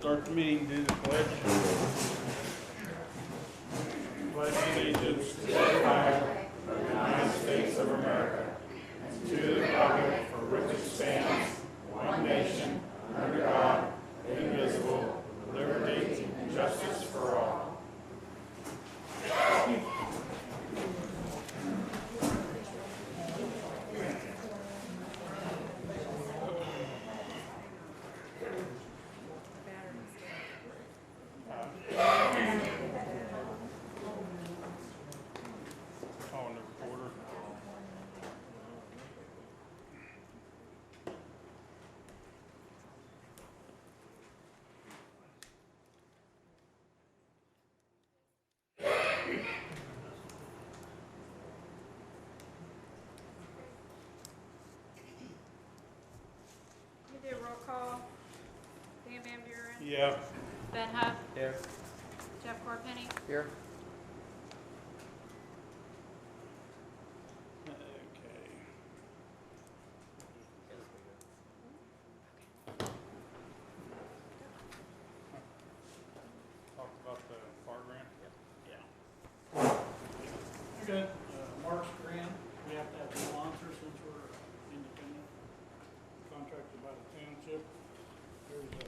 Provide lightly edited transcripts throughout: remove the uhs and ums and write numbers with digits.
Start the meeting, do the pledge. Pledge allegiance to the flag of the United States of America and to the republic for which it stands, one nation, under God, indivisible, with liberty and justice for all. Roll call. Dan Van Buren. Yeah. Ben Huff. Here. Jeff Chorpenning. Here. Okay. Talk about the FAR grant? Yeah. Good. Mark's grant, we have to have a sponsor since we're independent. Contracted by the township. There's a,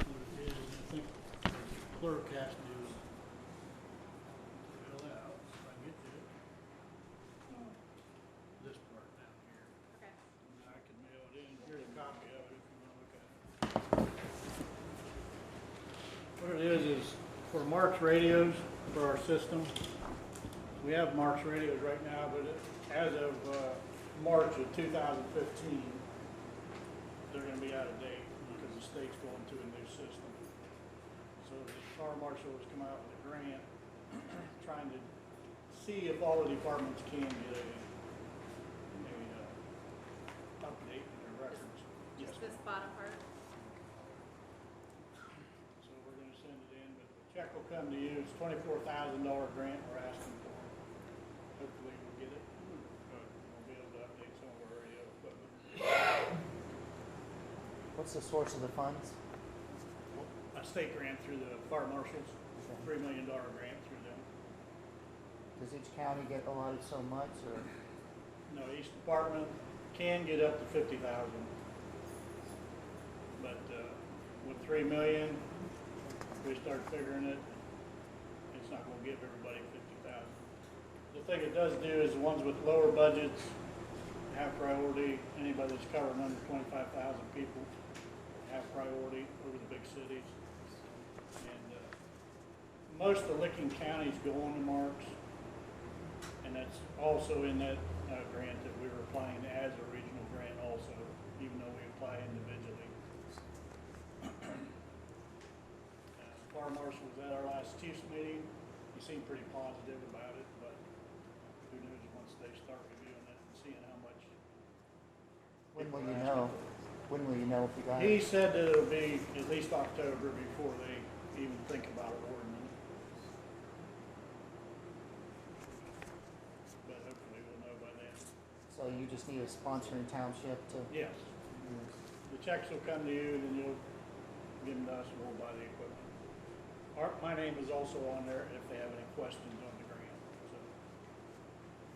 there it is, I think the clerk has to fill out, if I can get to it. This part down here. Okay. And I can mail it in. Here's a copy of it if you want to look at it. What it is for Mark's radios for our system. We have Mark's radios right now, but as of March of 2015, they're going to be out of date because the state's going to a new system. So the fire marshal has come out with a grant trying to see if all the departments can get a update in their records. Yes. Just this bottom part. So we're going to send it in, but the check will come to you. It's $24,000 grant we're asking for. Hopefully we'll get it. We'll be able to update some of our radio equipment. What's the source of the funds? A state grant through the fire marshals, $3 million grant through them. Does each county get allotted so much, or? No, each department can get up to $50,000. But with $3 million, we start figuring it, it's not going to give everybody $50,000. The thing it does do is the ones with lower budgets have priority. Anybody that's covering under 25,000 people have priority over the big cities. And most of Licking County's going to Marks, and that's also in that grant that we were applying as a regional grant also, even though we apply individually. Fire marshal was at our last Chiefs meeting. He seemed pretty positive about it, but who knows once they start reviewing it and seeing how much. When will you know? When will you know if you got He it? said that it'll be at least October before they even think about ordering it. But hopefully we'll know by then. So you just need a sponsoring township to? Yes. The checks will come to you, then you'll give them to us and we'll buy the equipment. My name is also on there if they have any questions on the grant. So,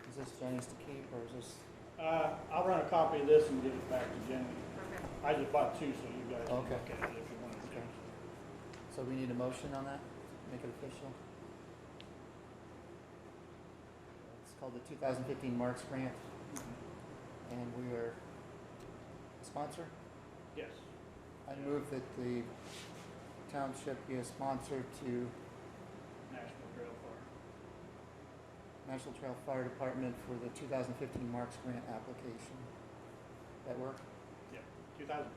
Is this Jenny's to keep, or is this? I'll run a copy of this and give it back to Jenny. Okay. I just bought two, so you guys can Okay. look at it if you want to. Okay. So we need a motion on that? Make it official? It's called the 2015 Marks Grant, and we are a sponsor. Yes. I move that the township be a sponsor to National Trail Fire. National Trail Fire Department for the 2015 Marks Grant application. That work? Yeah, 2014.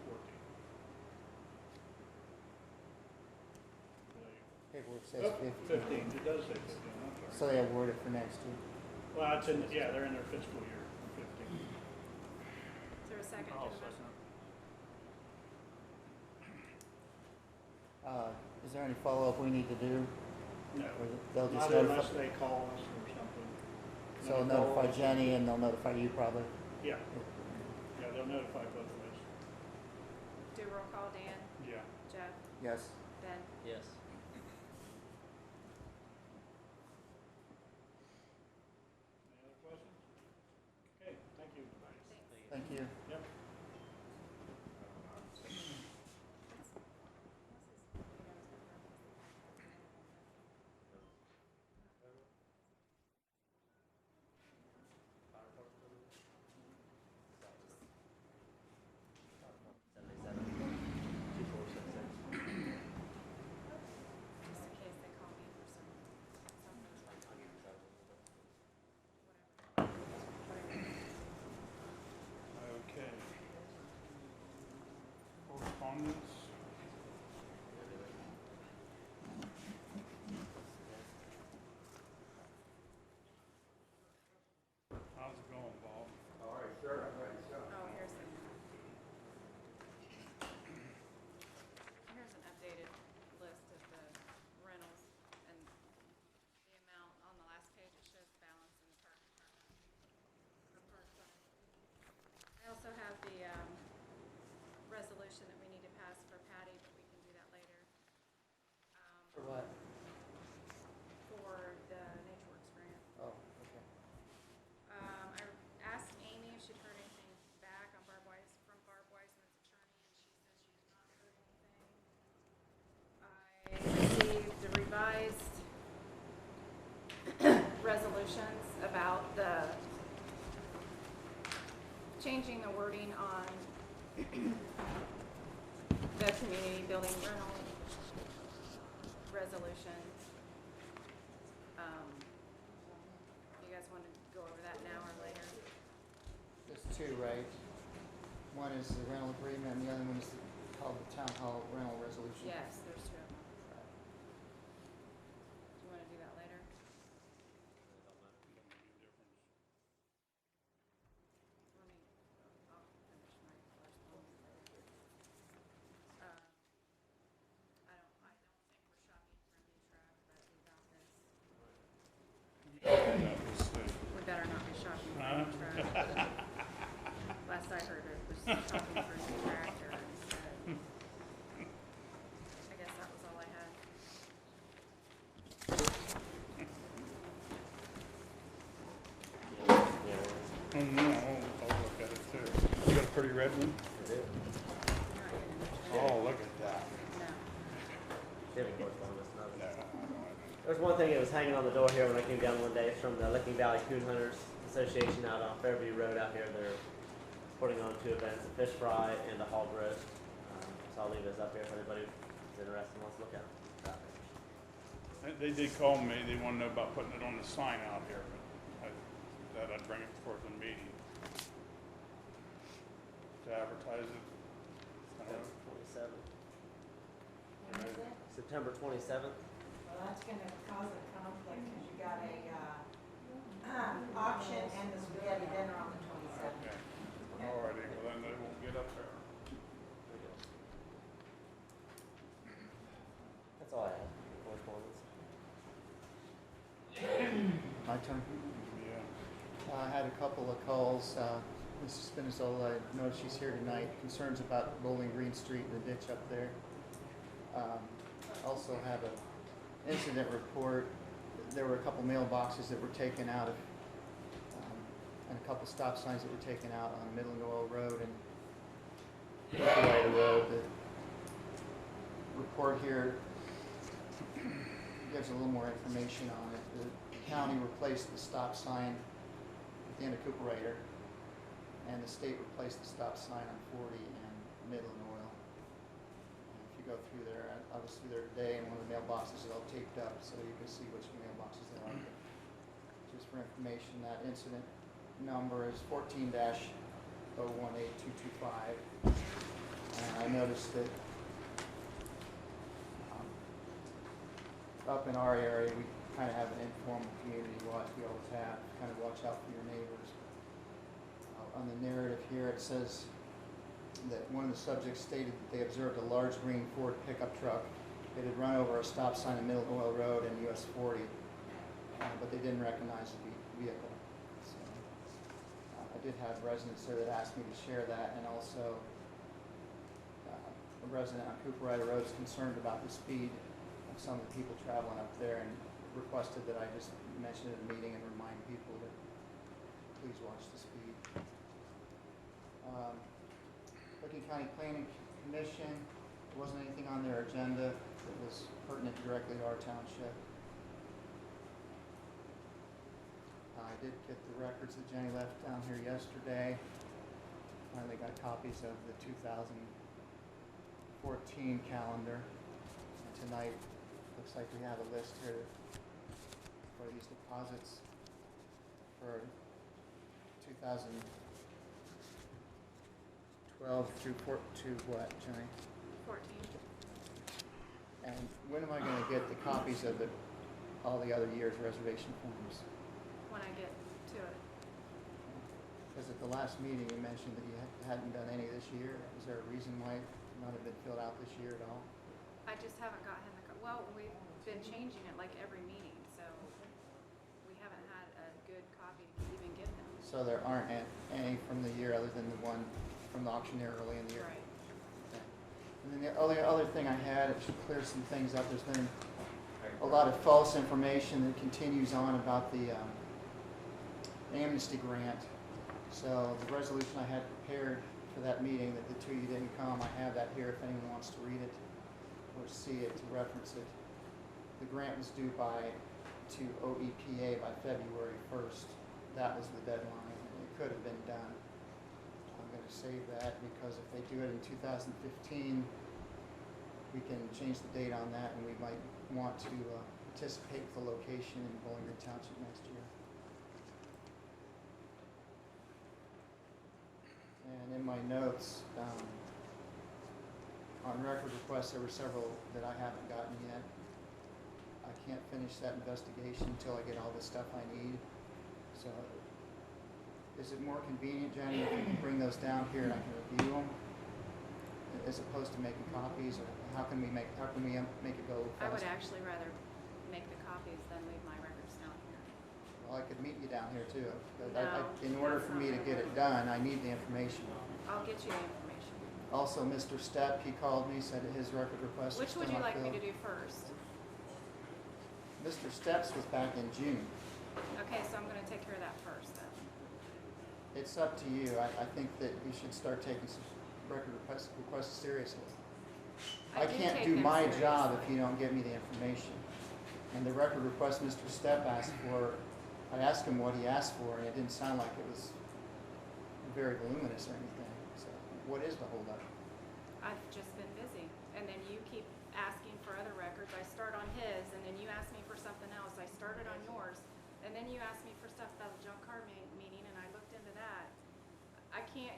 Paperwork says Oh, 15. 15. It does say 15. I'm sorry. So they award it for next year. Well, it's in, yeah, they're in their fiscal year, 15. Is there a second? I'll to the second. Is there any follow-up we need to do? No, Or they'll just not unless notify, they call us or something. so they'll notify Jenny and they'll notify you probably? Yeah, yeah, they'll notify both of us. Do roll call. Dan? Yeah. Jeff? Yes. Ben? Yes. Any other questions? Okay, thank you. Thanks. Thank you. Yep. Just in case they call me for something. Okay. Correspondence? How's it going, Bob? Oh, here's an updated list of the rentals and the amount on the last page. It shows the balance in the park department. For park fund. I also have the resolution that we need to pass for Patty, but we can do that later. For what? For the NatureWorks grant. Oh, okay. I asked Amy if she'd heard anything back on Barb Wiseman's attorney, and she said she had not heard anything. I received the revised resolutions about the changing the wording on the community building rental resolution. You guys want to go over that now or later? There's two, right? One is the rental agreement, and the other one is called the town hall rental resolution. Yes, there's two of them. Do you want to do that later? Let me, I'll finish my correspondence later. I don't think we're shopping for a new truck, but we got this. We better not be shopping for a new truck. Last I heard, it was shopping for a new tractor instead. I guess that was all I had. Oh, no, I'll look at it too. You got a pretty red one? I do. Not even- Oh, look at that. No. Different correspondence, No, nothing. I don't. There's one thing that was hanging on the door here when I came down one day. It's from the Licking Valley Coon Hunters Association out on Fairview Road out here. They're putting on two events, a fish fry and a hog roast. So I'll leave this up here if anybody is interested and wants to look at it. They did call me, they want to know about putting it on the sign out here, but I'd bring it forth in meeting. To advertise it. I don't September know. 27th. When is it? September 27th. Well, that's gonna cause a conflict, because you got a, auction and the spaghetti dinner on the 27th. Okay. Alrighty, well then they won't get up there. That's all I have. Correspondence. My turn. Yeah. I had a couple of calls. Mrs. Spinizzola, I noticed she's here tonight. Concerns about Bowling Green Street and the ditch up there. Also have an incident report. There were a couple mailboxes that were taken out of, and a couple stop signs that were taken out on Midland Oil Road and Chorpenning Road. The report here gives a little more information on it. The county replaced the stop sign at the end of Cooperator, and the state replaced the stop sign on 40 and Midland Oil. And if you go through there, I was through there today, and one of the mailboxes is all taped up, so you can see which mailboxes they are. Just for information, that incident number is 14-018225. And I noticed that up in our area, we kind of have an informal community watch. We always have, kind of watch out for your neighbors. On the narrative here, it says that one of the subjects stated that they observed a large green Ford pickup truck. It had run over a stop sign in Middle Oil Road and US 40, but they didn't recognize the vehicle. So, I did have residents there that asked me to share that, and also resident on Cooper Rider Road is concerned about the speed of some of the people traveling up there and requested that I just mention it in a meeting and remind people to please watch the speed. Licking County Planning Commission, there wasn't anything on their agenda that was pertinent directly to our township. I did get the records that Jenny left down here yesterday. Finally got copies of the 2014 calendar. And tonight, looks like we have a list here for these deposits for 2012 through to what, Jenny? 14. And when am I going to get the copies of all the other years' reservation forms? When I get to it. Because at the last meeting, you mentioned that you hadn't done any this year. Is there a reason why none have been filled out this year at all? I just haven't gotten well, we've been changing it like every meeting, so we haven't had a good copy to even give them. So there aren't any from the year other than the one from the auctioneer early in the year? Right. Okay. And then the other thing I had, it should clear some things up. There's been a lot of false information that continues on about the amnesty grant. So the resolution I had prepared for that meeting, that the two of you didn't come, I have that here if anyone wants to read it or see it, to reference it. The grant was due to OEPA by February 1st. That was the deadline, and it could have been done. I'm going to save that because if they do it in 2015, we can change the date on that, and we might want to participate with the location in Bowling Green Township next year. And in my notes, on record requests, there were several that I haven't gotten yet. I can't finish that investigation until I get all the stuff I need. So, is it more convenient, Jenny, if we can bring those down here and I can review them, as opposed to making copies, or how can we make it go faster? I would actually rather make the copies than leave my records down here. Well, I could meet you down here too. But No, in order that's for not me to gonna get work. it done, I need the information. I'll get you the information. Also, Mr. Stepp, he called me, said that his record request was Which still would you not like me to filled. do first? Mr. Stepp's was back in June. Okay, so I'm gonna take care of that first then. It's up to you. I think that you should start taking some record requests seriously. I do can't take do them my job if seriously. you don't give me the information. And the record request Mr. Stepp asked for, I asked him what he asked for, and it didn't sound like it was very voluminous or anything. So, what is the holdup? I've just been busy, and then you keep asking for other records. I start on his, and then you ask me for something else. I started on yours, and then you asked me for stuff about the junk car meeting, and I looked into that. I can't,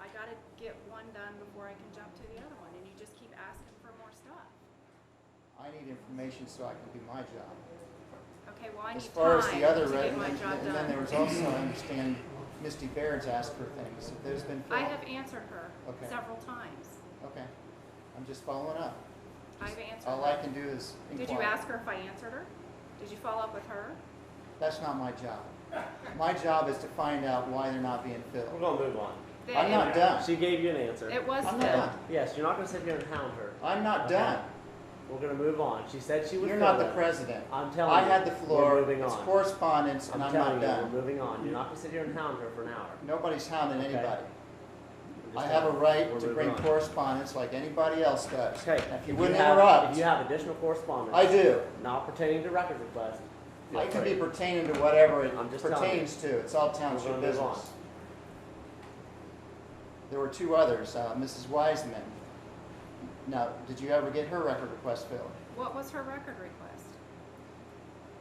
I gotta get one done before I can jump to the other one, and you just keep asking for more stuff. I need information so I can do my job. Okay, well, I need As far as time the other, to get my job and then there done. was also, I understand, Misty Baird's asked for things. There's been. I have answered her Okay. several times. Okay, I'm just following up. I've answered All her. I can do is inquire. Did you ask her if I answered her? Did you follow up with her? That's not my job. My job is to find out why they're not being We're filled. gonna move on. I'm not done. She gave you an answer. It was I'm filled. not. Yes, you're not gonna sit here and hound her. I'm not Okay. done. We're gonna move on. She said she would You're fill not the it. president. I'm telling I you. had the floor. We're moving It's on. correspondence, and I'm telling not you, we're done. moving on. You're not gonna sit here and hound her for an hour. Nobody's hounding Okay. anybody. I'm I just have a telling you. right We're to moving bring on. correspondence like anybody else does. Okay. If you If wouldn't have- interrupt, If you have additional correspondence. I do. Not pertaining to record requests. feel I can be free. pertaining to whatever it I'm just telling pertains to. It's all We're township gonna move on. business. There were two others, Mrs. Wiseman. Now, did you ever get her record request filled? What was her record request?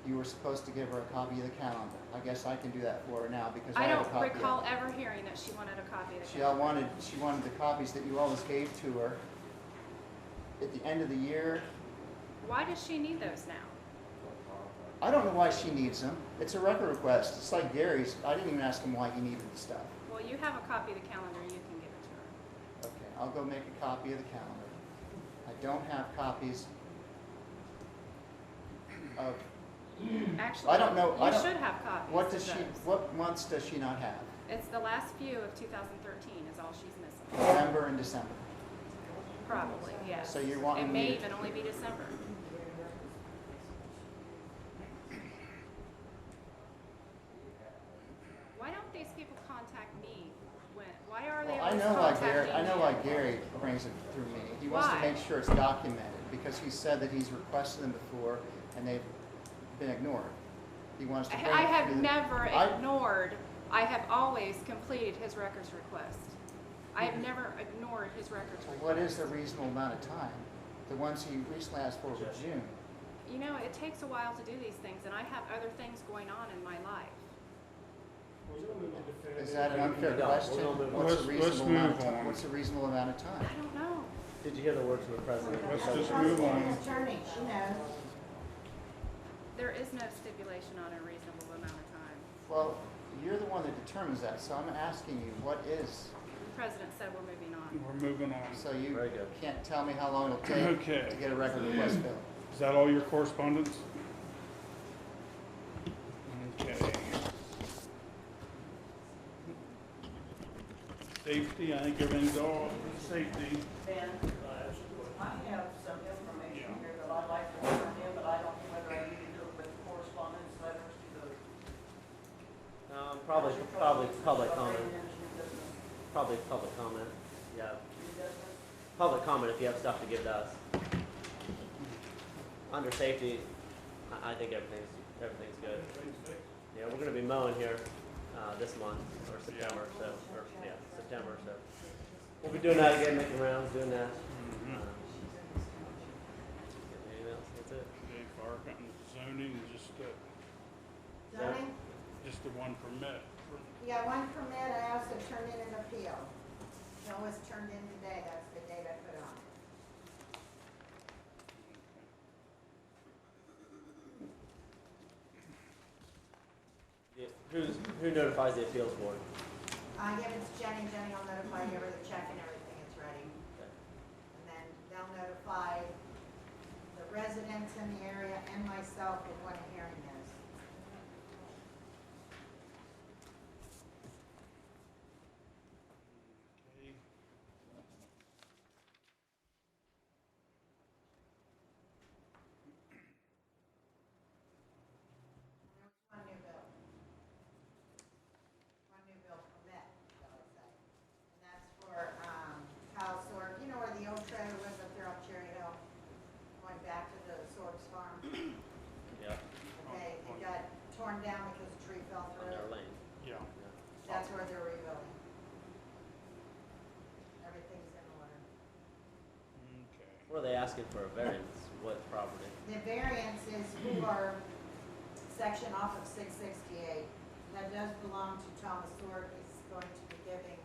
You were supposed to give her a copy of the calendar. I guess I can do that for her now because I I have a don't copy of it. recall ever hearing that she wanted a copy of the She calendar. wanted the copies that you always gave to her at the end of the year. Why does she need those now? I don't know why she needs them. It's a record request. It's like Gary's. I didn't even ask him why he needed the stuff. Well, you have a copy of the calendar, you can give it to her. Okay, I'll go make a copy of the calendar. I don't have copies of, Actually, I don't know- I you don't- should have copies what of does she, those. what months does she not have? It's the last few of 2013 is all she's missing. November and December. Probably, yes. So you're wanting It may me to- even only be December. Why don't these people contact me why are they Well, I always know why contacting Gary, I know you? why Gary brings it through me. He wants to Why? make sure it's documented, because he said that he's requested them before and they've been ignored. He wants to bring I it have through the- never I- ignored, I have always completed his records request. I have never ignored his records Well, request. what is the reasonable amount of time? The ones he recently asked for were June. You know, it takes a while to do these things, and I have other things going on in my life. Is that an unfair No, question? we're gonna move on. What's a Let's reasonable amount of move time? on. What's a reasonable amount of time? I don't know. Did you hear the words from the president? Let's That's just the move on. prosecuting attorney, she knows. There is no stipulation on a reasonable amount of time. Well, you're the one that determines that, so I'm asking you, what is? The president said we're moving on. We're moving on. So you Very good. can't tell me how long it'll take Okay. to get a record request filled. Is that all your correspondence? Okay. Safety, I think everything's all safety. Ben, I have some information here that I'd like to turn in, but I don't know whether I need to do it with correspondence letters to the. Probably public comment. New business. Probably public comment. Yeah. New business. Public comment if you have stuff to give to us. Under safety, I think everything's good. Yeah, we're gonna be mowing here, this month, or September, September, so. We'll be doing that again, making rounds, doing that. Anything else? That's it. Okay, fire company zoning, Zoning, just the one permit. you got one permit, I also turned in an appeal. It was turned in today, that's the date I put on it. Who notifies the appeals board? I give it to Jenny, Jenny will notify you of the check and everything, it's ready. Okay. And then they'll notify the residents in the area and myself of when a hearing is. Okay. One new bill. One new bill permit, shall I say. And that's for, Kyle Sorg, you know where the old trailer was up there off Cherry Hill? Going back to the Sorg's farm. Yeah, Okay, it got torn down because a tree fell on through. their lane. Yeah. Yeah. That's where they're rebuilding. Everything's in order. Okay. What are they asking for a variance? What property? The variance is for section off of 668. That does belong to Thomas Sorg. He's going to be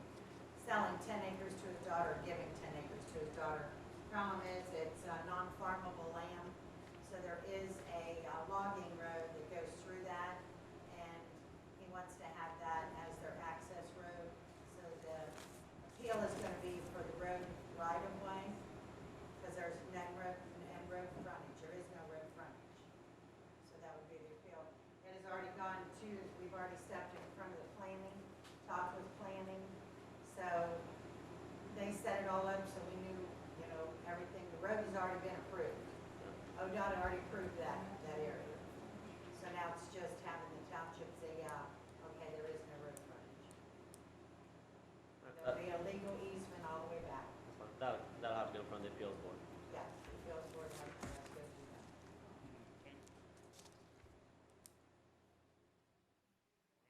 selling 10 acres to his daughter, giving 10 acres to his daughter. Problem is, it's non-farmable land, so there is a logging road that goes through that, and he wants to have that as their access road. So the appeal is going to be for the road right-of-way, because there's no road frontage. There is no road frontage. So that would be the appeal. It has already gone to, we've already stepped in front of the planning, talked with planning. So they set it all up so we knew, you know, everything. The road has already been approved. ODOT had already approved that area. So now it's just having the township say, yeah, okay, there is no road frontage. There'll be a legal easement all the way back. That'll have to go in front of the appeals board. Yes, the appeals board has to go through that. Okay.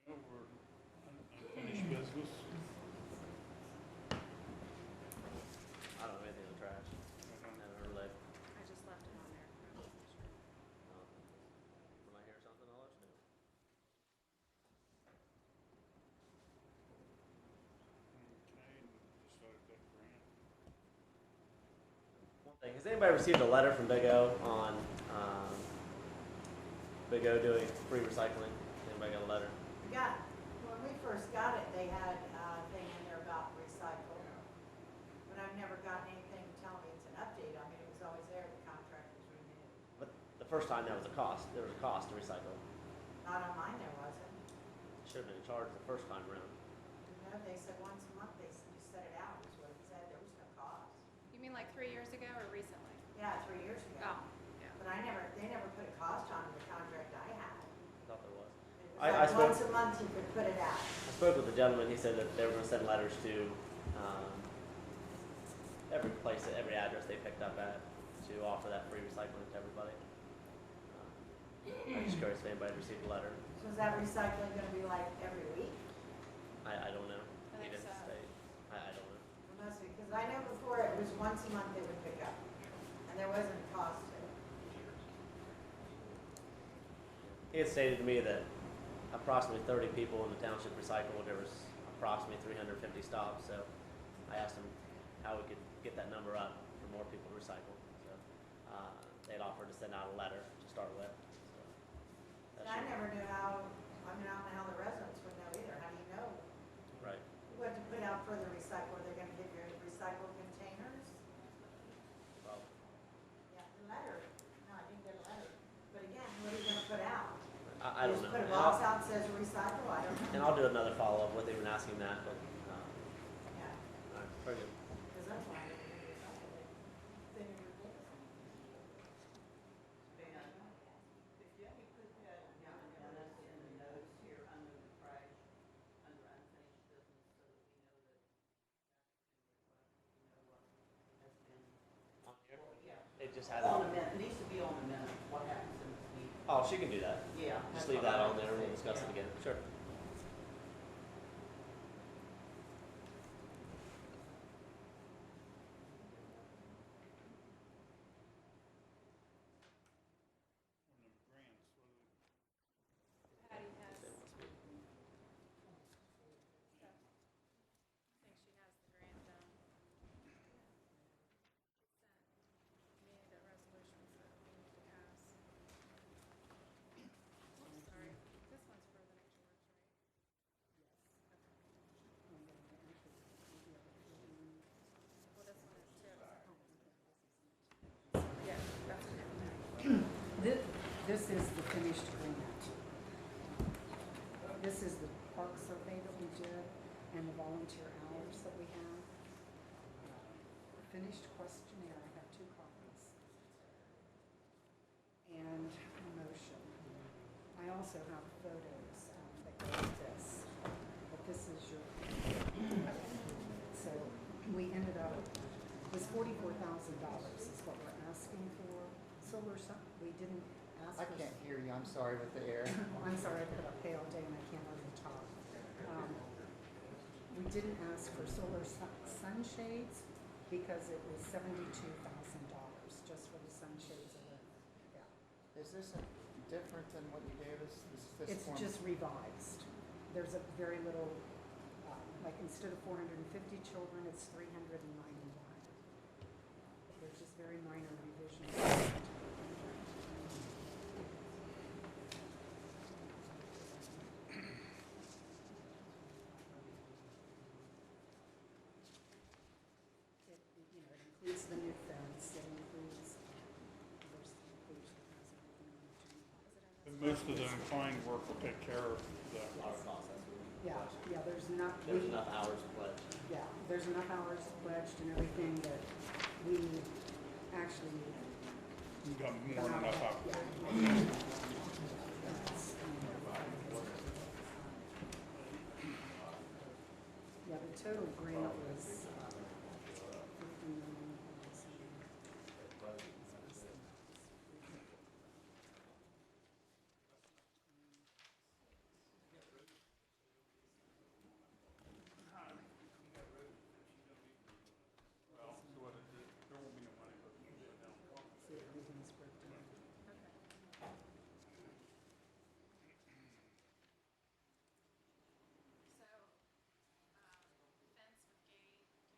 Well, we're unfinished business. I don't have anything in the trash. Haven't heard like, I just left it on there. when I hear something, I'll let you know. Okay, just like that grant. One thing, has anybody received a letter from Big O on, Big O doing free recycling? Anybody got a letter? Yeah, when we first got it, they had a thing in there about recycle. But I've never gotten anything to tell me it's an update. I mean, it was always there, the contract was renewed. But the first time there was a cost to recycle. Not on mine, there wasn't. Should have been charged the first time around. No, they said once a month, you set it out, is what it said. There was no cost. You mean like 3 ago or recently? Yeah, 3 years ago. Oh, yeah. But they never put a cost on the contract I had. I thought there was. It was I like spoke- once a month you could put it out. I spoke with the gentleman. He said that they were going to send letters to um, every place, every address they picked up at, to offer that free recycling to everybody. I'm just curious if anybody received a letter. So is that recycling gonna be like every week? I don't know. I He think didn't so. state. I don't know. It must be, because I know before it was once a month they would pick up, and there wasn't a cost to it. He had stated to me that approximately 30 people in the township recycled. There was approximately 350 stops. So I asked him how we could get that number up for more people to recycle. So they'd offered to send out a letter to start with. So And I never knew how, I mean, I don't know how the residents would know either. How do you know Right. what to put out for the recycle? Are they gonna give you recycle containers? Well, Yeah, the letter. No, I didn't get a letter. But again, what are you gonna put out? I don't Just know. put a And box I'll- out that says recycle? I don't And know. I'll do another follow-up with him and ask him that. But Yeah, all right, very good. because that's why I didn't recycle it. They never did. If you only put that down in the notes here under the trash, under unfinished business, so that we know that that's been requested, has been, On here? yeah. It just has. On the minute, it needs to be on the minute, what happens in this meeting. Oh, she can do that. Yeah. Just that's leave what that I on there and we'll said, discuss yeah. it again. Sure. On the grants, what do we? Patty has, They so, must be. I think she has the grant done. Sent me the resolutions that we need to pass. Oops, sorry, this one's for the nature works, right? Well, this one is too. Yeah, that's okay. This is the finished grant. This is the park survey that we did and the volunteer hours that we have. The finished questionnaire, I have 2 copies. And a motion. I also have photos that go with this, but this is your. So we ended up, it was $44,000 is what we're asking for. Solar, we didn't ask I for. can't hear you, I'm sorry with the air. I'm sorry, I put up pay all day and I can't over the top. We didn't ask for solar sunshades because it was $72,000 just for the sunshades alone. Yeah. Is this different than what you gave us? This It's form? just revised. There's a very little, like instead of 450 children, it's 391. There's just very minor revisions. It includes the new fence, it includes, there's the page that has everything on it. But most of the inclined work will take care of that. Our process. Yeah, there's not. There's enough hours pledged. Yeah, there's enough hours pledged and everything that we actually. You've got more than enough out. Yeah. Yeah, the total grant was 15 million. Well, so what it is, there won't be no money, but we'll go down. See, everything's broken down. So, fence with gate,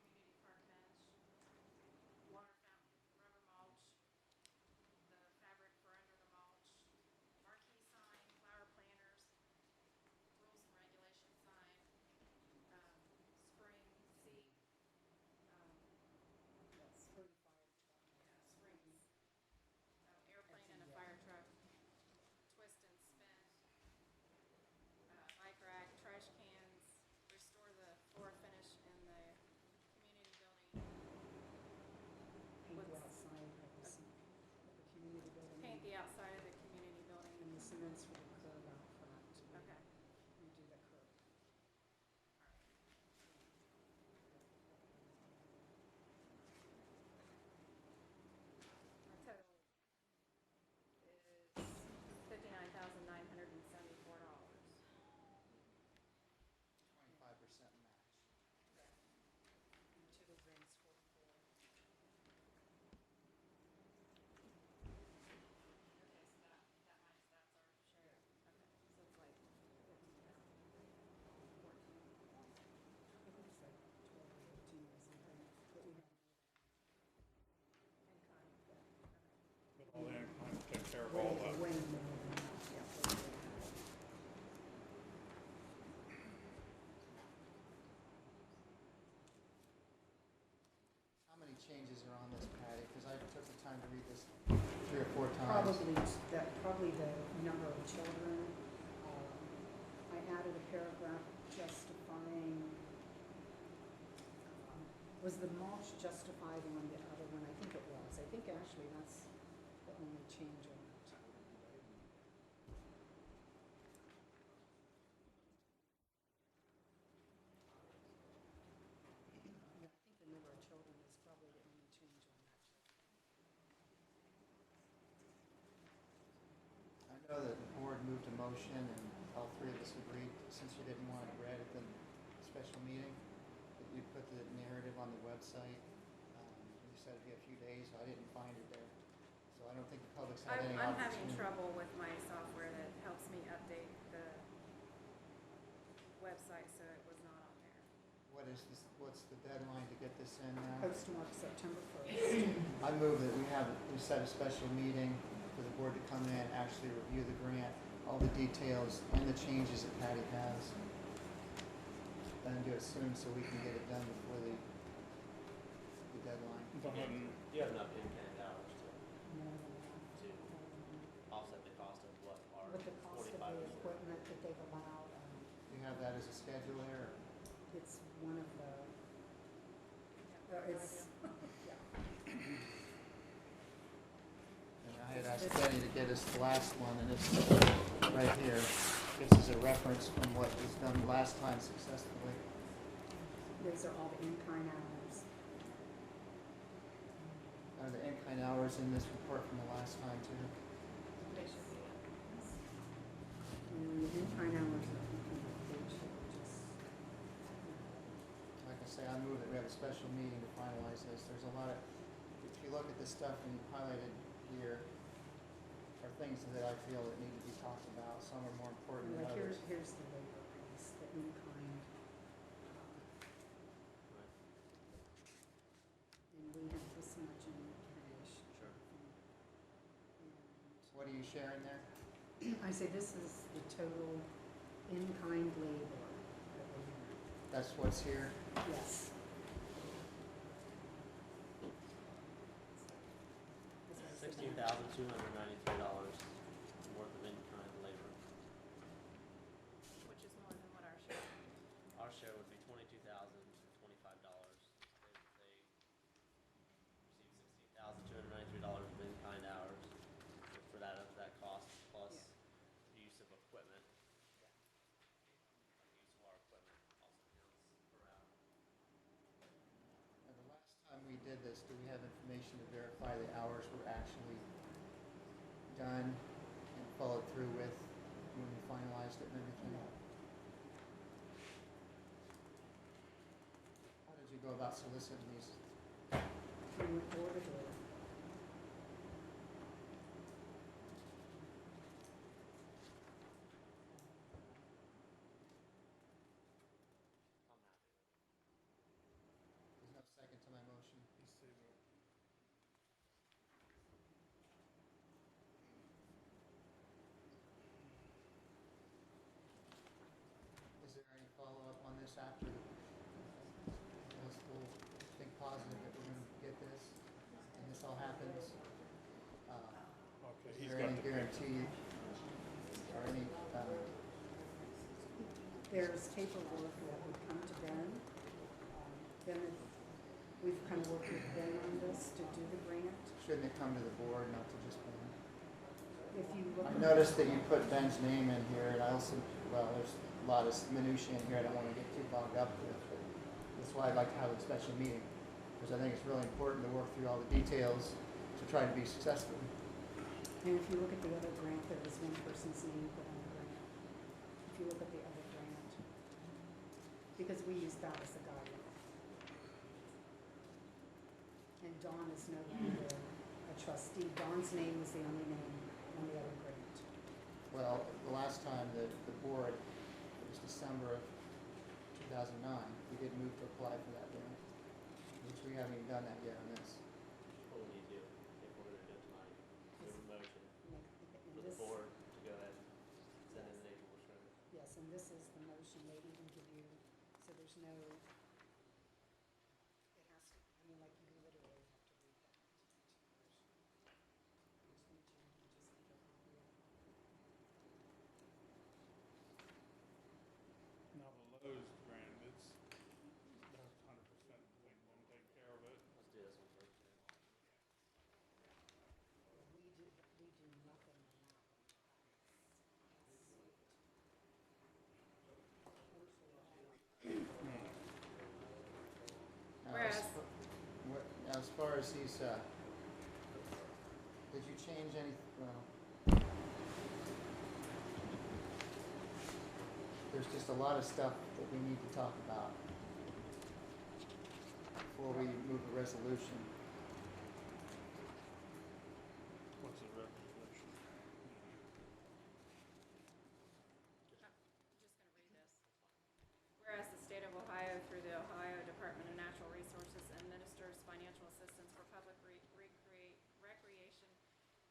easements for the curb out front. Okay. We do the curb. Our total is $59,974. 25% match. And Tittle brings 44. Okay, so that minus that's our share. Okay, so it's like 14. I think it's like 12 or 15 or something, but we have In kind. yeah. But all the incline take care of Way, all that. way more than that, yeah. way more than that. How many changes are on this, Patty? Because I took the time to read this 3 or 4 times. Probably the number of children. I added a paragraph justifying, was the mulch justified on the other one? I think it was. I think actually that's the only change on it. Yeah, I think the number of children is probably the only change on that. I know that the board moved a motion and all 3 of us agreed, since you didn't want it read at the special meeting, that you'd put the narrative on the website. You said it'd be a few days, I didn't find it there. So I don't think the public's had any I'm opportunity. having trouble with my software that helps me update the website, so it was not on there. What is this, what's the deadline to get this in now? Postmark September 1st. I move that we set a special meeting for the board to come in, actually review the grant, all the details and the changes that Patty has. And do it soon so we can get it done before the deadline. Go ahead and You have enough in-kind hours More than that. to offset the cost of what our With the cost of 45 the is. equipment that they've allowed, You have that as a schedule there? it's one of the, it's, yeah. And I had asked Benny to get us the last one, and it's right here. This is a reference from what was done last time successfully. These are all the in-kind hours. Are the in-kind hours in this report from the last time too? They should be. And the in-kind hours are on the page that we just, Like I say, I move that we have a special meeting to finalize this. There's a lot of, if you look at this stuff and you highlight it here, are things that I feel that need to be talked about. Some are more important than like others. here's the labor piece, the in-kind. And we have this much in cash. Sure. And What are you sharing there? I say this is the total in-kind labor that we have. That's what's here? Yes. $16,293 worth of in-kind labor. Which is more than what our share. Our share would be $22,025. They received $16,293 of in-kind hours for that cost, plus the use of equipment. The use of our equipment also counts per hour. And the last time we did this, do we have information to verify the hours were actually done and followed through with when we finalized it and everything? How did you go about soliciting these? We went door to door. I'm happy with it. There's no second to my motion. let's see the Is there any follow-up on this after the, we'll think positive that we're gonna get this and this all happens? okay, Is he's there got any the paper. guarantee or any, There's paperwork that would come to Ben. Then we've kind of worked with Ben on this to do the grant. shouldn't it come to the board, not to just Ben? if you look. I noticed that you put Ben's name in here, and I also, well, there's a lot of minutia in here I don't want to get too bogged up with, but that's why I'd like to have a special meeting, because I think it's really important to work through all the details to try to be successful. And if you look at the other grant, there was one person's name put on the grant. If you look at the other grant, because we use that as a guide. And Dawn is no longer a trustee. Dawn's name was the only name on the other grant. Well, the last time that the board, it was December of 2009, we did move to apply for that grant, which we haven't even done that yet on this. What we need to do, if we're gonna do it tonight, there's a motion And for the this, board to go ahead and send in the nature works record. yes, and this is the motion they even give you, so there's no, it has to, I mean, like you literally have to read that. I just need you to just make a copy of it. Now the Lowe's grant, that's 100% they won't take care of it. Let's do this one first. We do nothing on that one. Now, Whereas- now, as far as these, did you change any, well, there's just a lot of stuff that we need to talk about before we move a resolution. What's the resolution? I'm just gonna read this. Whereas the state of Ohio, through the Ohio Department of Natural Resources, administers financial assistance for public recreation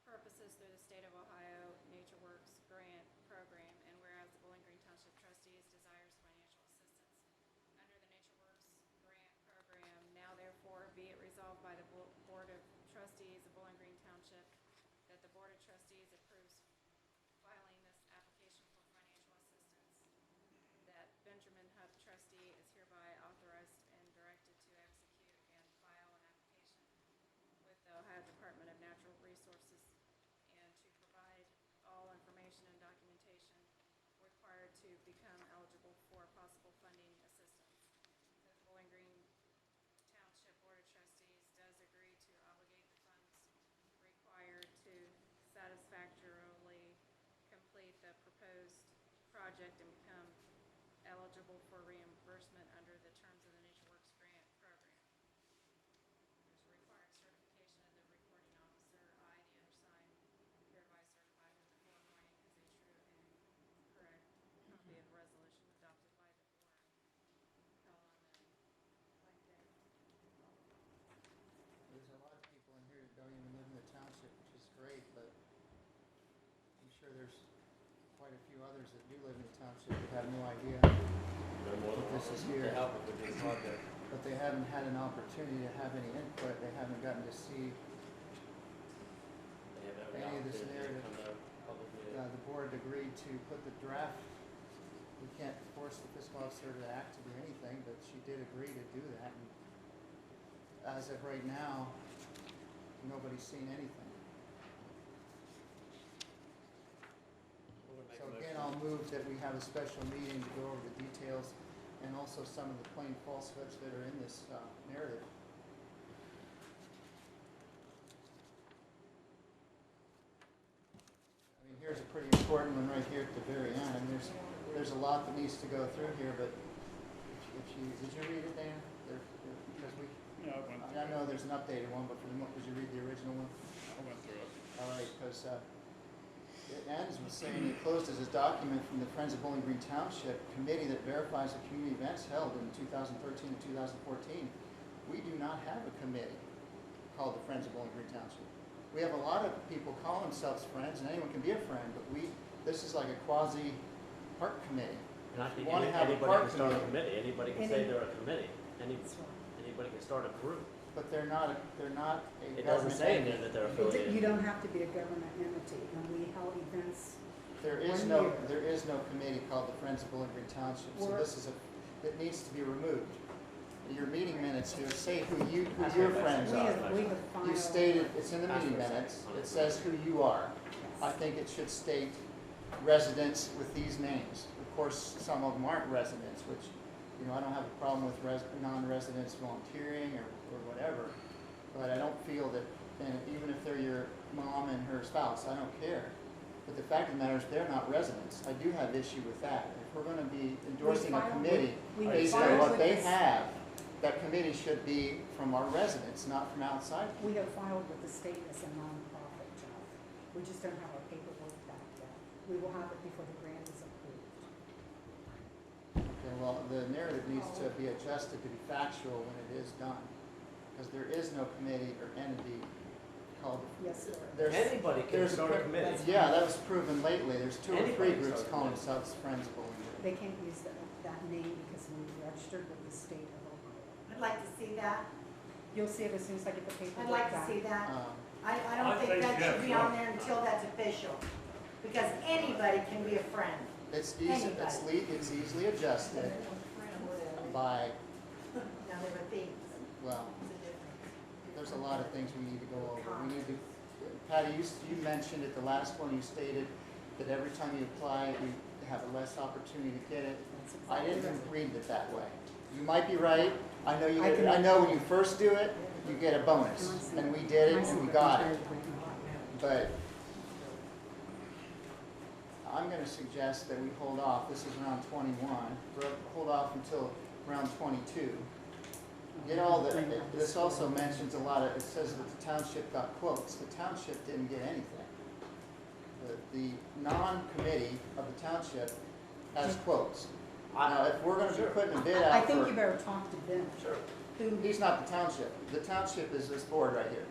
purposes through the state of Ohio Nature Works Grant Program, and whereas the Bowling Green Township Trustees desires financial assistance under the Nature Works Grant Program, now therefore be it resolved by the Board of Trustees of Bowling Green Township that the Board of Trustees approves filing this application for financial assistance, that Benjamin Huff trustee is hereby authorized and directed to execute and file an application with the Ohio Department of Natural Resources and to provide all information and documentation required to become eligible for possible funding assistance. The Bowling Green Township Board of Trustees does agree to obligate the funds required to satisfactorily complete the proposed project and become eligible for reimbursement under the terms of the Nature Works Grant Program. There's a required certification of the recording officer. I, the undersigned, hereby certify that the foregoing is a true and correct copy of the resolution adopted by the board held on the blank day. There's a lot of people in here that don't even live in the township, which is great, but I'm sure there's quite a few others that do live in the township that have no idea. They're more than This is welcome here. to help if we're doing the project. But they haven't had an opportunity to have any input, they haven't gotten to see, They have every Any of this opportunity to narrative. come to public meeting. the board agreed to put the draft. We can't force the fiscal officer to act to do anything, but she did agree to do that. And as of right now, nobody's seen anything. We're gonna make So a again, motion. I'll move that we have a special meeting to go over the details and also some of the plain falsehoods that are in this narrative. I mean, here's a pretty important one right here at the very end. I mean, there's a lot that needs to go through here, but if you, did you read it, Dan? Because we, Yeah, I went I through know there's an updated one, but for the, did you read the original one? I went through it. All right, because it ends with saying it closed as a document from the Friends of Bowling Green Township Committee that verifies the community events held in 2013 and 2014. We do not have a committee called the Friends of Bowling Green Township. We have a lot of people call themselves friends, and anyone can be a friend, but this is like a quasi-park committee. And I think You wanna have a anybody park can start a committee. committee, anybody can say Any- they're a committee, That's right. anybody can start a group. But they're not a It doesn't government say in there entity. that they're You affiliated. don't have to be a government entity, and we held events. There is 1 no, year. there is no committee called the Friends of Bowling Green Township, so Or- this is it needs to be removed. Your meeting minutes here say who your That's friends right. We are. have filed. You stated, it's in the That's meeting what I'm minutes, saying. it says who you are. I think it should state residents with these names. Of course, some of them aren't residents, which, you know, I don't have a problem with non-residents volunteering or whatever, but I don't feel that, and even if they're your mom and her spouse, I don't care. But the fact of the matter is, they're not residents. I do have issue with that. If we're gonna be endorsing a committee we based on filed what with they this- have, that committee should be from our residents, not from outside. We have filed with the state as a nonprofit, Jeff. We just don't have our paperwork back yet. We will have it before the grant is approved. Okay, well, the narrative needs to be adjusted to be factual when it is done. Because there is no committee or entity called. Yes, sir. There's, Anybody can there's start a committee. Yeah, that was proven lately. There's 2 or 3 Anybody groups start a calling committee. themselves Friends of Bowling Green. They can't use that name because we registered with the state of Ohio. I'd like to see that. You'll see it as soon as I get the paperwork I'd like to back. see that. I I don't think think that should be yes. on there until that's official. Because anybody can be a friend. It's easily adjusted by, Now, there were thieves. well, It's a difference. there's a lot of things we need to go over. We need to, Patty, you mentioned at the last one, you stated that every time you apply, we have a less opportunity to get it. That's I exactly didn't right. read it that way. You might be right. I know I can- I know when you first do it, you get a bonus, and we did it and we got it. But I'm gonna suggest that we hold off. This is round 21. We'll hold off until round 22. Get all the, this also mentions a lot of, it says that the township got quotes. The township didn't get anything. The non-committee of the township has quotes. Now, if we're gonna be putting a bid I out think you for, better talk to Ben. Sure. Who, he's not the township. The township is this board right here.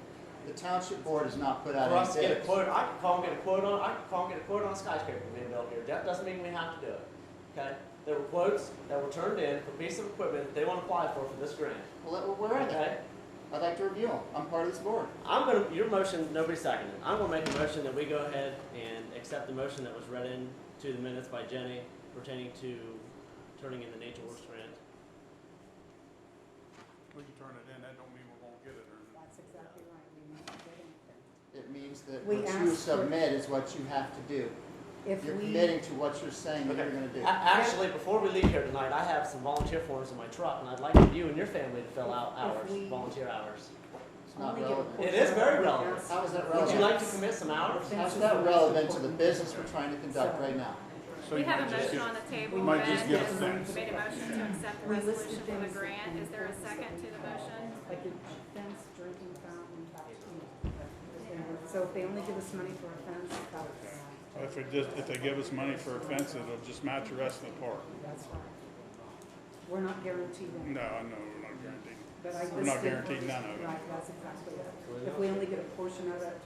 The township board has not put out For us to any get a bids. quote, I could call and get a quote on, I could call and get a quote on a skyscraper being built here. That doesn't mean we have to do it, okay? There were quotes that were turned in for a piece of equipment that they want to apply for this grant, Well, where are they? okay? I'd like to review them. I'm part of this board. Your motion, nobody seconded. I'm gonna make a motion that we go ahead and accept the motion that was read into the minutes by Jenny pertaining to turning in the Nature Works grant. We can turn it in, that don't mean we're gonna get it or not. that's exactly right, we won't get anything. It means that We what you asked for- submit is what you have to do. If You're we, committing to what you're saying that you're gonna do. Actually, before we leave here tonight, I have some volunteer forms in my truck, and I'd like for you and your family to fill out If hours, we- volunteer hours. It's not only get a relevant. portion It is very of what we relevant. asked How is that for. Would you relevant? like to commit some hours? How's that relevant to the business we're trying to conduct right now? So We you have a might just motion get- on the table. might Ben just get a has fence. made a motion to accept the We listed resolution for the things grant. and Is there a things second that to the motion? like a fence, drinking fountain, so if they only give us money for a fence, If they give us money for a fence, it'll just match the rest of the park. that's right. We're not guaranteed anything. No, I know, we're not guaranteed. But I We're not listed- guaranteed none of it. Right, that's exactly it. If we only get a portion of it,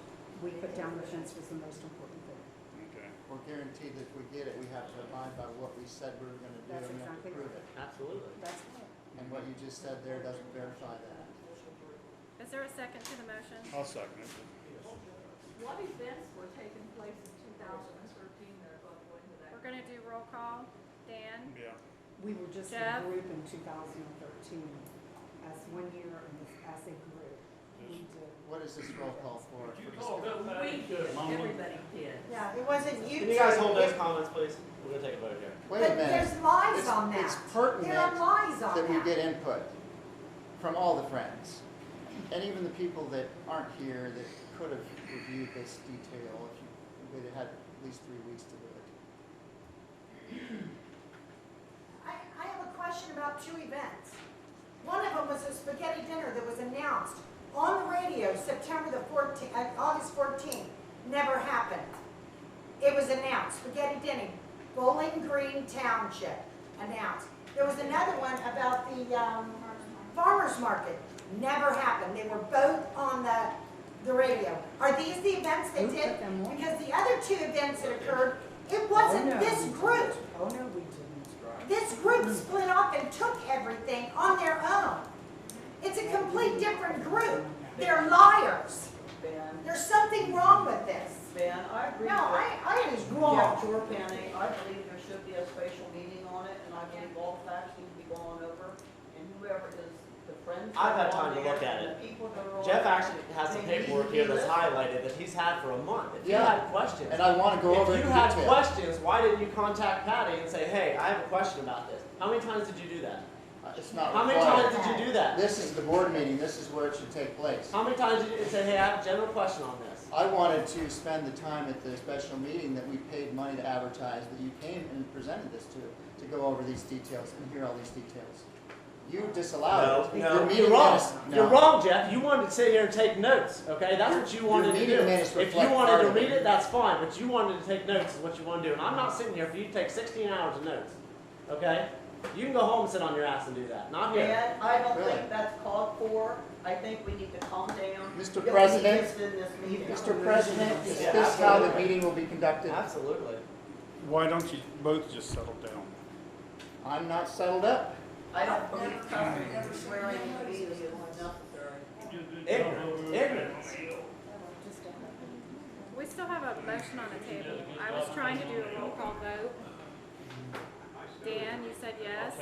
we put down the fence was the most important thing. Okay. We're guaranteed that if we get it, we have to abide by what we said we were gonna do, That's and we have to exactly prove it. Absolutely. That's right. And what you just said there doesn't verify that. Is there a second to the motion? I'll second it. What events were taking place in 2013 that are going to go into that? We're gonna do roll call. Dan? Yeah. We were just a Jeff? group in 2013 as one year and as a group. We did. What is this roll call for? We did, everybody did. Yeah, it wasn't you two. Can you guys hold those comments, please? We're gonna take a vote here. Wait a But minute. there's lies It's- on that. It's pertinent There are lies on that we that. get input from all the friends. And even the people that aren't here that could have reviewed this detail if you, they'd had at least 3 weeks to do it. I have a question about 2 events. One of them was a spaghetti dinner that was announced on the radio September the 14th, August 14th. Never happened. It was announced, spaghetti dinner, Bowling Green Township announced. There was another one about the farmer's market. Never happened. They were both on the radio. Are these the events they Who did? put them on? Because the other 2 events that occurred, it wasn't Oh, no, this we group. didn't. Oh, no, we didn't. This group split off and took everything on their own. It's a complete different group. They're liars. Ben, There's something wrong with this. Ben, I agree No, with I is Jeff wrong. Chorpenning. I believe there should be a special meeting on it, and I believe all the facts need to be gone over. And whoever is the friends. I've had that are time to on look there, at and it. the people that are on Jeff there, actually has some they need paperwork to here be that's listened. highlighted that he's had for a month. If you Yeah. had questions, And I want to go over it if in you had detail. questions, why didn't you contact Patty and say, hey, I have a question about this? How many times did you do that? It's not How many required. times did you do that? This is the board meeting, this is where it should take place. How many times did you say, hey, I have a general question on this? I wanted to spend the time at the special meeting that we paid money to advertise, that you came and presented this to go over these details and hear all these details. You disallowed it. Your No, meeting you're wrong. minutes- no. You're wrong, Jeff. You wanted to sit here and take notes, okay? That's what you wanted to meeting do. minutes If you reflect wanted part to of read it. it, that's fine, but you wanted to take notes is what you want to do. And I'm not sitting here for you to take 16 hours of notes, okay? You can go home and sit on your ass and do that, not here. And I don't Really? think that's called for. I think we need to calm down. Mr. Get President? just in this meeting. Mr. President, is Yeah, this how the absolutely. meeting will be conducted? Absolutely. Why don't you both just settle down? I'm not settled up. I don't believe swearing in the meeting is necessary. Ignorance. We still have a motion on the table. I was trying to do a roll call vote. Dan, you said yes.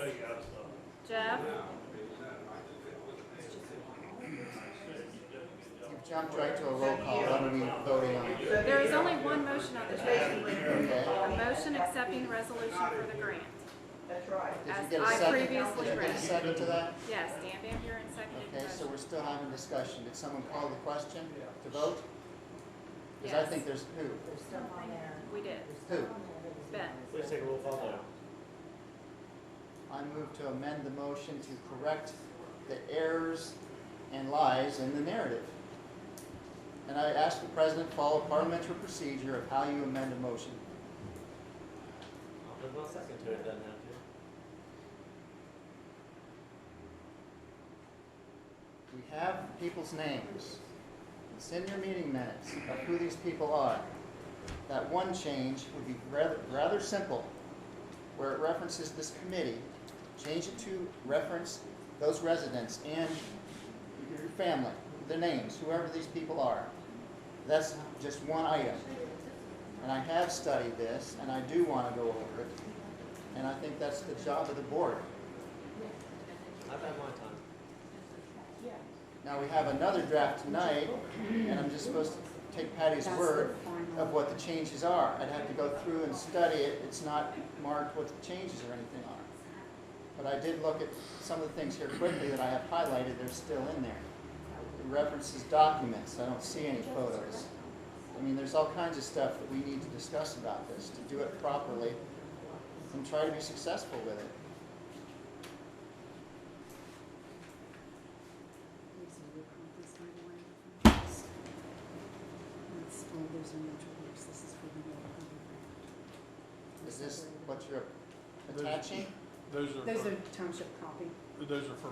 Jeff? You've jumped right to a roll call, what are we voting on? There is only one motion on the table. Okay. A motion accepting resolution for the grant. That's right. Did you As get a I second? previously Did you get a read. second to that? Yes, Dan Van Buren seconded the Okay, so motion. we're still having discussion. Did someone call the question to vote? Because I Yes. think there's who? There's stuff on there. We did. Who? Ben. Please take a roll call now. I move to amend the motion to correct the errors and lies in the narrative. And I ask the president to follow parliamentary procedure of how you amend a motion. There's no second to it, doesn't have to. We have people's names. It's in your meeting minutes of who these people are. That one change would be rather simple, where it references this committee. Change it to reference those residents and your family, their names, whoever these people are. That's just one item. And I have studied this, and I do want to go over it. And I think that's the job of the board. I've had my time. Now, we have another draft tonight, and I'm just supposed to take Patty's That's word the final. of what the changes are. I'd have to go through and study it. It's not marked what the changes or anything are. But I did look at some of the things here quickly that I have highlighted. They're still in there. It references documents. I don't see any photos. I mean, there's all kinds of stuff that we need to discuss about this to do it properly and try to be successful with it. These are the copies, by the way, from this. That's all those are mutual groups. This is for the Is this what you're attaching? Those Those are are township copy. for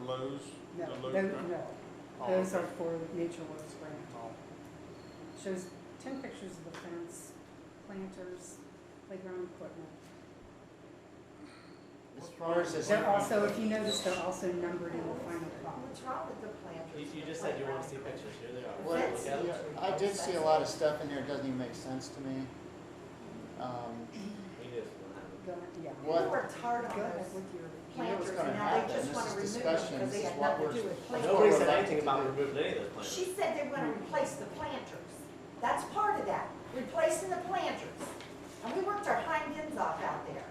Lowe's? No, The Lowe's those, grant? no. Oh, Those okay. are for Nature Works grant. Oh. Shows 10 pictures of the fence, planters, playground equipment. As far as this, They're also, if you notice, they're also numbered in the final copy. What's wrong with the planters? You just said you want to see pictures. Here they are. Well, Look at them. I did see a lot of stuff in there. It doesn't even make sense to me. We just don't have them. Go ahead, yeah. What- People worked hard on Go ahead those with your. You know what's planters, gonna and now happen. they just This want is to remove them discussion. because they This is had what nothing to do we're- with planters. Nobody we're said elected anything to about do. removing any of those plants. She said they want to replace the planters. That's part of that, replacing the planters. And we worked our hind ends off out there.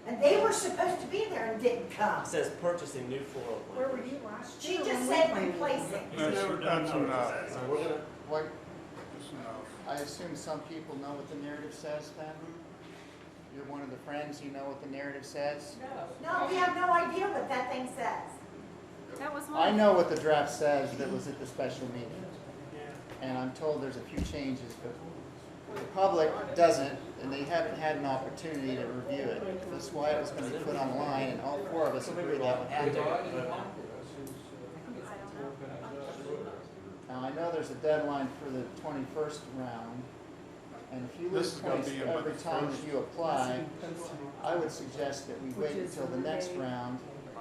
And they were supposed to be there and didn't come. It says purchasing new floral plants. Where were you last She year? just when we said planted? replacing. That's enough. So we're gonna. What, That's enough. I assume some people know what the narrative says, Pat? You're one of the friends, you know what the narrative says? No, we have no idea what that thing says. That was one. I know what the draft says that was at the special meeting. And I'm told there's a few changes, but the public doesn't, and they haven't had an opportunity to review it. That's why it was gonna be put online, and all four of us agreed that would happen. Now, I know there's a deadline for the 21st round, and if you lose This is gonna points be for in every the time first. that you apply, I would suggest that we wait Which is until the next Monday. round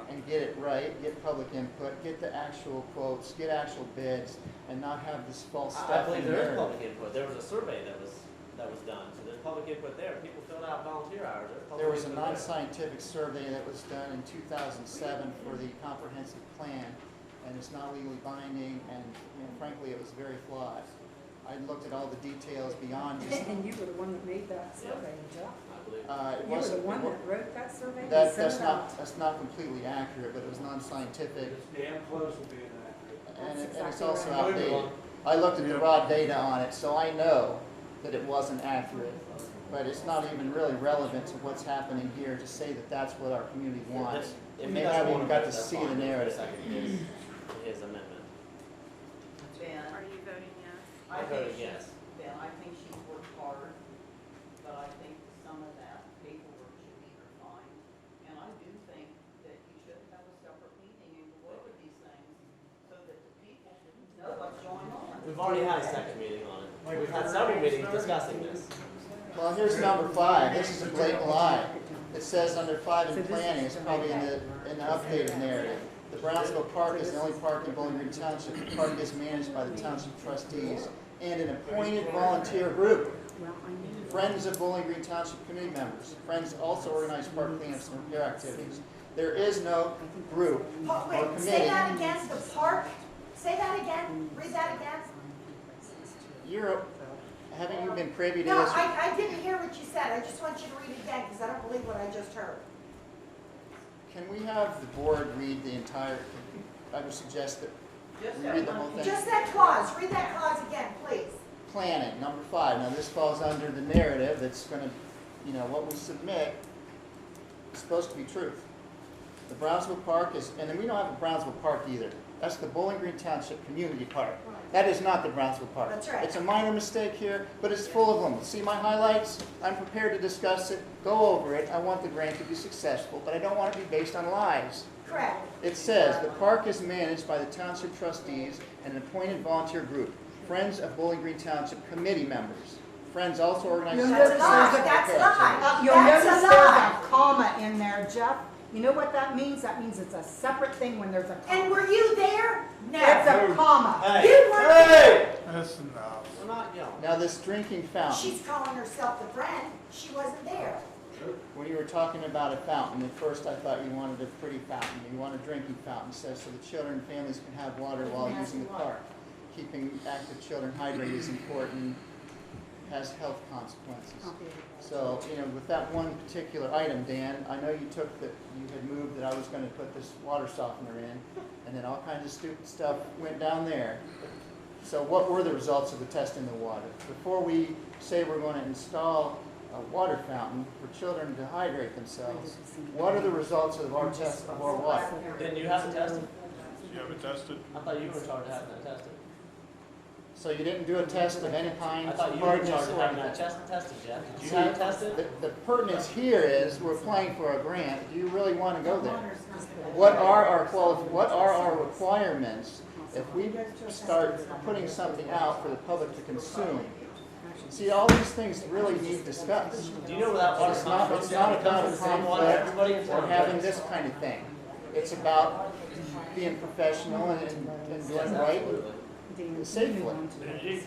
and get it right, get public input, get the actual quotes, get actual bids, and not have this false I stuff believe in there is there. public input. There was a survey that was done, so there's public input there. People filled out volunteer hours. There's public There was a input there. non-scientific survey that was done in 2007 for the comprehensive plan, and it's not legally binding, and frankly, it was very flawed. I looked at all the details beyond just, And you were the one that made that survey, Jeff. I believe. it You were the wasn't, one that wrote that survey? and that, sent it out. that's not completely accurate, but it was non-scientific, It's damn close to being accurate. and That's and it's exactly also right. outdated. I looked at the raw data on it, so I know that it wasn't accurate, but it's not even really relevant to what's happening here to say that that's what our community wants. If We he may doesn't have want even to got vote, to that's see fine. the narrative. Second his amendment. Ben, Are you voting yes? I I voted think yes. she's, Ben, I think she's worked hard, but I think some of that paperwork should be refined. And I do think that you should have a separate meeting and go over these things so that the people know what's going on. We've already had a second meeting on it. We've had several meetings discussing this. Well, here's number 5. This is a blatant lie. It says under 5 in planning, it's probably in the updated narrative. The Brownsville Park is the only park in Bowling Green Township. The park is managed by the township trustees and an appointed volunteer group. Well, I knew. Friends of Bowling Green Township committee members. Friends also organize park cleanups and repair activities. There is no group or Wait, committee. say that again, the park, say that again, read that again. Haven't you been privy to No, this? I didn't hear what you said, I just want you to read it again, because I don't believe what I just heard. Can we have the board read the entire, I would suggest that Just we that read the one whole thing. Just that clause, read that clause again, please. Planning, number 5. Now, this falls under the narrative that's going to, what we submit is supposed to be truth. The Brownsville Park is, and then we don't have a Brownsville Park either. That's the Bowling Green Township Community Park. That is not the Brownsville Park. That's right. It's a minor mistake here, but it's full of them. See my highlights? I'm prepared to discuss it, go over it. I want the grant to be successful, but I don't want it to be based on lies. Correct. It says, the park is managed by the township trustees and an appointed volunteer group. Friends of Bowling Green Township committee members. Friends also organize. You'll That's a notice lie, there's a- that's a lie. You'll That's notice a there's lie. a comma in there, Jeff. You know what that means? That means it's a separate thing when there's a comma. And were you there? It's No. a comma. Hey, You weren't hey! That's enough. We're not yelling. Now, this drinking fountain, She's calling herself the friend, she wasn't there. when you were talking about a fountain, at first I thought you wanted a pretty fountain. You want a drinking fountain, says so the children and families can have water while using the park. Keeping active children hydrated is important, has health consequences. So, with that one particular item, Dan, I know you took that, you had moved that I was gonna put this water softener in, and then all kinds of stupid stuff went down there. So what were the results of the test in the water? Before we say we're gonna install a water fountain for children to hydrate themselves, what are the results of our test of our water? Didn't you have it tested? You have it tested? I thought you were in charge of having that tested. So you didn't do a test of any kind? I thought you were in charge hardness of or having that anything? tested, Jeff. Did you See, have it tested? The pertinence here is, we're applying for a grant, do you really want to go there? What are our requirements if we start putting something out for the public to consume? See, all these things really need discussed. Do you know where that water It's not, comes it's from? not It comes about from a the same water everybody in conflict or town having drinks. this kind of thing. It's about being professional and Yes, doing right absolutely. safely. Benji,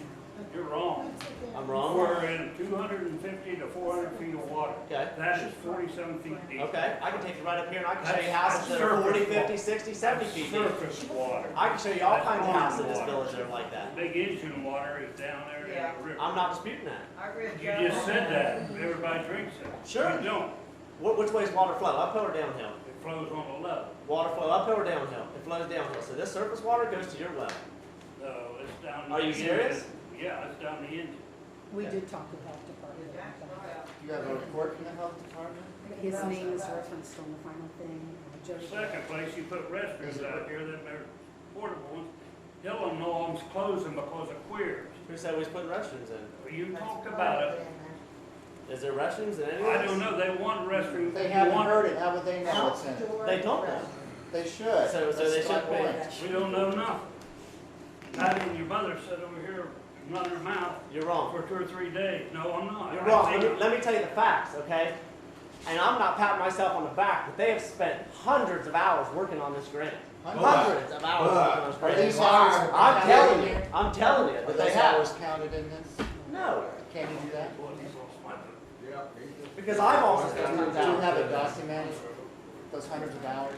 you're wrong. I'm wrong. We're in 250 to 400 feet of water. Okay. That is 47 feet deep. Okay, I can take you right up here and I can show you That's- houses that that's are 40, surface 50, water. 60, 70 feet deep. Surface water. I can show you all That's kinds of pond houses in this water. village that are like that. Big engine water is down there in Yeah. the river. I'm not disputing that. I read You just said that, everybody drinks it. Sure. You don't. Which way is water flow, uphill or downhill? It flows on the level. Water flow uphill or downhill? It flows downhill. So this surface water goes to your well. So it's down. Are the you engine. serious? Yeah, it's down the engine. We did talk to the health department about that. You have a report from the health department? His name is referenced on the final thing. Joe. Second place, you put restrooms out here, then they're portable ones. Dylan Norm's closing because of queers. Who said we was putting restrooms in? You talked about it. Is there restrooms in any of I this? don't know, they want restrooms. They You haven't want- heard it, how would they know what's in it? They don't know. They should. So they That's my should be. point. We don't know nothing. Patty and your mother sat over here running her mouth You're wrong. for 2 or 3 days. No, I'm not. You're I wrong. think- Let me tell you the facts, okay? And I'm not patting myself on the back, but they have spent hundreds of hours working on this grant. Hundreds of hours working on this Are grant. these hours I'm counted telling in you, here? I'm telling you Are that they those have. hours counted in this? No, Can you do that? Boy, these little smart- because I've also spent Do hundreds you of have hours. it documented, those hundreds of hours?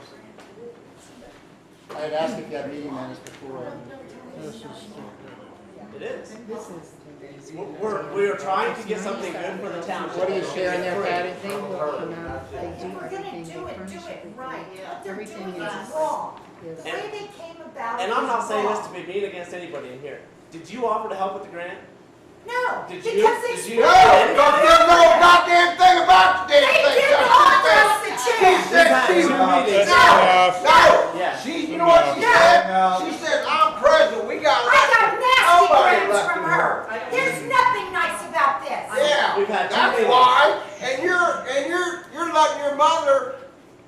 I had asked if you had meeting minutes before. This is still It is. This is. We are trying to get something good for the township. What are you sharing there, Patty? They will come out, they If do we're gonna everything, do they it, furnish do it everything. right. What they're Everything doing is- is wrong. The Yes. way they came about it And I'm not is saying this wrong. to be mean against anybody in here. Did you offer to help with the grant? No, Did because you? they Did you? split No, it. don't know a goddamn thing about the damn They thing. did offer us the She chance. said had she two was. meetings. enough. No, Yeah. you know what she said? She said, I'm president, we got I got nasty nobody grams elected from her. her. There's nothing nice about this. Yeah, We've had two that's meetings. why, and you're letting your mother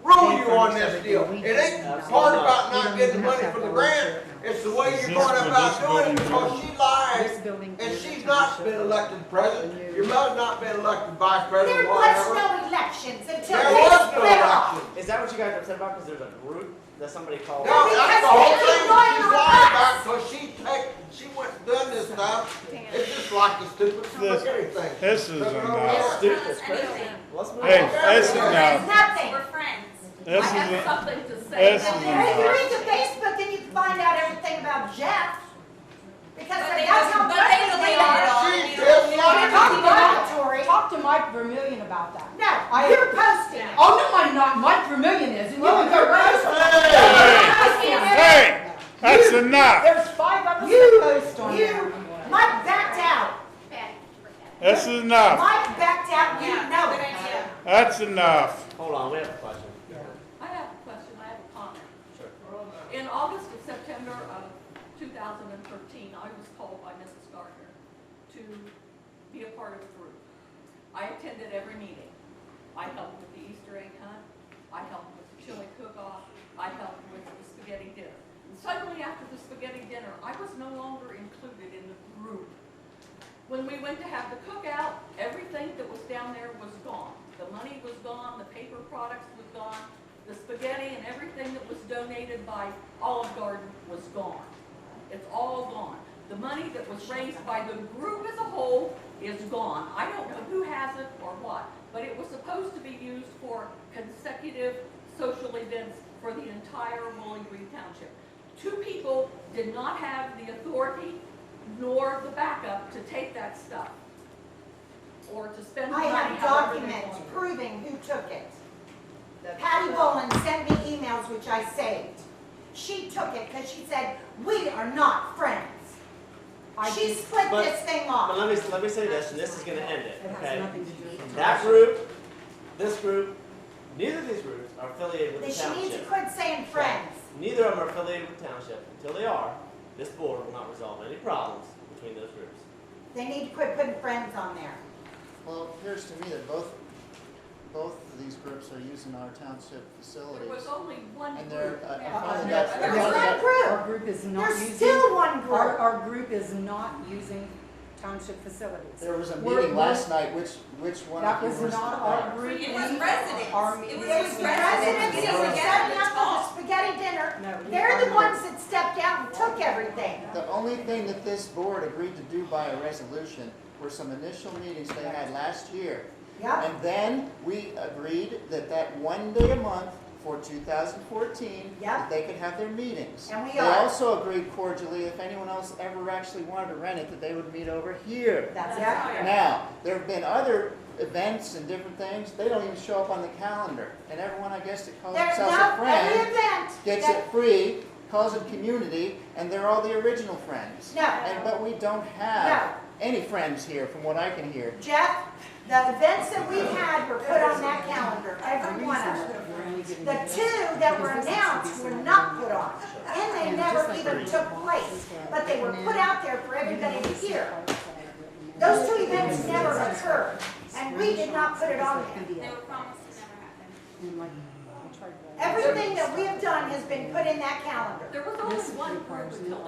rule you on this deal. It ain't part about not getting money from the grant, it's the way you're going about doing it, because she lied. This building. And is she's a not township. been elected president, your mother's not been elected vice There president, was whatever. no elections until There they was no split off. election. Is that what you guys are upset about? Because there's a group that somebody called. No, that's because the whole they thing keep lying she's on lying us. about, because she went and done this stuff. It's just like the stupid spaghetti thing. This is enough. Stupid. It's crazy. Let's move Hey, on. this is There's enough. nothing. We're friends. This I is, have a- something to say. this about is it. If you read the Facebook, then you can find out everything about Jeff. Because But they that's how don't- but they friendly don't they know. are. She just They're like not you. derogatory. Talk to Mike Vermillion about that. No, you're posting it. Oh, no, I'm not. Mike Vermillion is. And you Well, can go you're right. posting it. hey, that's enough. There's 5 of us You- that post on there. Mike backed out. This is enough. Mike backed out, you know it. That's enough. Hold on, we have a question. I have a question, I have a comment. Sure. In August or September of 2013, I was called by Mrs. Gardner to be a part of the group. I attended every meeting. I helped with the Easter egg hunt, I helped with the chili cook-off, I helped with the spaghetti dinner. And suddenly after the spaghetti dinner, I was no longer included in the group. When we went to have the cookout, everything that was down there was gone. The money was gone, the paper products was gone, the spaghetti and everything that was donated by Olive Garden was gone. It's all gone. The money that was raised by the group as a whole is gone. I don't know who has it or what, but it was supposed to be used for consecutive social events for the entire Bowling Green Township. 2 people did not have the authority nor the backup to take that stuff or to spend the I money have however they documents wanted. proving who took it. That's- Patty Boland sent me emails which I saved. She took it because she said, we are not friends. She split But- this thing But off. let me say this, and this is gonna end it, It has okay? nothing to do with. That group, this group, neither of these groups are affiliated with the She needs to township. quit saying friends. Neither of them are affiliated with the township. Until they are, this board will not resolve any problems between those groups. They need to quit putting friends on there. Well, it appears to me that both of these groups are using our township There facilities. was only one And they're, group. I Yeah. find There's that, one group. Our group is not There's using. still one group. Our group is not using township facilities. there was a We're- meeting last night, which one That of you was was? not our group. It was residents. Our It meeting- was It was the residents that were setting up for the spaghetti dinner. No, They're the ones that stepped out and took everything. The only thing that this board agreed to do by a resolution were some initial meetings they had last year. Yep. And then we agreed that one day a month for 2014, Yep. that they could have their meetings. And we They are. also agreed cordially, if anyone else ever actually wanted to rent it, that they would meet over here. That's That's it. right. Now, there have been other events and different things, they don't even show up on the calendar. And everyone, I guess, that calls There's themselves no, a friend every event. gets it free, calls it community, and they're all the original friends. No. But we don't have any friends here, from what I can hear. Jeff, the events that we had were put on that calendar, every one of them. The 2 that were announced were not put on, and they never even took place, but they were put out there for everybody to hear. Those 2 events never occurred, and we did not put it on there. They were promised to never happen. Everything that we have done has been put in that calendar. There was only one group until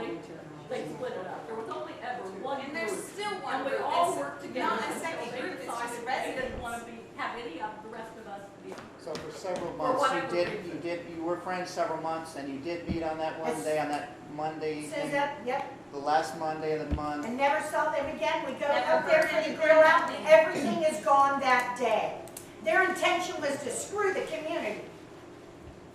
they split it up. There was only ever one And group. there's still one And we group. all It's worked together not a until second they group, it's decided just they didn't residents. want to have any of the rest of us to be. So for several For months, whatever you were friends several months, and you did meet on that one Yes. day, on that Monday evening, Susan, yep, the last Monday of the month. and never saw them again. We go Never up there heard for the anything grill out, about them. everything is gone that day. Their intention was to screw the community.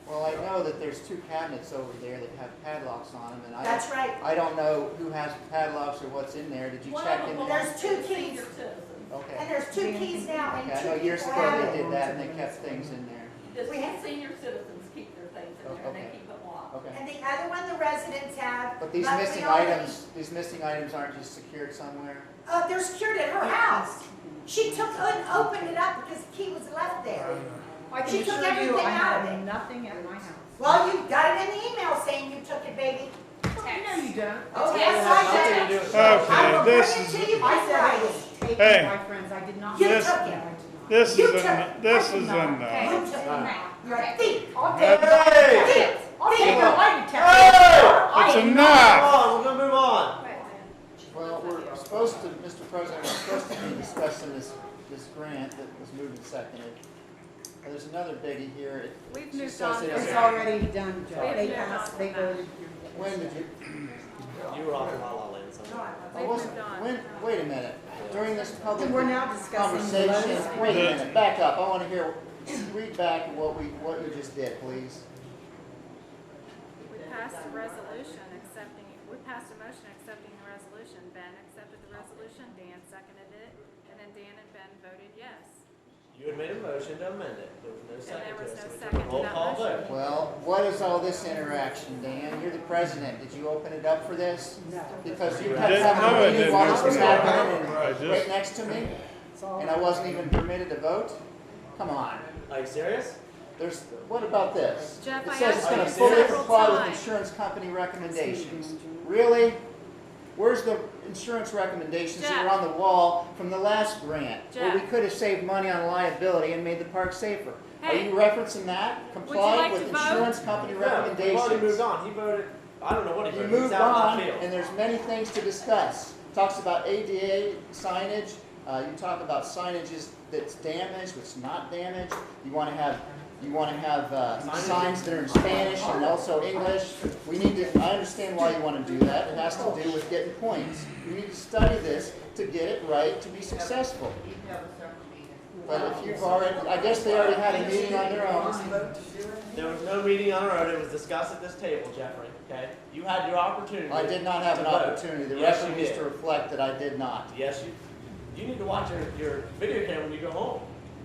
Well, I know that there's 2 cabinets over there that have padlocks on them, and That's right. I don't know who has padlocks or what's in there. Did you check in Well, there? there's 2 keys, Senior citizens. and Okay. there's 2 keys now, and Okay, I 2 know years people ago have they it. did that and they kept things in there. Just We have- senior citizens keep their things in there, and they Okay. keep them locked. Okay. And the other one the residents have. But these we missing already- items aren't just secured somewhere? They're secured at her house. She took and opened it up because the key was left there. I can She took assure you, everything I out of have it. nothing at my house. Well, you got it in the email saying you took it, baby. No, you don't. Oh, It yes, has I nothing to did. do with I Okay, will this bring it is, to you I in said it writing. was taken Hey. by friends, I did not. You This- took No, I it. did not. this You is took en- it. this I did is not. enough. You took it. You're a thief. I'll Hey! take Thief. I'll take Thief. your lie detector. It's Come enough. on, we're gonna move on. Well, we're supposed to, Mr. President, we're supposed to be discussing this grant that was moved and seconded. There's another biggie here. We've She moved says on it from is- It's already done, Joe. We've They moved on passed, from they that. voted. When did you, You were off in La La Land somewhere. I We've wasn't, moved on. wait a minute. During this public And we're now discussing conversation, the wait a lowest- minute, back up. I want to hear, read back what you just did, please. We passed a resolution accepting, we passed a motion accepting the resolution. Ben accepted the resolution, Dan seconded it, and then Dan and Ben voted yes. You had made a motion to amend it. There was no second there to was it, no so we took second a to roll that call motion. vote. Well, what is all this interaction, Dan? You're the president. Did you open it up for this? No. Because you I kept didn't having know a it meeting didn't while this was open it up. happening I and just- right next to me, It's all and I wasn't even permitted to vote? Come on. Are you serious? There's, what about this? Jeff, It I says asked it's you gonna to fully several comply with times. insurance company recommendations. Really? Where's the insurance recommendations that were Jeff. on the wall from the last grant? Where we Jeff. could have saved money on liability and made the park safer. Are Hey. you referencing that? Comply like with to vote? insurance company No, we've already recommendations. moved on. He voted, I don't know what he You voted. moved It's out on, in left and field. there's many things to discuss. Talks about ADA signage, you talk about signages that's damaged, what's not damaged. You wanna have signs that are in Spanish and also English. We need to, I understand why you wanna do that. It has to do with getting points. You need to study this to get it right, to be successful. You can have a separate meeting. But if you've already, I guess they already had a meeting on their own. There was no meeting on our own. It was discussed at this table, Jeffrey, okay? You had your opportunity. I did not have an to vote. opportunity. The Yes, record you needs did. to reflect that I did not. Yes, you need to watch your video camera when you go home.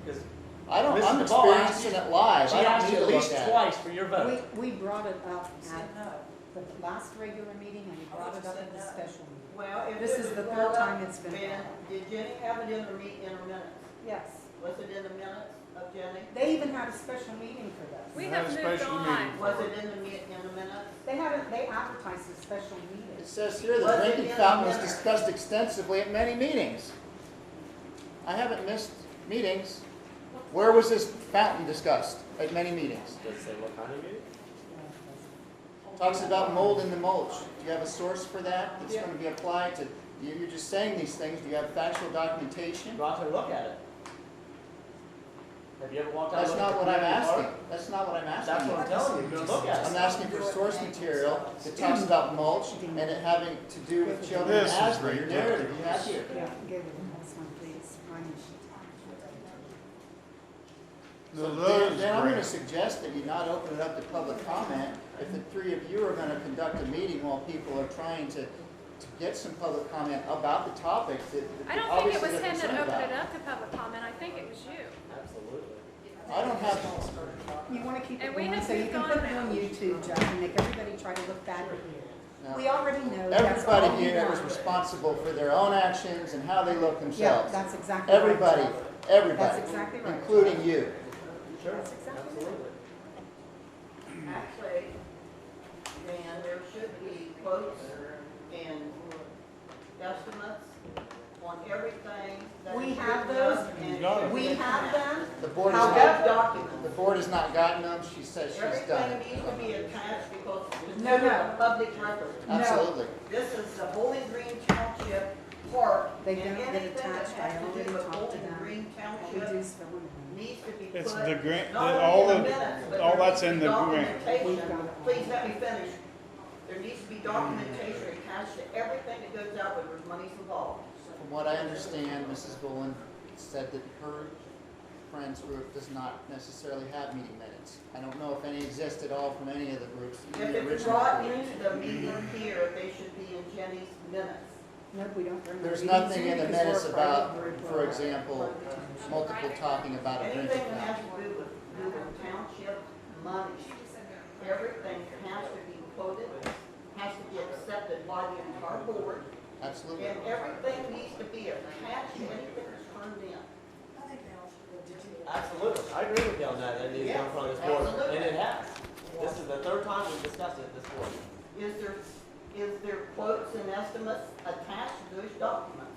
Because I'm Mrs. DeVaul asked experiencing you- it live. she I don't asked need you to at look least at it. twice for your vote. We brought it up at the last regular meeting, and we brought it up at the special meeting. Well, if This it is was the brought third up, time it's been Ben, brought did Jenny have it in her minutes? Yes. Was it in the minutes of Jenny? They even had a special meeting for this. We We have had a moved special on. meeting. Was it in the minutes? They advertised a special meeting. It says here the Was it drinking in the fountain was minutes? discussed extensively at many meetings. I haven't missed meetings. Where was this fountain discussed? At many meetings. Does it say what kind of meeting? Talks about mold in the mulch. Do you have a source for that that's going to be applied to, you're just saying these things. Do you have factual documentation? Go out there and look at it. Have you ever walked out? That's and looked not at what I'm the community asking. park? That's not what I'm That's asking. what I'm telling you. Go look at I'm it. asking for source material that talks about mulch and it having to do with children with This is asthma. Your narrative you have ridiculous. here. Yeah, give it this one, please. No, So those then I'm going to grants. suggest that you not open it up to public comment. If the three of you are going to conduct a meeting while people are trying to get some public comment about the topic that I don't think it obviously was they're him that concerned opened it about. up to public comment. I think it was you. Absolutely. I don't have, You want to keep it And we going, have so you moved can on put it now. on YouTube, Jeff, and make everybody try to look back at you. no. We already know that's all Everybody you here is want. responsible for their own actions and how they look Yeah, themselves. that's exactly right. Everybody, Jeff. everybody, That's exactly right. including you. Sure. That's exactly Absolutely. Actually, Dan, there should be quotes and estimates on everything that We is have written those. up and Got it. should be We have attached. them. The board How has about not, documents? the board has not gotten them. She says she's done Everything needs to be it. attached because it's No, no. a public record. Absolutely. This is the Bowling Green Township Park. They and don't get anything that attached. I has to do already with talked to Bowling them. Green We Township do fill them in. needs to be put. It's the grant, not all only in the, minutes, but all there that's needs in to the be grant. documentation. We've got it. Please let me finish. There needs to be documentation attached to everything that goes out when there's money's involved. From what I understand, Mrs. Bullen said that her Friends group does not necessarily have meeting minutes. I don't know if any exist at all from any of the groups. If the it's original brought group. into the meeting here, they should be in Jenny's minutes. Nope, we don't bring our There's meetings nothing in the because we're minutes a private about, group. for example, multiple talking about a Anything drinking that has fountain. to do with township money, everything has to be quoted, has to be accepted by the entire board, Absolutely. and everything needs to be attached to anything that's turned in. Absolutely. I agree with you on that. That needs to come from this board. Absolutely. And it has. This is the third time we've discussed it at this board. Is there quotes and estimates attached to those documents?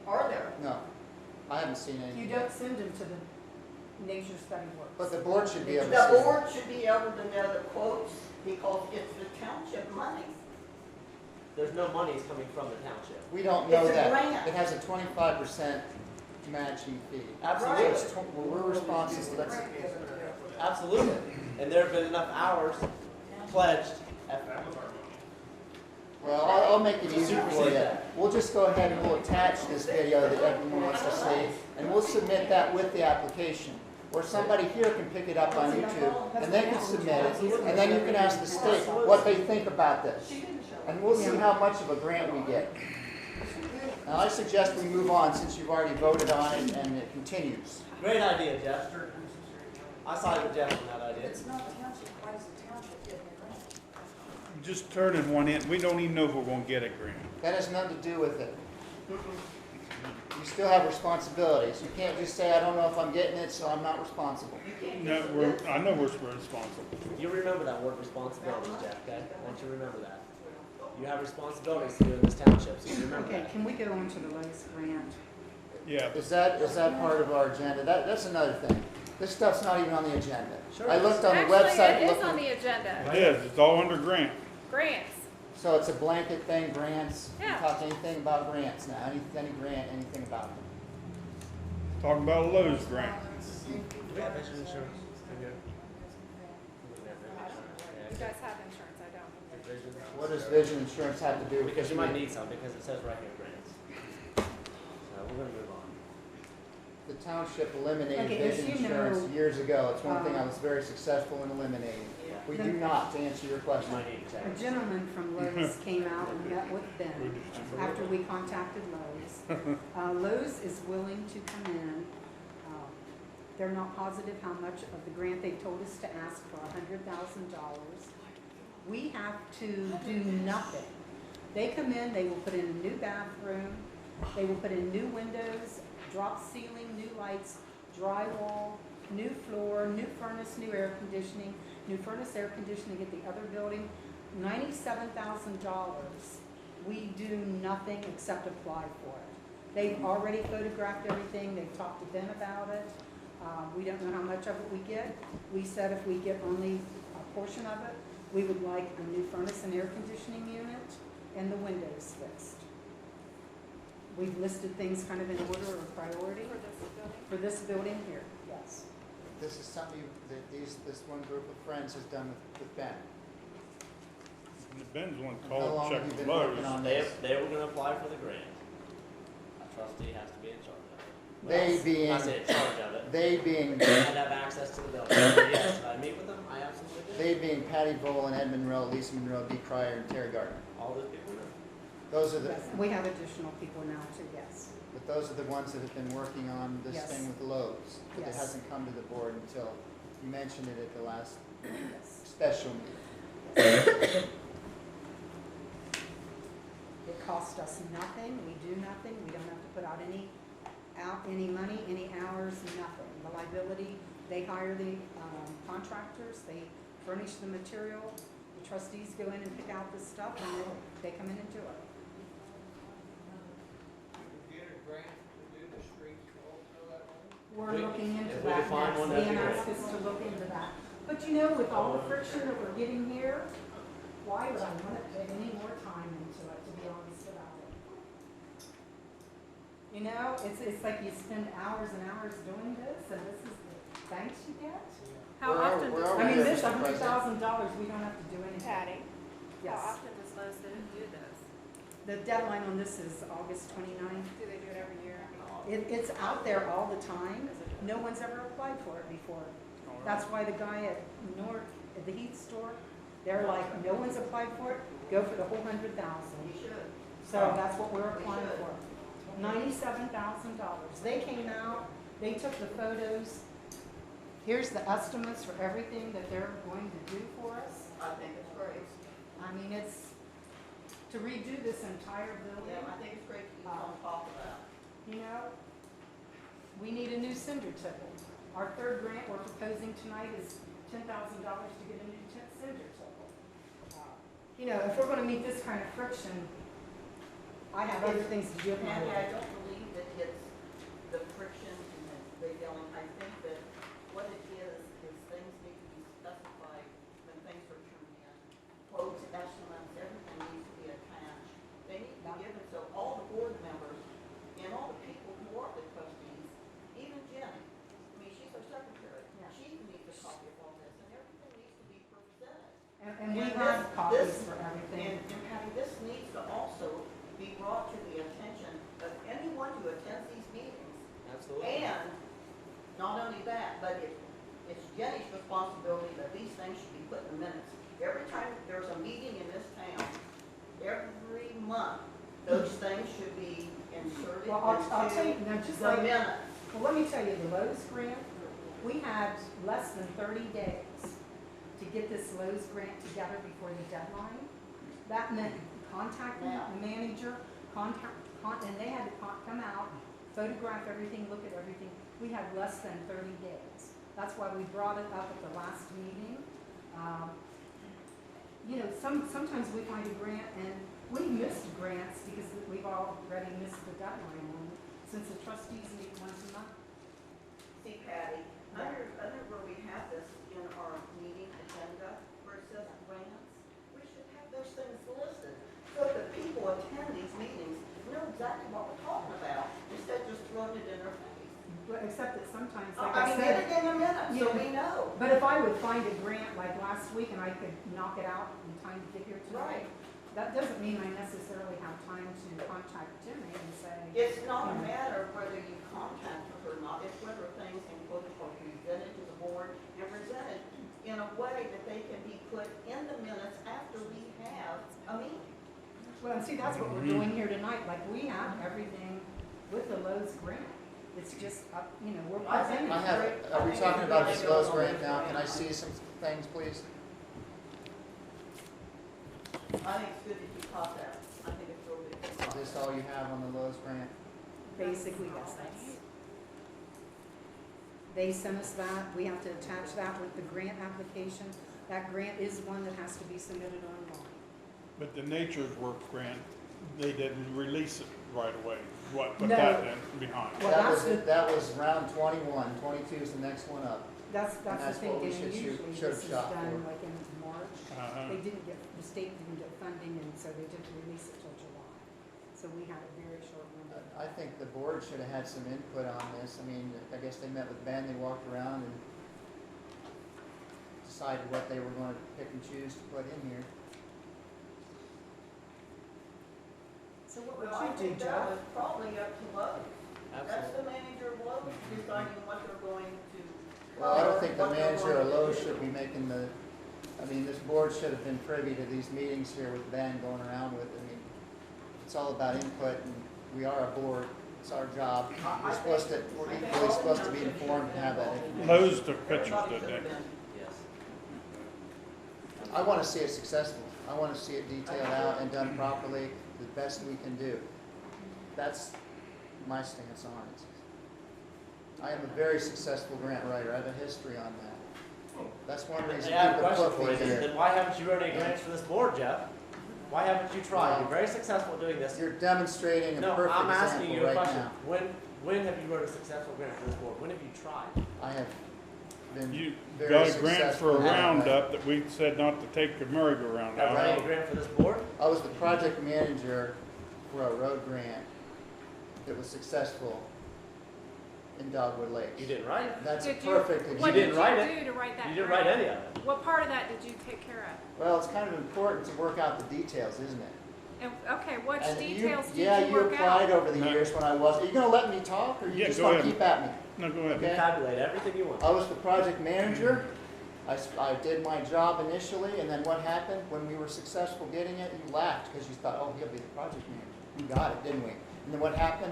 Are there? No, I haven't seen You anything. don't send them to the nature study works. But the board should be able to The see. board should be able to know the quotes because it's the township money. There's no monies coming from the township. We don't know It's a that. grant. It has a 25% matching fee. Absolutely. So it's we're responsible, that's, Absolutely. And there have been enough hours pledged. well, I'll make it easier for Supersede you. that. We'll just go ahead and we'll attach this video that everyone wants to see, and we'll submit that with the application. Or somebody here can pick it up on YouTube, and they can submit it, and then you can ask the state what they think about this. And we'll see how much of a grant we get. Now, I suggest we move on since you've already voted on it and it continues. Great idea, Jeff. I side with Jeff on that idea. It's not township, why is the township getting a grant? Just turning one in, we don't even know if we're gonna get a grant. That has nothing to do with it. You still have responsibilities. You can't just say, I don't know if I'm getting it, so I'm not responsible. No, I know we're responsible. You remember that word responsibility, Jeff, okay? I want you to remember that. You have responsibilities to do in this township, so you remember Okay, that. can we go on to the Lowe's grant? Yeah, Is that part of our agenda? That's another thing. This stuff's not even on the agenda. Sure I it is. looked on the Actually, website it is on looking, the agenda. it is, it's all under grant. Grants. so it's a blanket thing, grants. You Yeah. talk anything about grants now, any grant, anything about them. Talking about a Lowe's grant. Do we have vision insurance in here? You guys have insurance, I don't. Vision. What does vision insurance have to do with Because this? you might meeting? need some, because it says right here grants. So we're gonna move on. The township eliminated Okay, as vision you insurance know, years ago. It's one thing I was very successful in eliminating. We do not, to answer your You question. might need to check. A gentleman from Lowe's came out and met with Ben after we contacted Lowe's. Lowe's is willing to come in. They're not positive how much of the grant. They told us to ask for $100,000. We have to do nothing. They come in, they will put in a new bathroom, they will put in new windows, drop ceiling, new lights, drywall, new floor, new furnace, new air conditioning, new furnace, air conditioning at the other building, $97,000. We do nothing except apply for it. They've already photographed everything, they've talked to Ben about it. We don't know how much of it we get. We said if we get only a portion of it, we would like a new furnace and air conditioning unit and the windows fixed. We've listed things kind of in order of priority For this building. for this building here, yes. This is something that this one group of friends has done with Ben. Ben's one How called, long have checked you with been working Lowe's. on They, this? they were gonna apply for the grant. A trustee has to be in charge of it. They Well, being- I say in charge of it. They being, I had to have access to the building. Yes, did I meet with them? I absolutely did. they being Patty Boland, Ed Monroe, Lisa Monroe, Dee Cryer, and Terry Gardner. All those people know. Those are the, Yes, we have additional people now too, yes. but those are the ones that have been working on this Yes. thing with Lowe's. But it Yes. hasn't come to the board until you mentioned it at the last Yes. special meeting. It costs us nothing, we do nothing, we don't have to put out any money, any hours, nothing. The liability, they hire the contractors, they furnish the material, the trustees go in and pick out the stuff, and then they come in and do it. Get a grant to do the streets also that way? We're looking into if we that can find next. one, that'd be Dan great. asked us to look into that. But you know, with all the friction that we're getting here, why would I want to put any more time into it, to be honest about it? You know, it's like you spend hours and hours doing this, and this is the thanks you get? How Where are- often where does, are I mean, we? this Mr. President. $100,000, we don't have to do anything. Patty, how Yes. often does Lowe's do this? The deadline on this is August 29th. Do they do it every year? It's out there all the time. No one's ever applied for it before. That's why the guy at at the Heath store, they're like, no one's applied for it, go for the whole 100,000. You should. So that's what we're applying for. $97,000. They came out, they took the photos. Here's the estimates for everything that they're going to do for us. I think it's great. I mean, it's to redo this entire building. Yeah, I think it's great to be on top of that. You know, we need a new cinder table. Our third grant we're proposing tonight is $10,000 to get a new cinder table. You know, if we're gonna meet this kind of friction, I have other things to do with my Mandy, I life. don't believe that it's the friction and the yelling. I think that what it is things need to be specified when things are turned in. Quotes, estimates, everything needs to be attached. They need to be given so all the board members and all the people who are the trustees, even Jenny, I mean, she's our secretary. Yeah. She needs a copy of all this and everything needs to be presented. And we And have copies this- for everything. And Patty, this needs to also be brought to the attention of anyone who attends these meetings. Absolutely. And not only that, but it's Jenny's responsibility that these things should be put in the minutes. Every time there's a meeting in this town, every month, those things should be inserted Well, I'll tell you, now, just into the like, minutes. well, let me tell you, the Lowe's grant, we had less than 30 days to get this Lowe's grant together before the deadline. That meant contacting the manager, and they had to come out, photograph everything, look at everything. We had less than 30 days. That's why we brought it up at the last meeting. You know, sometimes we find a grant and we missed grants because we've already missed the deadline on it, since the trustees meet once a month. See, Patty, under where we have this in our meeting agenda, where it says grants, we should have those things listed. So that people attend these meetings know exactly what we're talking about, instead of just throwing it in their face. But except that sometimes, like I I mean, get said, it in a minute, so Yeah. we know. but if I would find a grant like last week and I could knock it out in time to get here tonight, that doesn't mean I necessarily have time to contact Jimmy and say, It's not a matter of whether you contact her or not, it's whether things in quotes are presented to the board and presented in a way that they can be put in the minutes after we have a meeting. well, see, that's what we're doing here tonight. Like, we have everything with the Lowe's grant. It's just, you know, we're I think presenting. Are we talking about this Lowe's grant now? Can I see some things, please? I think it's good that you caught that. I think it's real good. that you Is caught this that. all you have on the Lowe's grant? Basically, yes, they sent us that. We have to attach that with the grant application. That grant is one that has to be submitted online. But the Nature's Work grant, they didn't release it right away. What put No. that in behind? Well, That was round 21. 22 is the next one up. That's the that's thing, what we and should usually should have this is shot done for. like in March. Uh-huh. They didn't get, the state didn't get funding, and so they didn't release it till July. So we had a very short window. I think the board should have had some input on this. I mean, I guess they met with Ben, they walked around and decided what they were going to pick and choose to put in here. So what would Well, I you do, think that Jeff? was probably up to Lowe's. That's the Absolutely. manager of Lowe's deciding what they're going to. Well, I don't think the what they're manager going of to Lowe's do. should be making the, I mean, this board should have been privy to these meetings here with Ben going around with. I mean, it's all about input, and we are a board, it's our job. We're supposed to, we're equally supposed to be informed and have that information. Lowe's took pictures, Everybody didn't should they? have been. Yes. I want to see it successful. I want to see it detailed out and done properly, the best we can do. That's my stance on it. I am a very successful grant writer. I have a history on that. That's one reason I have a people question put for me you. there. Then why haven't you wrote any grants for this board, Jeff? Why haven't you tried? You're very successful doing this. You're demonstrating a No, perfect I'm asking example you a right question. now. When have you wrote a successful grant for this board? When have you tried? I have been You very got a grant successful for a in that. roundup that we said not to take the merry-go-round Have you written out. any grant for this board? I was the project manager for a road grant that was successful in Dogwood Lakes. You didn't write it. That's a Did you- perfect What You example. did didn't write you it. do to write that You didn't grant? write any of it. What part of that did you take care of? Well, it's kind of important to work out the details, isn't it? And, okay, which And details did yeah, you you work applied out? over the years when I was. Are you gonna let me talk, or you Yeah, just go wanna ahead. keep at me? No, go ahead. You Okay. calculate everything you want. I was the project manager. I did my job initially, and then what happened? When we were successful getting it, you laughed because you thought, oh, he'll be the project manager. We got it, didn't we? And then what happened?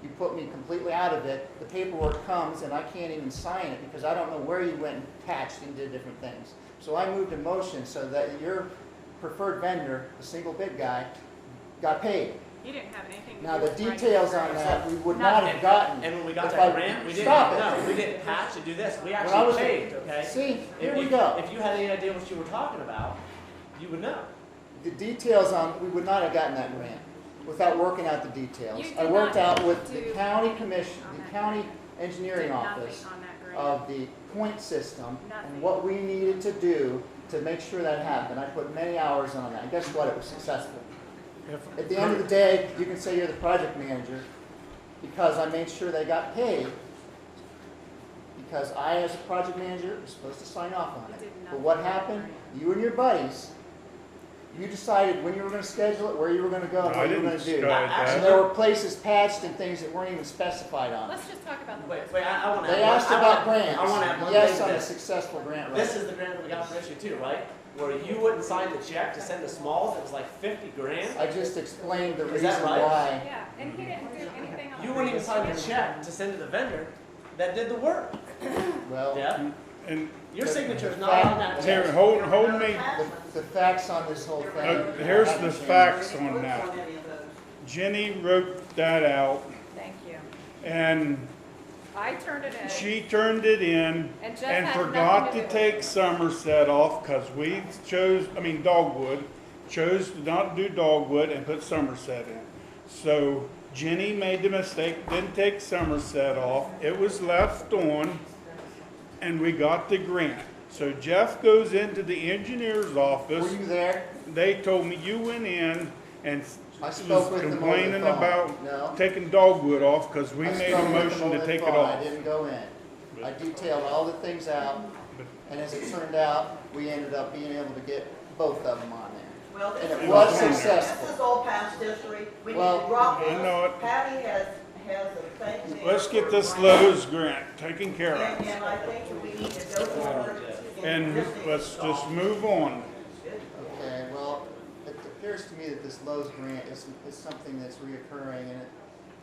You put me completely out of it. The paperwork comes, and I can't even sign it because I don't know where you went and patched and did different things. So I moved a motion so that your preferred vendor, the single bid guy, got paid. You didn't have anything to do Now, the with writing details the on grant. that, we would not have gotten. And when we got if that I- grant, we didn't, Stop it. no, we didn't patch and do this. We When I actually was- paid, okay? See, here If we you- go. If you had any idea what you were talking about, you would know. The details on, we would not have gotten that grant without working out the details. You I did worked not out with the do county commission, on the that county grant. engineering Did nothing office on that grant. of the point system Nothing. and what we needed to do to make sure that happened. I put many hours on that, and guess what? It was successful. At the end of the day, you can say you're the project manager because I made sure they got paid. Because I, as a project manager, was supposed to sign off on You it. did But nothing what on that happened? grant. You and your buddies, you decided when you were going to schedule it, where you were going to go, and I what you were didn't going to do. decide And that. there were places patched and things that weren't even specified on it. Let's just talk about the. Wait, I want to. They asked about grants. I want to add one Yes, thing I'm to a this. successful grant This writer. is the grant that we got for issue 2, right? Where you wouldn't sign the check to send the smalls, it was like 50 grand. I just explained the Is reason that right? why. Yeah, and he didn't do anything on the. You wouldn't even previous sign the grant. check to send to the vendor that did the work. Well, Deb, And your The- signature is the not fact- on that here, check. hold me. the facts on this whole thing. Here's the haven't changed. facts on that. On any of those. Jenny wrote that out, Thank you. and I turned it in. she turned it in And Jeff and had forgot nothing to to do with take Somerset off because we chose, Dogwood, chose to not do Dogwood and put Somerset in. So Jenny made the mistake, didn't take Somerset off. It was left on, and we got the grant. So Jeff goes into the engineer's office. Were you there? They told me you went in and I was spoke with them over the complaining phone. about No. taking Dogwood off because we I made spoke a with them motion over to the take it phone. I off. didn't go in. I detailed all the things out, and as it turned out, we ended up being able to get both of them on there. Well, And this it is, was this successful. is all past history. We need Well, to drop I know this. it. Patty has a thing there. Let's get for this grants. Lowe's grant taken care of. And I think that we need to go forward. And let's just move on. Okay, well, it appears to me that this Lowe's grant is something that's reoccurring, and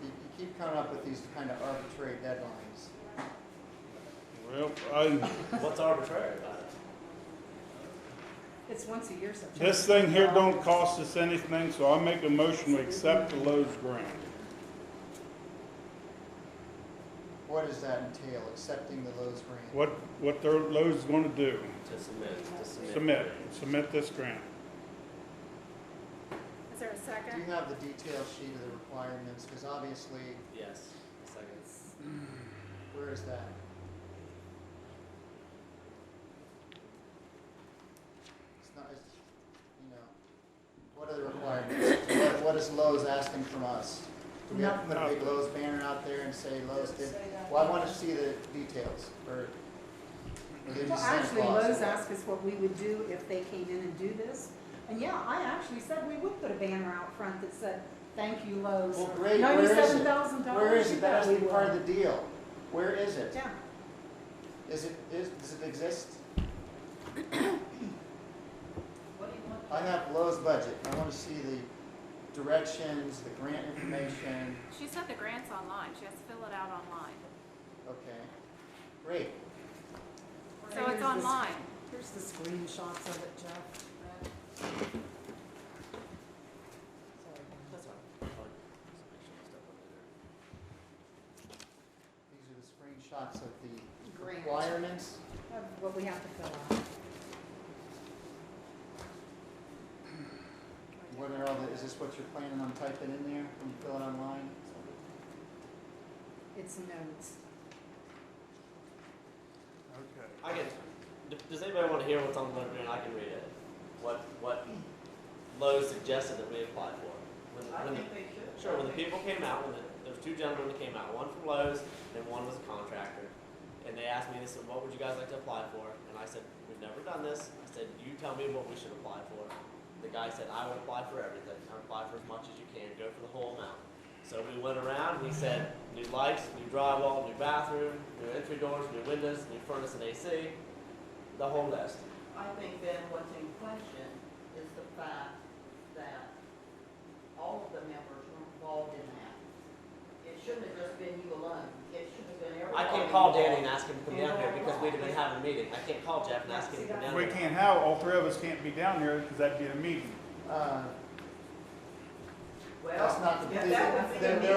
you keep coming up with these kind of arbitrary deadlines. Well, What's arbitrary about it? It's once a year, September. this thing here don't cost us anything, so I make a motion to accept the Lowe's grant. What does that entail, accepting the Lowe's grant? What their Lowe's gonna do? To submit. Submit this grant. Is there a Do second? you have the detail sheet of the requirements? Because obviously, Yes. Second. where is that? It's not, what are the requirements? What is Lowe's asking from us? Do we have to put a big Lowe's banner out there and say Lowe's did? Well, I want to see the details, or they Well, just Santa actually, Claus. Lowe's asked us what we would do if they came in and do this. And yeah, I actually said we would put a banner out front that said, thank you Lowe's. Well, great, where is it? $97,000. Where is it? That has to be we part will. of the deal. Where is it? Yeah. Does it exist? What do you want? I have Lowe's budget. I want to see the directions, the grant information. She said the grant's online. She has to fill it out online. Okay, great. So it's Here's the- online. Here's the screenshots of it, Jeff. Sorry. That's fine. These are the screenshots of the Grant. requirements. Of what we have to fill out. What are all the, is this what you're planning on typing in there when you fill it online? It's notes. Okay. I can. Does anybody want to hear what's on the grant? I can read it. What Lowe's suggested that we apply for. I When the, think they should. sure. When the people came out, there was two gentlemen that came out. One from Lowe's, and one was a contractor. And they asked me, they said, "What would you guys like to apply for?" And I said, "We've never done this." I said, "You tell me what we should apply for." The guy said, I would apply for everything. I would apply for as much as you can, go for the whole amount. So we went around and he said, new lights, new drywall, new bathroom, new entry doors, new windows, new furnace and AC, the whole list. I think then what's in question is the fact that all of the members were involved in that. It shouldn't have just been you alone. It should have been everybody. I can't call Danny and ask him to come down here because we'd have been having a meeting. I can't call Jeff and ask him to come down We here. can't have, all three of us can't be down here because that'd be a meeting. That's not the, if that was in the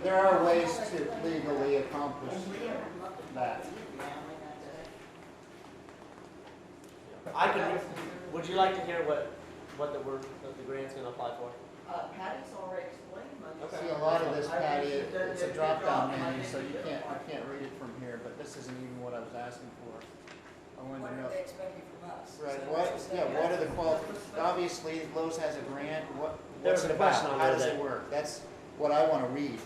there are ways to legally accomplish that. I can, would you like to hear what the grant's gonna apply for? Patty's already explained most of See, it. a lot of this, I think Patty, she's done it's a a good drop-down job, and I menu, think so we you should can't, apply. I can't read it from here, but this isn't even what I was asking for. I wanted What to are know. they expecting from us? Right, Is that what, you're saying? yeah, what are the obviously, Lowe's has a grant, There what's was it a question about? on How there does it that- work? That's what I wanna read.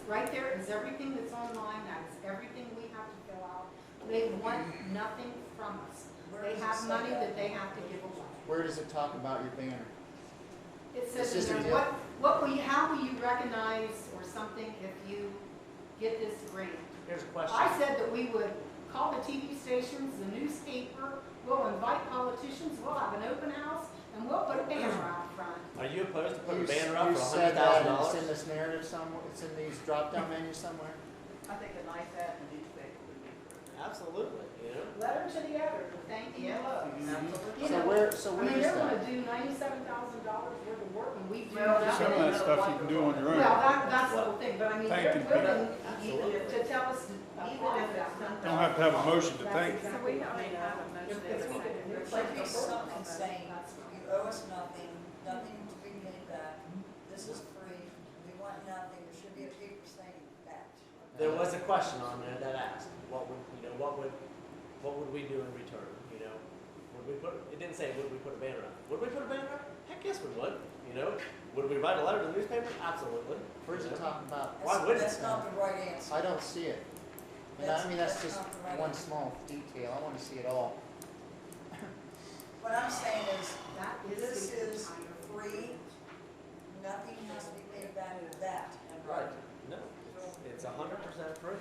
Right there is everything that's online, that is everything we have to fill out. They want nothing from us. Where They does it have say money that? that they have to give away. Where does it talk about your banner? It This says isn't in there, what will you, how will you recognize or something if you get this grant? Here's a question. I said that we would call the TV stations, the newspaper, we'll invite politicians, we'll have an open house, and we'll put a banner out front. Are you opposed to putting a You banner up you for said that, and it's in $100,000? this narrative somewhere, it's in these drop-down menus somewhere? I think a nice ad in the newspaper would be good. Absolutely, you know? Letter to the editor, thank you, Yes, Lowe's. absolutely. You So know, where I is mean, they're that? gonna do $97,000 worth of work, and we do Well, nothing. Some of that stuff you can do on your own. Well, that's the whole thing, but I mean, they're Thanking willing Absolutely. to tell us to Even apply if for that. it's something. Don't have to have a motion to thank. So we already have a motion If and a we could- second. There should be something saying, you owe us nothing, nothing to be paid back, this is free, we want nothing, there should be a paper saying that. There was a question on there that asked, what would we do in return, you know? Would we put, it didn't say, would we put a banner up? Would we put a banner up? Heck yes we would, you know? Would we write a letter to the newspaper? Absolutely. Where's it You know? talking about? Why wouldn't That's it? not the right answer. I don't see it. And I mean, that's just not the right one answer. small detail, I wanna see it all. What I'm saying is, That this the is entire- free, nothing has to be paid back to that, and Right, no, it's 100% free.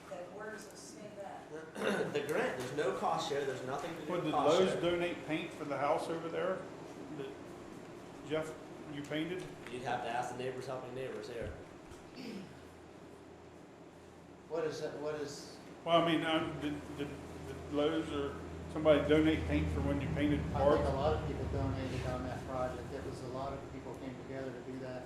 then where does it say that? The grant, there's no cost share, there's nothing to do Would with the cost Lowe's share. donate paint for the house over there? That Jeff, you painted? You'd have to ask the neighbors helping neighbors here. What is it, what is, Well, I mean, did Lowe's or somebody donate paint for when you painted I parts? think a lot of people donated on that project, it was a lot of people came together to do that.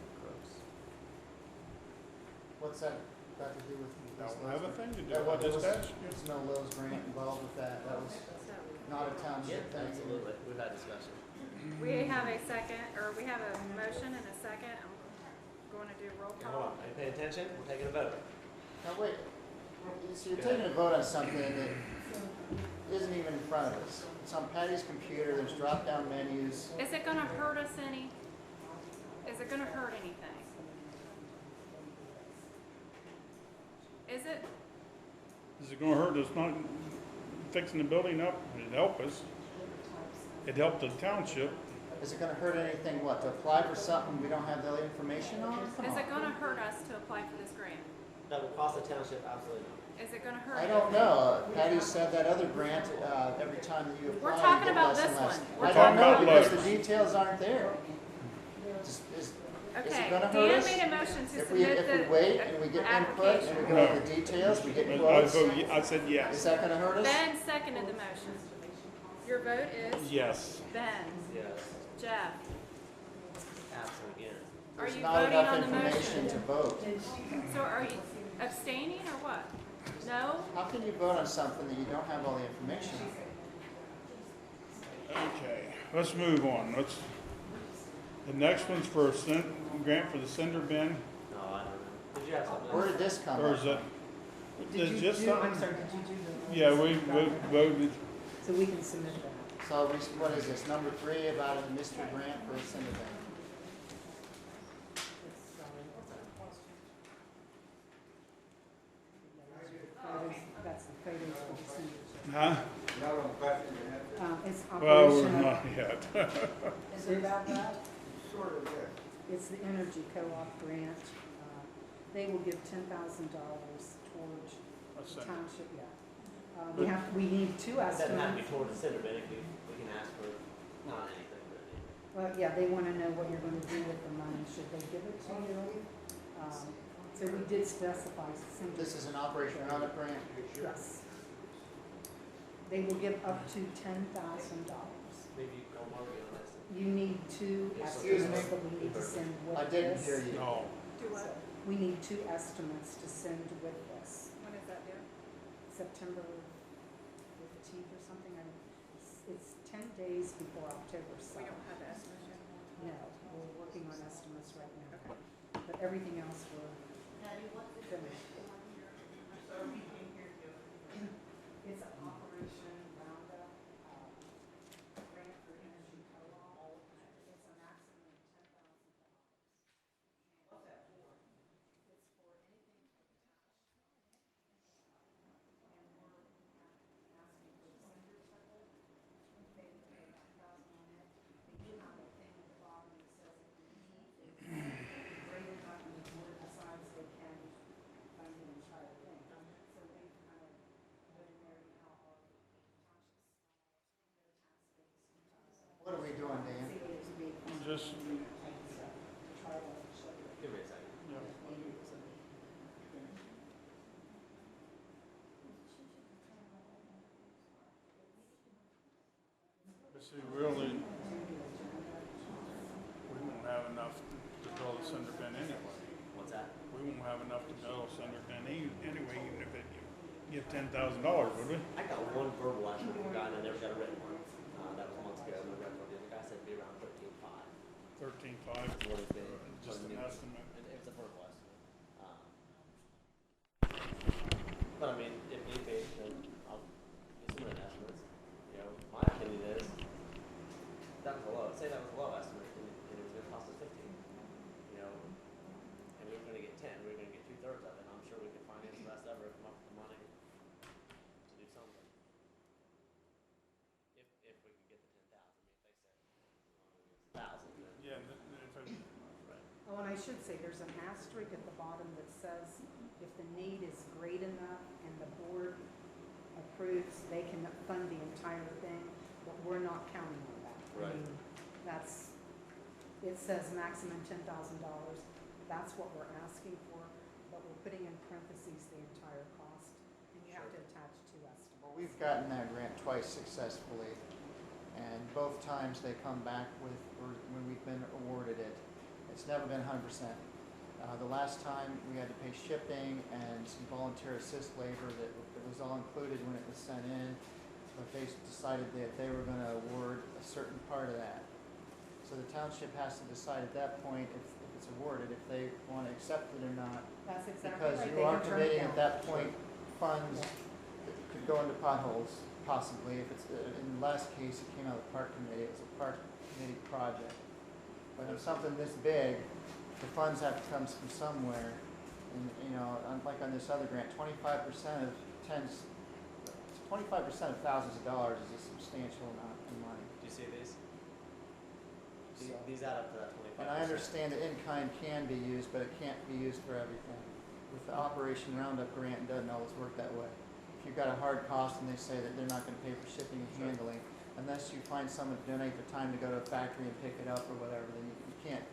What's that got to do with this? Don't have a thing to do That with was- this dash. There's no Lowe's grant involved with that, that was So not a Yeah, township thing. absolutely, we've had discussion. we have a second, or we have a motion and a second. I'm going to do roll Hold call. on, are you paying attention? We're taking a vote. Now, wait, so you're taking a vote on something that isn't even in front of us. It's on Patty's computer, there's drop-down menus. Is it gonna hurt us any? Is it gonna hurt anything? Is it? Is it gonna hurt us not fixing the building up? It'd help us. It'd help the township. Is it gonna hurt anything, what, to apply for something we don't have the information on? Come Is on. it gonna hurt us to apply for this grant? That will cost the township absolutely not. Is it gonna hurt? I don't know. Patty said that other grant, every time that you apply, We're you talking get about less and this less. one. We're I talking don't know about because Lowe's. the details aren't there. Is it Okay, gonna hurt Dan us? made a motion to If we submit wait and we the get input and application. we go over the details, we get I quotes, I said is yes. that gonna hurt us? Ben seconded the motion. Your vote is Yes. Ben, Yes, Jeff. absolutely, yes. Are There's you not voting enough on the information motion? to vote. So are you abstaining or what? No? How can you vote on something that you don't have all the information on? Okay, let's move on. The next one's for a grant for the cinder bin, No, I don't know. Did you have something Where else? did this come or is from? it? Did There's you just do, I'm something. sorry, did you do the? Yeah, we voted. So we can submit that. So what is this, number 3 about a mystery grant for a cinder bin? That's the photos for the seniors. Huh? It's Well, we're operational. not yet. it. Is it about that? Sort of, yes. It's the energy co-op grant. They will give $10,000 towards That's the it. township, yeah. We need two It doesn't have to be estimates. toward the cinder bin, we can ask for not anything really. Well, yeah, they want to know what you're going to do with the money. Should they give it to you? So we did specify. This is an Operation Roundup grant? Yes. They will give up to $10,000. Maybe you can go more on this. You need two Excuse estimates me. that we need to send with I this. didn't hear you. No, Do what? So we need two estimates to send with this. When is that due? September 15th or something. It's 10 days before October We 7th. don't have the estimate yet. No, we're working on estimates right now. Okay. But everything else we're finished. It's an Operation Roundup, grant for energy co-op. It's a maximum of $10,000. What's that for? It's for anything for the township. And we're asking for the cinder circle. They pay $1,000 on it. They do have a thing at the bottom that says if the need is great enough and the board decides they can fund the entire thing. So they kind of put in there, you know, our townships, their tax base. What are we doing, Dan? just, Try to show you. Give me a second. but see, really, we won't have enough to build a cinder bin anyway. What's that? We won't have enough to build a cinder bin anyway, even if it give $10,000, would we? I got one verbal estimate from a guy and I never got a written one. That was months ago. The other guy said it'd be around 13.5. 13.5, What is it? just an estimate. It's a verbal estimate. But I mean, if need be, then I'll get some written estimates. You know, my opinion is that was a low. Say that was a low estimate, and it was going to cost us 15. You know, and we were going to get 10. We were going to get 2/3 of it. I'm sure we could finance the rest of it, come up with the money to do something. If we could get the 10,000. I mean, if they said 1,000, then Yeah, if it, right. Oh, and I should say, there's an asterisk at the bottom that says if the need is great enough and the board approves, they can fund the entire thing, but we're not counting on that. Right. I mean, it says maximum $10,000. That's what we're asking for, but we're putting in parentheses the entire cost, and you have to attach two estimates. Well, we've gotten that grant twice successfully, and both times they come back with, or when we've been awarded it, it's never been 100%. The last time we had to pay shipping and some volunteer assist labor that was all included when it was sent in, but they decided that they were going to award a certain part of that. So the township has to decide at that point if it's awarded, if they want to accept it or not. That's exactly Because right. you They are can turn it committing down. at that point funds that could go into potholes, possibly. If it's, in the last case, it came out of the park committee, it was a park committee project. But if something this big, the funds have to come from somewhere. And, you know, unlike on this other grant, 25% of thousands of dollars is a substantial amount of money. Do you see these? So- These add up to that 25%. And I understand that in-kind can be used, but it can't be used for everything. With the Operation Roundup grant, it doesn't always work that way. If you've got a hard cost and they say that they're not gonna pay for shipping and handling, unless you find someone to donate the time to go to a factory and pick it up or whatever, then you can't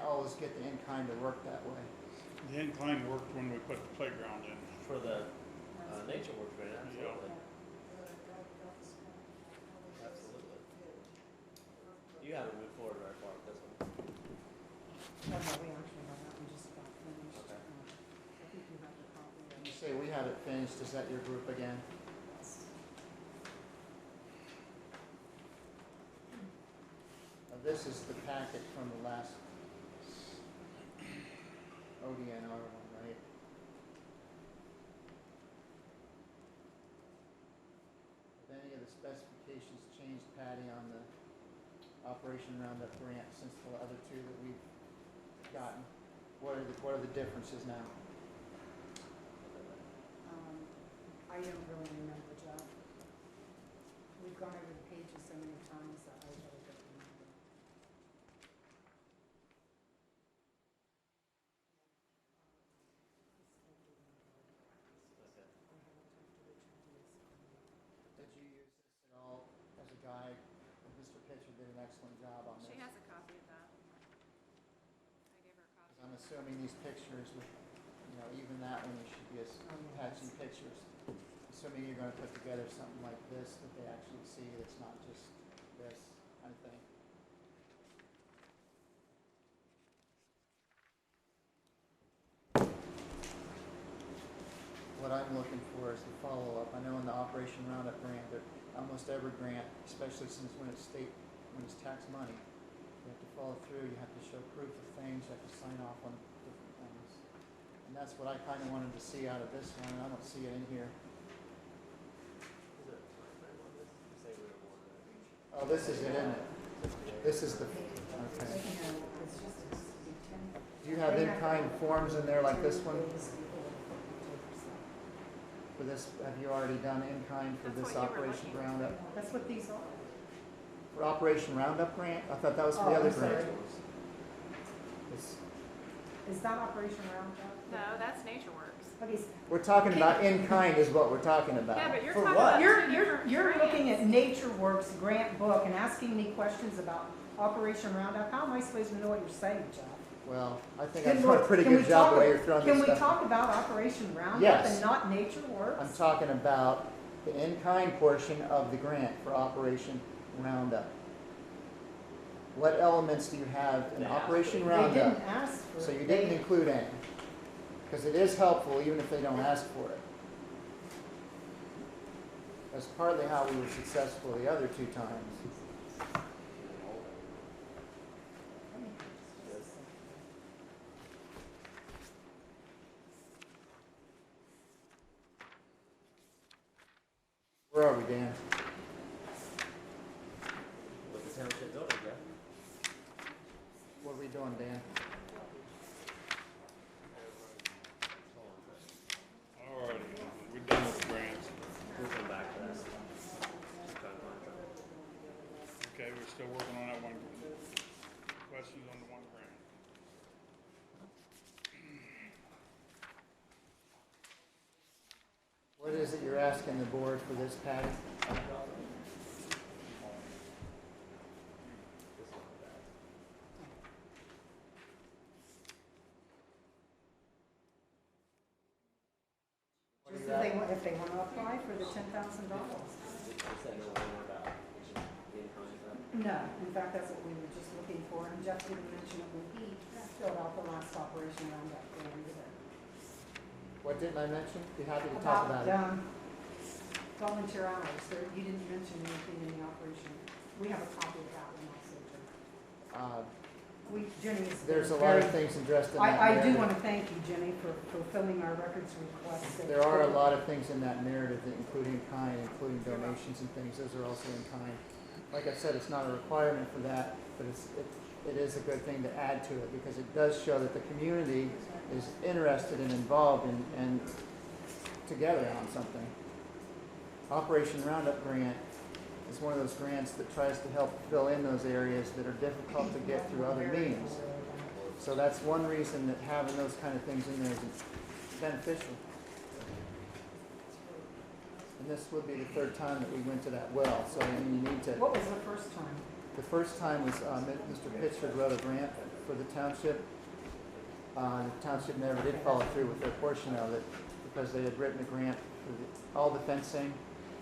always get the in-kind to work that way. the incline worked when we put the playground in. For the nature work grant, absolutely. Absolutely. You haven't moved forward very far with this one. No, we actually have that, we just got finished. Okay. I think you have the copy of You it. say we have it finished, is that your group again? This is the packet from the last ODNR one, right? Have any of the specifications changed, Patty, on the Operation Roundup grant since the other two that we've gotten? What are the differences now? I don't really remember, Jeff. We We've gone over the pages so many times that I really don't remember. Did you use this at all as a guide? Mr. Pitcher did an excellent job on this. She has a copy of that. I gave her a copy. I'm assuming these pictures with, even that one, you should be attaching pictures. Assuming you're gonna put together something like this that they actually see, that's not just this kind of thing. What I'm looking for is the follow-up. I know in the Operation Roundup grant, that almost every grant, especially since when it's tax money, you have to follow through, you have to show proof of things, you have to sign off on different things. And that's what I kind of wanted to see out of this one, and I don't see it in here. Is there a timeframe on this? You say we were more than Oh, this is it, isn't it? This is the, okay. It's just a 10. Do you have in-kind forms in there like this one? For this, have you already done in-kind for That's this what you were Operation looking Roundup? That's what these are. For Operation Roundup grant? I thought that was for Oh, the other I'm sorry. grant. It's- Is that Operation Roundup? No, that's NatureWorks. Okay, We're talking about in-kind is what we're talking about. Yeah, but you're For talking what? about You're, two you're, different you're looking at grants. NatureWorks grant book and asking me questions about Operation Roundup. How am I supposed to know what you're saying, Jeff? Well, I think Can I've done a we- pretty can we good job the talk- way you're throwing Can this we stuff. talk about Operation Roundup Yes. and not NatureWorks? I'm talking about the in-kind portion of the grant for Operation Roundup. What elements do you have in They asked Operation for it. They Roundup? didn't ask for it. So you didn't include any? Because it is helpful even if they don't ask for it. That's partly how we were successful the other two times. Where are we, Dan? with the township building, Jeff. What are we doing, Dan? Alrighty, we're done with the grants. We'll come back to that. Try to find something. Okay, we're still working on that one. Questions on the one grant? What is it you're asking the board for this, Patty? This one, that. What are Just you at? if they want to apply for the $10,000. You said no more about the in-kind stuff. No, in fact, that's what we were just looking for, and Jeff didn't mention it when he filled out the last Operation Roundup grant either. What didn't I mention? Be happy to talk about it. Volunteer hours, you didn't mention anything in the operation. We have a copy of that one also, Jeff. Jenny is. There's a lot of very- things addressed in that I do narrative. want to thank you, Jenny, for fulfilling our records requests. There are a lot of things in that narrative that include in kind, including donations and things. Those are also in kind. Like I said, it's not a requirement for that, but it is a good thing to add to it because it does show that the community is interested and involved and together on something. Operation Roundup grant is one of those grants that tries to help fill in those areas that are difficult to get through other means. So that's one reason that having those kind of things in there is beneficial. And this would be the third time that we went to that well, so you need to. What was the first time? The first time was Mr. Pitchford wrote a grant for the township. The township never did follow through with their portion of it because they had written a grant for all the fencing.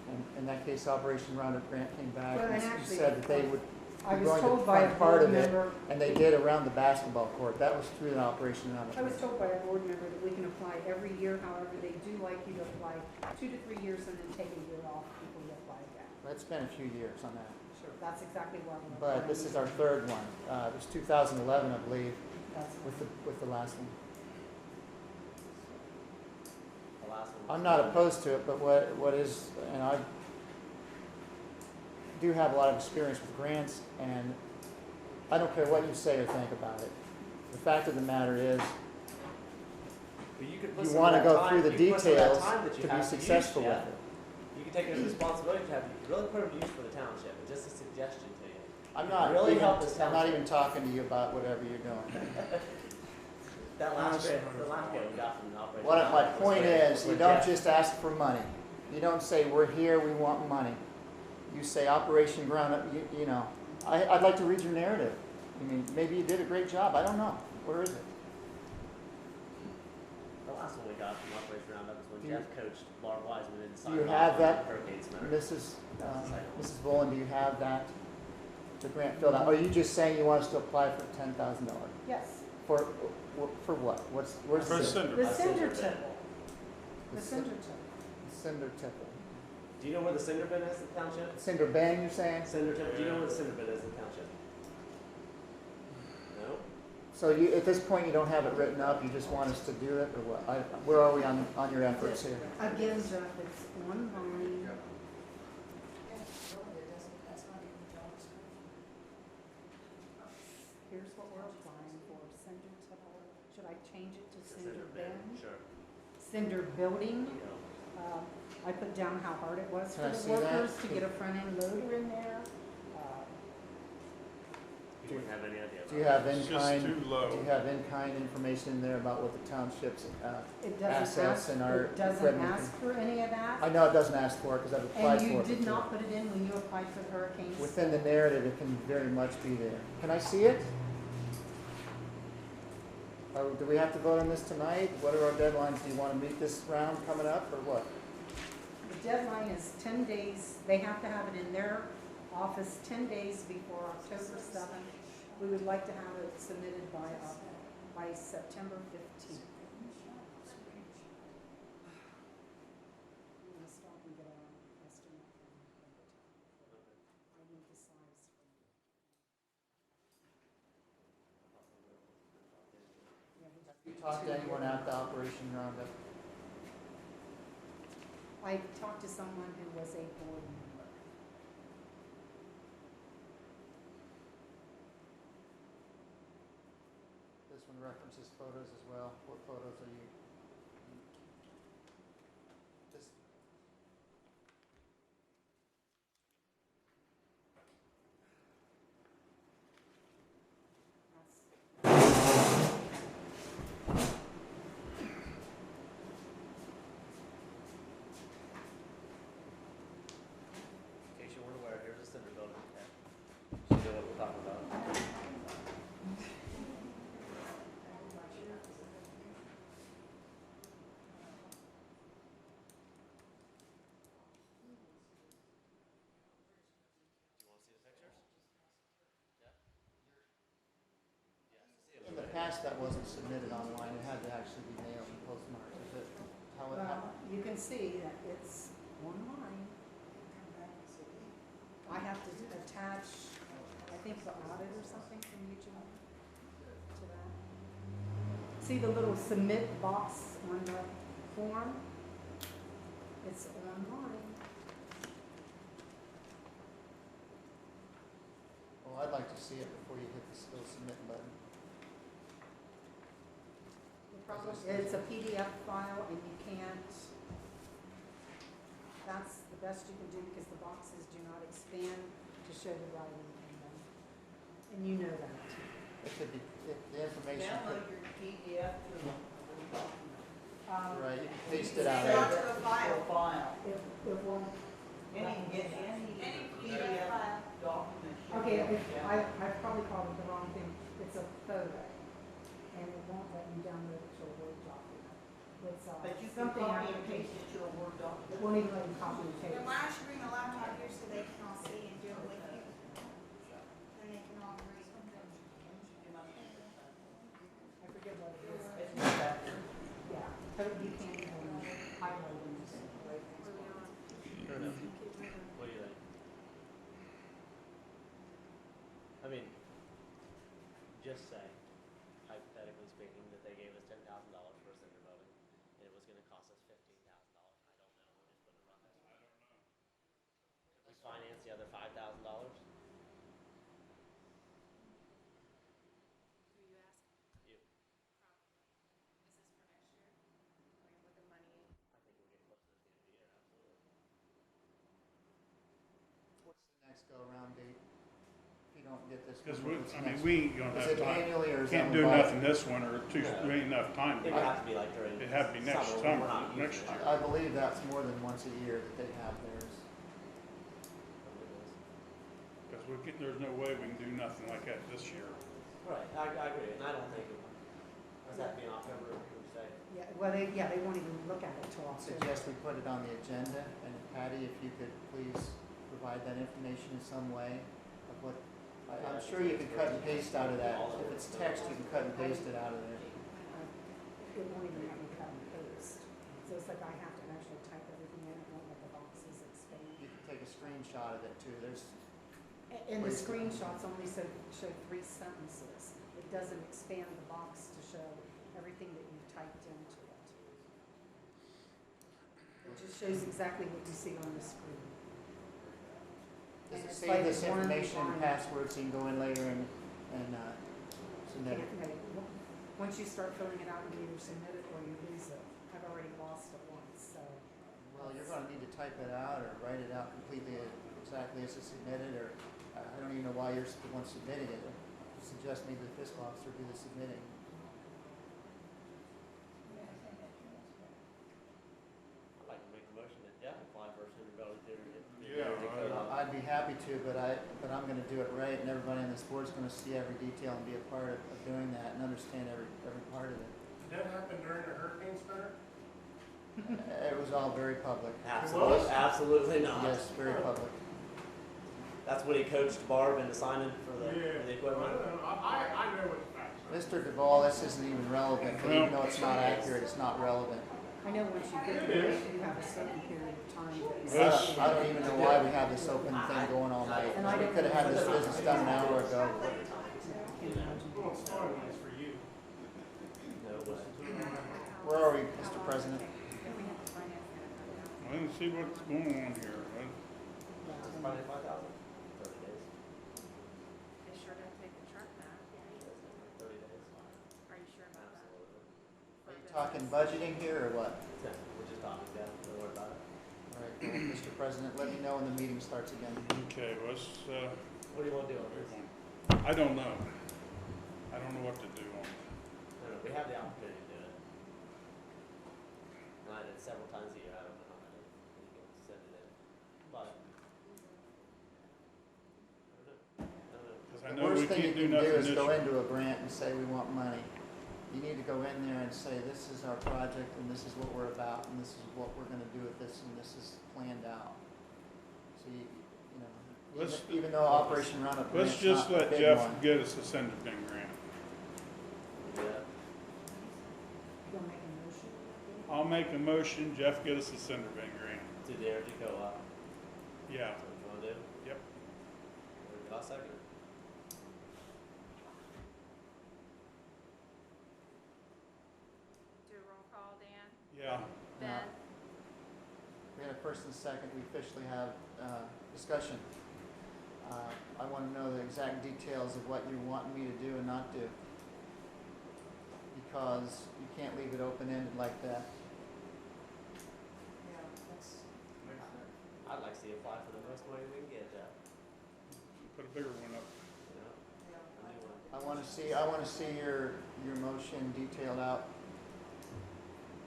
And in that case, Operation Roundup grant came back Well, and and actually, said that they would I be was going to told by a fund part board of it, member, and they did around the basketball court. That was through the Operation Roundup. I was told by a board member that we can apply every year, however, they do like you to apply 2 to 3 years and then take a year off before you apply again. It's been a few years on that. Sure. That's exactly what I'm. But this is our third one. It was 2011, I believe, That's with the last one. The last one. I'm not opposed to it, but what is, and I do have a lot of experience with grants, and I don't care what you say or think about it. The fact of the matter is, But you could put you some of want to that go time- through the you could put some of that details time that you to be have successful use, with Jeff. it. You could taking a responsibility to have, you really put them to use for the township. It's just a suggestion to you. I'm not Really even, help this I'm not township. even talking to you about whatever you're doing. That last bit, the last bit we got from the operation. What my was point when- is, you when don't Jeff- just ask for money. You don't say, we're here, we want money. You say Operation Ground Up, you know. I'd like to read your narrative. I mean, maybe you did a great job, I don't know. Where is it? The last one we got from Operation Roundup was when Do you- Jeff coached Laura Wiseman and Do signed you off have on that, Hurricane Center. Mrs. Boland, do you have that, the grant filled out? Or are you just saying you want us to apply for $10,000? Yes, For what? Where's For the Cinder. the A cinder cinder bin. tipple, the The cinder tipple. Cinder Tipple? Do you know where the cinder bin is in the township? Cinder Bang, you're saying? Cinder tip, do you know where the cinder bin is in the township? No? So you, at this point, you don't have it written up, you just want us to do it, or what? Where are we on your efforts here? Again, Jeff, it's online. That's not even the job description. Here's what we're applying for, cinder tipple. Should I change it to It's a cinder bin? Sure. Cinder building. You know. I put down how hard it was Can I for see the that? workers to get a front end loader in there. You wouldn't have any idea. Do you have It's just in-kind, too low. do you have in-kind information in there about what the township's It doesn't assets ask, and our it doesn't equipment? ask for any of that. I know it doesn't ask for it, because I've applied And for you it did before. not put it in when you applied for the hurricanes. Within the narrative, it can very much be there. Can I see it? Do we have to vote on this tonight? What are our deadlines? Do you want to meet this round coming up, or what? The deadline is 10 days. They have to have it in their office 10 days before October 7th. We would like to have it submitted by September 15th. I'm gonna stop and get our estimate from the town. I need the size from you. Yeah, we- You talked to anyone at the Operation Roundup? I talked to someone who was a board member. This one references photos as well. What photos are you? This, In case you weren't aware, here's a cinder building. Okay. So you know what we're talking about. You want to see the pictures? Yeah? Yes. in the past, that wasn't submitted online. It had to actually be mailed and postmarked. Is it how it Well, happened? you can see that it's online. I have to attach, I think, the audit or something from you, John, to that. See the little submit box on the form? It's online. Well, I'd like to see it before you hit the still submit button. The problem, it's a PDF file and you can't, that's the best you can do because the boxes do not expand to show the writing in them. And you know that. It could be, if the information Download could, your PDF to a document. right, you can paste it out. Save it to a To file. a file. It won't. Any PDF document. should Okay, be I've probably called it the wrong thing. It's a photo. And it won't let you download it to a Word document. It's But you can something copy and application. paste it to a Word It document. won't even let you copy and paste. Then why don't you bring a laptop here so they can all see and do it with you? Then they can all agree. I forget what it is. It's not that good. Yeah, but you can't even highlight them. I don't know. What do you think? I mean, just say, hypothetically speaking, that they gave us $10,000 for a cinder building, and it was gonna cost us $15,000. I don't know, we're just putting a rough estimate. Could we finance the other $5,000? Who you ask? You. Probably. Is this for next year? I mean, with the money, I think we're getting close to the end of the year, absolutely. you don't get this. Because one, it's I mean, next we ain't gonna one. Is have it time. annually or is Can't that do one by- nothing this winter, No. we ain't enough time. It would have to be like during. It'd have to be next when summer, we're not next using it. year. I believe that's more than once a year that they have theirs. Because there's no way we can do nothing like that this year. Right, I agree, and I don't think it does that be in October, would you say? Yeah, well, they won't even look at it till October. Suggest we put it on the agenda, and Patty, if you could please provide that information in some way of what, I'm sure you can cut and paste out of that. If it's text, you can cut and paste it out of there. It won't even let me cut and paste. So it's like I have to actually type everything in, it won't let the boxes expand. You can take a screenshot of it too. There's, And the screenshots only show 3 sentences. It doesn't expand the box to show everything that you've typed into it. It just shows exactly what you see on the screen. does And it it's save like this one information and line. passwords, so you can go in later and submit it? Once you start filling it out, you either submit it or you lose it. I've already lost it once, so. Well, you're gonna need to type it out or write it out completely exactly as it's submitted, or I don't even know why you're the one submitting it. Suggest maybe the fiscal officer do the submitting. I'd like to make a motion that Jeff apply for a Center Valley Theater. I'd be happy to, but I'm gonna do it right, and everybody on this board's gonna see every detail and be a part of doing that and understand every part of it. Did that happen during the hurricane center? It was all very public. Absolutely, absolutely not. Yes, very public. That's when he coached Barb into signing for the equipment. I know what the facts are. Mr. Duvall, this isn't even relevant, but even though it's not accurate, it's not relevant. I know once you get there, you have a certain period of time. This- I don't even know why we have this open thing going all night. We could have had this business done an hour ago. Well, it's fun when it's for you. No way. Where are we, Mr. President? I didn't see what's going on here. It's probably 5,000. 30 days. They sure don't take the truck back. 30 days. Are you sure about that? Absolutely. Are you talking budgeting here or what? Yeah, we're just talking, yeah, don't worry about it. All right, well, Mr. President, let me know when the meeting starts again. Okay, let's, What do you want to do on this? I don't know. I don't know what to do on it. No, we have the opportunity to do it. And I did several times a year, I don't know how many, you can send it in, but. I don't know. Because I The know we worst thing you can't do can do nothing is this go year. into a grant and say we want money. You need to go in there and say, this is our project, and this is what we're about, and this is what we're gonna do with this, and this is planned out. So you know, Let's- even though Operation Roundup Let's grant's just not a let big Jeff one. get us a Sender Bin grant. Yeah. You'll make a motion? I'll make a motion, Jeff get us a Sender Bin grant. To the energy co-op, Yeah, that's what you want to do? yep. I'll second it. Do a roll call, Dan? Yeah. Ben? We had a first and second, we officially have, discussion. I wanna know the exact details of what you want me to do and not do. Because you can't leave it open-ended like that. Yeah, that's, I'd like to see you apply for the most money we can get, Jeff. Put a bigger one up. You know, yeah. a new one. I wanna see your motion detailed out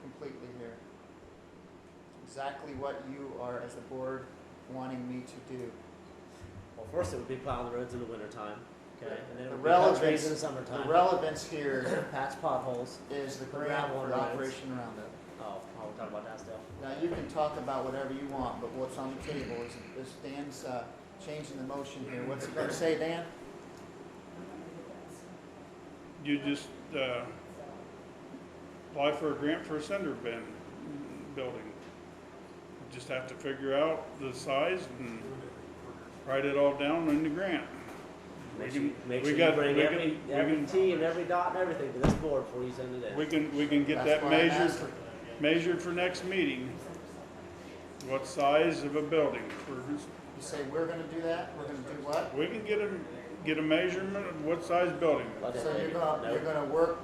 completely here. Exactly what you are, as a board, wanting me to do. Well, first it would be plowing the roads in the wintertime, okay? And then it The would be cut trees relevance, in the summertime. the relevance here Patch potholes. is the Put grant gravel on for roads. Operation Roundup. Oh, we're talking about that still. Now, you can talk about whatever you want, but what's on the table is Dan's, changing the motion here. What's he gonna say, Dan? You just, apply for a grant for a Sender Bin building. You just have to figure out the size and write it all down in the grant. Make We sure, can- make we sure got- you bring we every can- T and every dot and everything to this board before you send it in. We can get That's that why I'm measured, asking. measured for next meeting. What size of a building for, You say, we're gonna do that? We're gonna do what? we can get a measurement of what size building. So you're gonna work,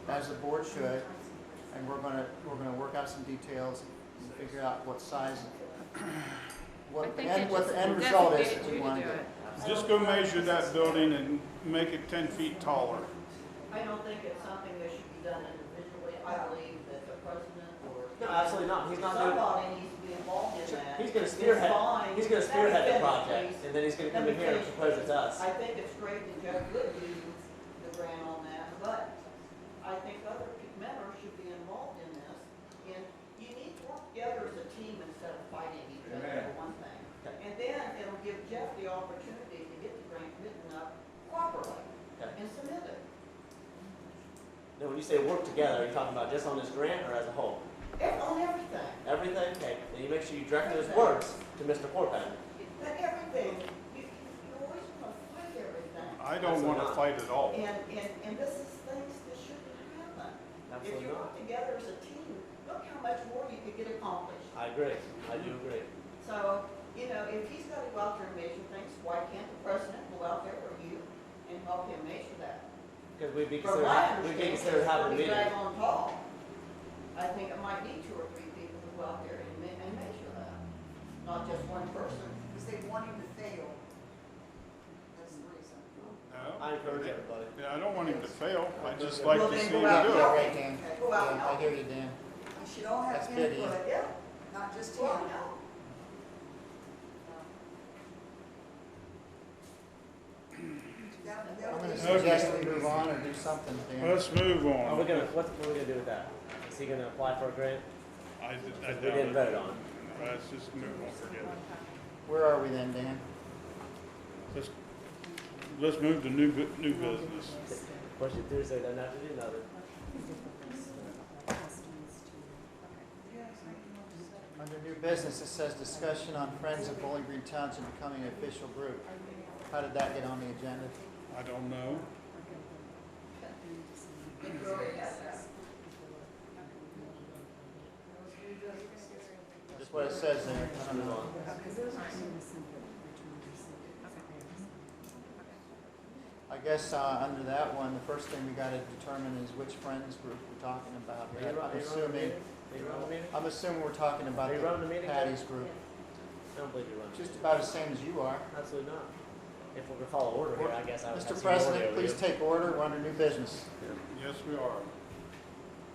as the board should, and we're gonna work out some details and figure out what size, I what the think end, they what the just end result is designated that we you to wanna do do. it. just go measure that building and make it 10 feet taller. I don't think it's something that should be done individually. I believe that the president or. No, absolutely not. He's not doing. Somebody needs to be involved in that. He's gonna It's spearhead. fine. He's gonna Let me spearhead the finish, project, please. and then he's gonna Let come me in here and finish, propose it please. to us. I think it's great that Jeff would do the grant on that, but I think other members should be involved in this. And you need to work together as a team instead of fighting each other for one thing. Okay. And then it'll give Jeff the opportunity to get the grant written up properly Okay. and submit it. Now, when you say work together, are you talking about just on this grant or as a whole? On everything. Everything? Okay. Then you make sure you direct those words to Mr. Chorpenning. Everything. You always want to fight everything. I don't want to fight at all. And this is things that shouldn't happen. If Absolutely you not. work together as a team, look how much more you could get accomplished. I agree. I do agree. So, you know, if he's got to go out there and measure things, why can't the president go out there or you and help him measure that? Because we'd be From considered, my we'd be understanding, considered it's having a pretty meeting. drag on tall. I think it might need 2 or 3 people to go out there and measure that, not just one person. Because they want him to fail. That's the reason. No? I encourage everybody. Yeah, I don't want him to fail. I just like Well, to then see him go out do there. it. Right, Dan. Go out Yeah, and I help. hear you, Dan. We should all have That's good, input, Yeah. not just Well, him. no. That I'm would gonna be- suggest we move on or do something, Dan. Let's move What are we on. gonna, what are we gonna do with that? Is he gonna apply for a grant? I We doubt didn't it. vote on it. Let's just move on, forget it. Where are we then, Dan? Let's move to new business. Push it through so he doesn't have to do nothing. Under new business, it says discussion on Friends of Bowling Green Township becoming an official group. How did that get on the agenda? I don't know. Just what it says there. I don't know. I guess, under that one, the first thing we gotta determine is which Friends group we're talking about. Are you running the meeting? Are you running the meeting? I'm assuming we're talking about Are you running the meeting? Patty's group. I don't believe you're running. Just about as same as you are. Absolutely not. If we're gonna follow order here, I guess I would have Mr. some authority President, over please you. take order. We're under new business. Yes, we are.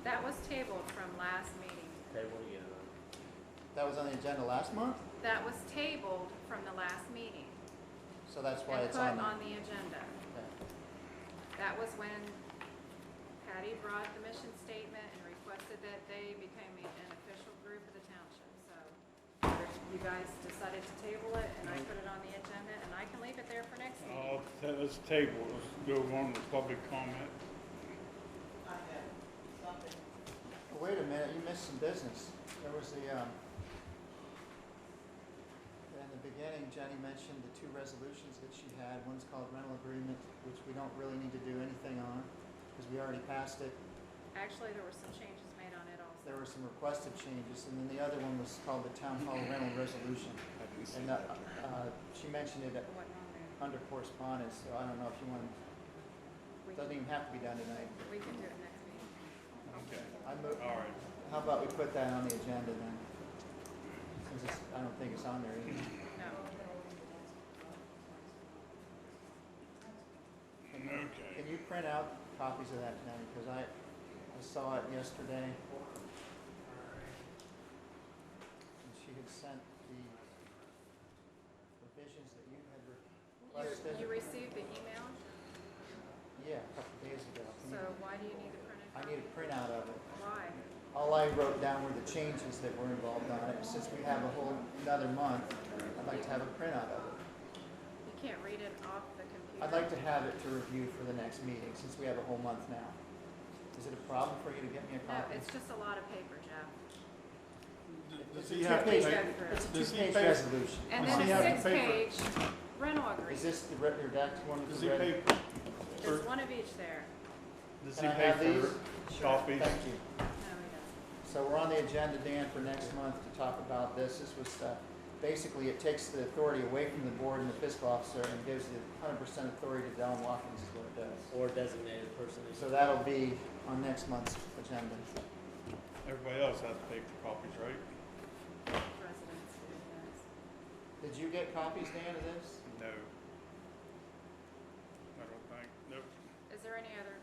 That was tabled from last meeting. Table again. That was on the agenda last month, That was tabled from the last meeting so that's why and it's put on. on the agenda. Okay. That was when Patty brought the mission statement and requested that they became an official group of the township. So you guys decided to table it and I put it on the agenda and I can leave it there for next meeting. Let's table, let's go on with public comment. I have something. Oh, wait a minute, you missed some business. There was the, in the beginning, Jenny mentioned the 2 resolutions that she had. One's called rental agreement, which we don't really need to do anything on, because we already passed it. Actually, there were some changes made on it also. There were some requested changes, and then the other one was called the town hall rental resolution. I didn't see And, that. she mentioned it It wasn't on there. under correspondence, so I don't know if you want, We doesn't can, even have to be done tonight. we can do it next meeting. Okay, I move, all right. how about we put that on the agenda then? Since it's, I don't think it's on there either. No. Okay. Can you print out copies of that, Jenny, because I saw it yesterday. And she had sent the revisions that you had requested. You received the email, Yeah, a couple days ago. so why do you need the printed I copy? need a printout of it. Why? All I wrote down were the changes that were involved on it. Since we have a whole another month, I'd like to have a printout of it. You can't read it off the computer. I'd like to have it to review for the next meeting, since we have a whole month now. Is it a problem for you to get me a No, copy? it's just a lot of paper, Jeff. Does It's he a have to two-page- pay? It's a Does he two-page pay- resolution. And Does then he a have to pay for- 6-page rental Is agreement. this the, your deck, one of Does the he red? pay, There's one of each there. does Can he I pay have these? for copies? Thank you. No, he doesn't. So we're on the agenda, Dan, for next month to talk about this. This was, basically, it takes the authority away from the board and the fiscal officer and gives the 100% authority to Don Watkins is what it does. Or designated person. So that'll be on next month's agenda. Everybody else has to pay for copies, right? Residents do, yes. Did you get copies, Dan, of this? No. Is there any other,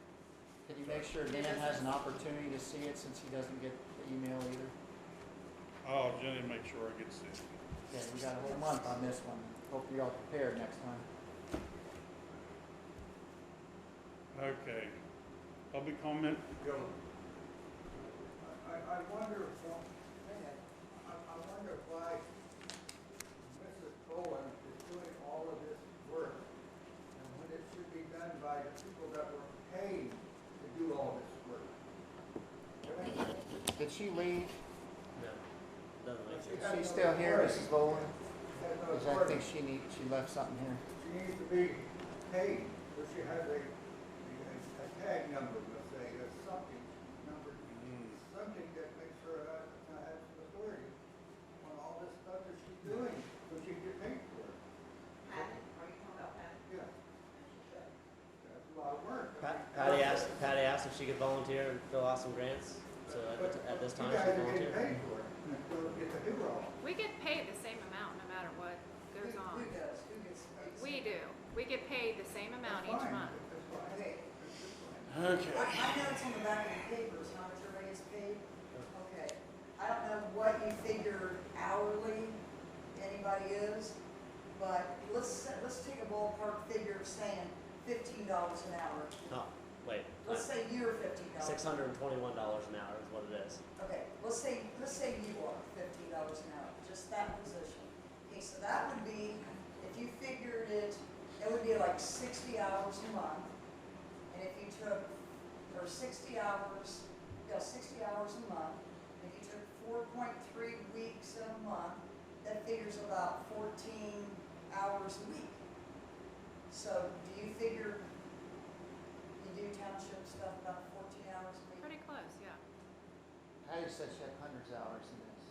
Can you make sure Dan has an opportunity to see it since he doesn't get the email either? Oh, Jenny, make sure I get sick. Yeah, we got a whole month on this one. Hope you're all prepared next time. Okay. Public comment? I wonder, I wonder why Mrs. Bowen is doing all of this work, and when it should be done by the people that were paid to do all this work. Did she leave? No, doesn't make sense. Is she still here, Mrs. Bowen? Because I think she left something here. She needs to be paid, so she has a tag number, let's say, or something, number, something that makes her have some authority on all this stuff that she's doing, so she can get paid for it. Patty, are you talking about Patty? Yeah. That's a lot of work. Patty asked if she could volunteer and fill out some grants. So at this time, You she guys are volunteer. getting paid for it, and don't get to do it all. we get paid the same amount no matter what goes on. Who does? Who gets paid? We do. We get paid the same amount each Fine, month. that's fine. Okay. Okay. I know it's on the back of the papers, how much everybody is paid. Okay. I don't know what you figure hourly anybody is, but let's take a ballpark figure of saying $15 an hour. Oh, wait. Let's say you're $15. $621 an hour is what it is. Okay, let's say you are $15 an hour, just that position. Okay, so that would be, if you figured it, it would be like 60 hours a month. And if you took, or 60 hours, 60 hours a month, if you took 4.3 weeks in a month, that figures about 14 hours a week. So do you figure, you do township stuff about 14 hours a week? Pretty close, yeah. Patty said she had hundreds of hours in this.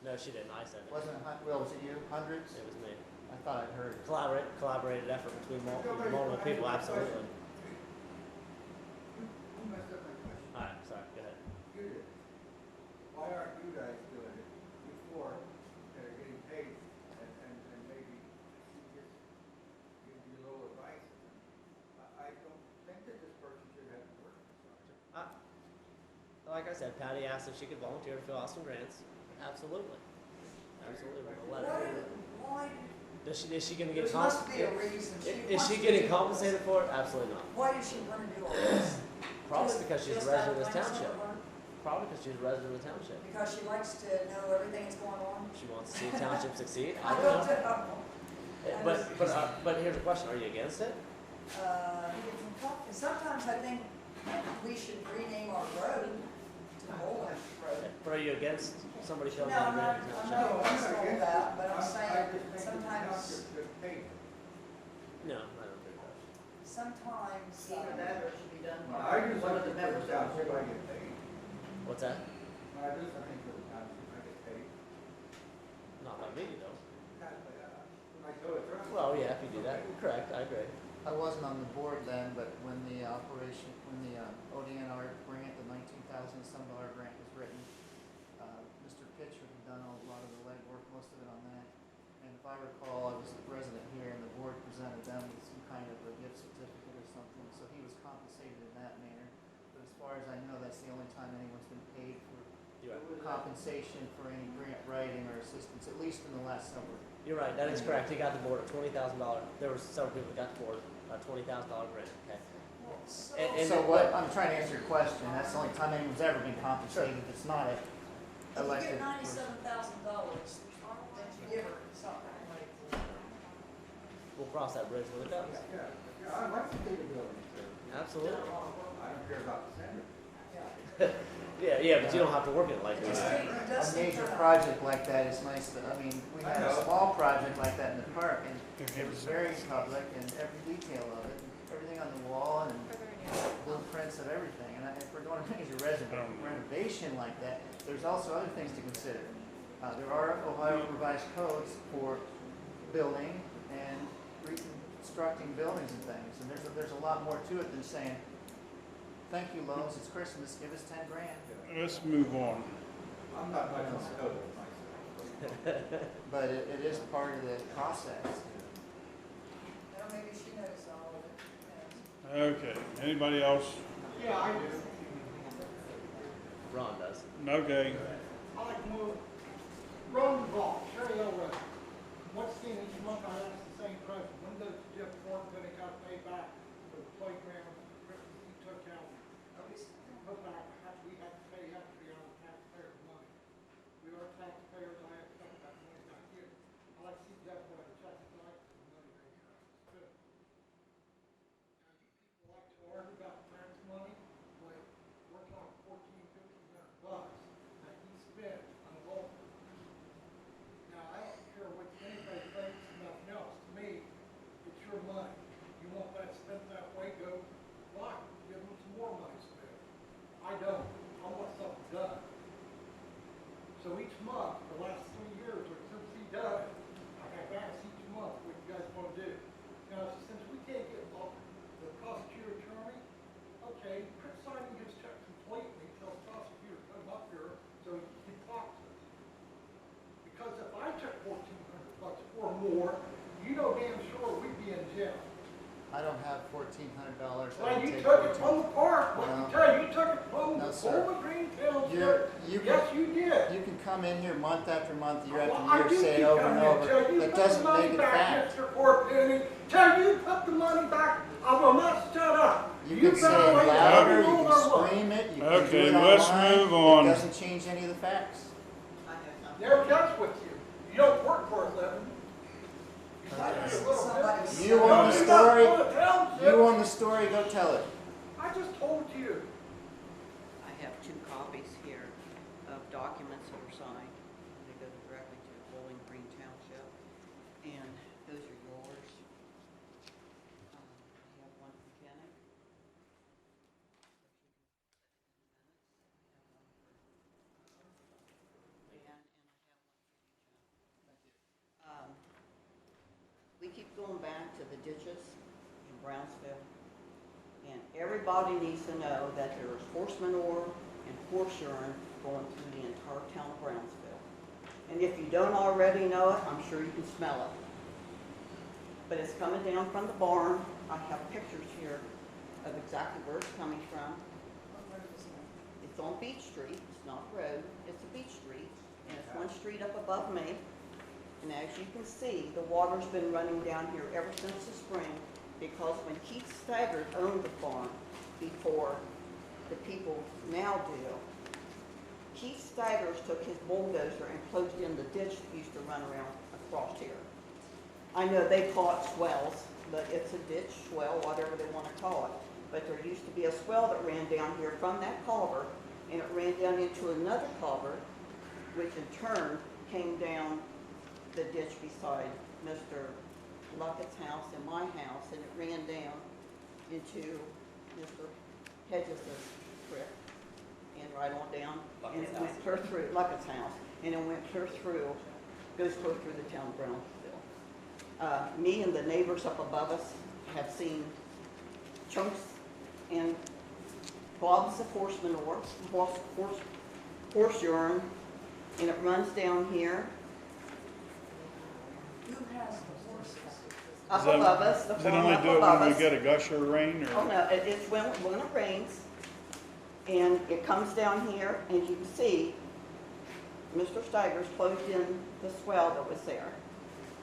No, she didn't. I said it. Wasn't it, Will, was it you? Hundreds? It was me. I thought I'd heard. Collaborated effort between multiple people, absolutely. Who messed up my question? All right, sorry, go ahead. You did. Why aren't you guys doing it before they're getting paid and maybe she just gives you a little advice? I don't think that this person should have to work this hard. Like I said, Patty asked if she could volunteer to fill out some grants. Absolutely. Absolutely. We'll let her. Why? Is she going to get There must be a reason. Is she getting compensated for it? Absolutely not. Why does she want to do all this? Probably because she's a Just resident of this out of township. her? Probably because she's a resident of the township. Because she likes to know everything that's going on? She wants to see the township succeed. I I don't know. know. But here's the question: are you against it? Sometimes I think we should rename our road to Bowling Road. But are you against somebody No, filling I'm out a not, grant in the I'm township? not against all that, but I'm I saying just think that the sometimes, township should pay them. No, I don't think that. sometimes. Either that or it should be done I by just one of think the that members the of the township I board. get paid. What's that? I just think that the township I get paid. Not by me, though. I know it's right. Well, yeah, if you do that, correct. I agree. I wasn't on the board then, but when the ODNR grant, the $19,000 some grant was written, Mr. Pitcher had done a lot of the legwork, most of it on that. And if I recall, I was the president here and the board presented them with some kind of a gift certificate or something, so he was compensated in that manner. But as far as I know, that's the only time anyone's been paid for You're right. compensation for any grant writing or assistance, at least in the last several. You're right. That is correct. He got the board a $20,000. There were several people that got the board a $20,000 grant. Okay. And So what, I'm trying to answer your question, that's the only time anyone's ever been compensated, it's not a If you elected. get $97,000, then you give her something. we'll cross that bridge when it comes. Yeah, I like to see the building. Absolutely. I don't care about the center. Yeah, but you don't have to work it like Just that. take A dust major and project like that is nice, I mean, we had a I know. small project like that in the park, and it was very public, and every detail of it, everything on the wall, and Are there any other blueprints of everything, and if we're doing a major renovation like that, there's also other things to consider. There are Ohio revised codes for building and reconstructing buildings and things, and there's a lot more to it than saying, thank you, Lowe's, it's Christmas, give us 10 grand. Let's move on. I'm not much on the code myself. But it is part of the process. maybe she knows all of it. Okay, anybody else? Yeah, I do. Ron does. Okay, I like to know, road involved, Sherry Hill Road. What's the each month I ask the same question, when does Jeff Ford gonna got paid back for the playground he took out? Put back, we have to pay, have to be on taxpayers' money. We are taxpayers, I expect that money back here. I like to see Jeff Ford check his life for the money they got. Good. Now, you people like to argue about tax money, but we're talking $1,400-1,500 that he spent on a golf course. Now, I don't care what anybody thinks, nothing else. To me, it's your money. You want that spent that way, go buy it. Give them some more money spent. I don't. I want something done. So each month, the last 3 years, or since he done it, I have asked each month what you guys want to do. Now, since we can't get the prosecutor attorney, okay, quit signing his check completely until the prosecutor come up here so he can talk to us. Because if I took $1,400 or more, you know damn sure we'd be in jail. I don't have $1,400. Well, you took it from the park, what No. you tell you, you took it from No, the sir. Bowling Green Township. You Yes, you did. You can come in here month after month, year Well, after I year, do say keep it over and coming in, over. till you That put the doesn't money make it back, fact. Mr. Chorpenning, till you put the money back, I will not shut up. You can say better it wait louder, every you rule can there was. scream it, you can do Okay, it let's online. move on. It doesn't change any of the facts. I have something. Never gets with you. You don't work for a living. You might be a little Somebody- bit. You own the story, You got township. you own the story, go tell it. I just told you. I have 2 copies here of documents that were signed. They go directly to Bowling Green Township, and those are yours. I have one from Kenny. We keep going back to the ditches in Brownsville, and everybody needs to know that there is horse manure and horse urine going through the entire town of Brownsville. And if you don't already know it, I'm sure you can smell it. But it's coming down from the barn. I have pictures here of exactly where it's coming from. It's on Beach Street, it's not a road, it's a beach street, and it's one street up above me. And as you can see, the water's been running down here ever since the spring, because when Keith Staggert owned the farm before the people now do, Keith Staggers took his bulldozer and closed in the ditch that used to run around across here. I know they call it swells, but it's a ditch, swell, whatever they want to call it. But there used to be a swell that ran down here from that culvert, and it ran down into another culvert, which in turn came down the ditch beside Mr. Luckett's house and my house, and it ran down into Mr. Hedges' creek, and right on down, and it went clear through Luckett's house, and it went clear through, goes clear through the town of Brownsville. Me and the neighbors up above us have seen chunks and globs of horse manure, horse urine, and it runs down here. Who has the horses? Up Is that- above us, the Does it farm only up do it above when we us. get a gusher rain, Oh, or? no, it's when it rains, and it comes down here, and you can see Mr. Steigers closed in the swell that was there.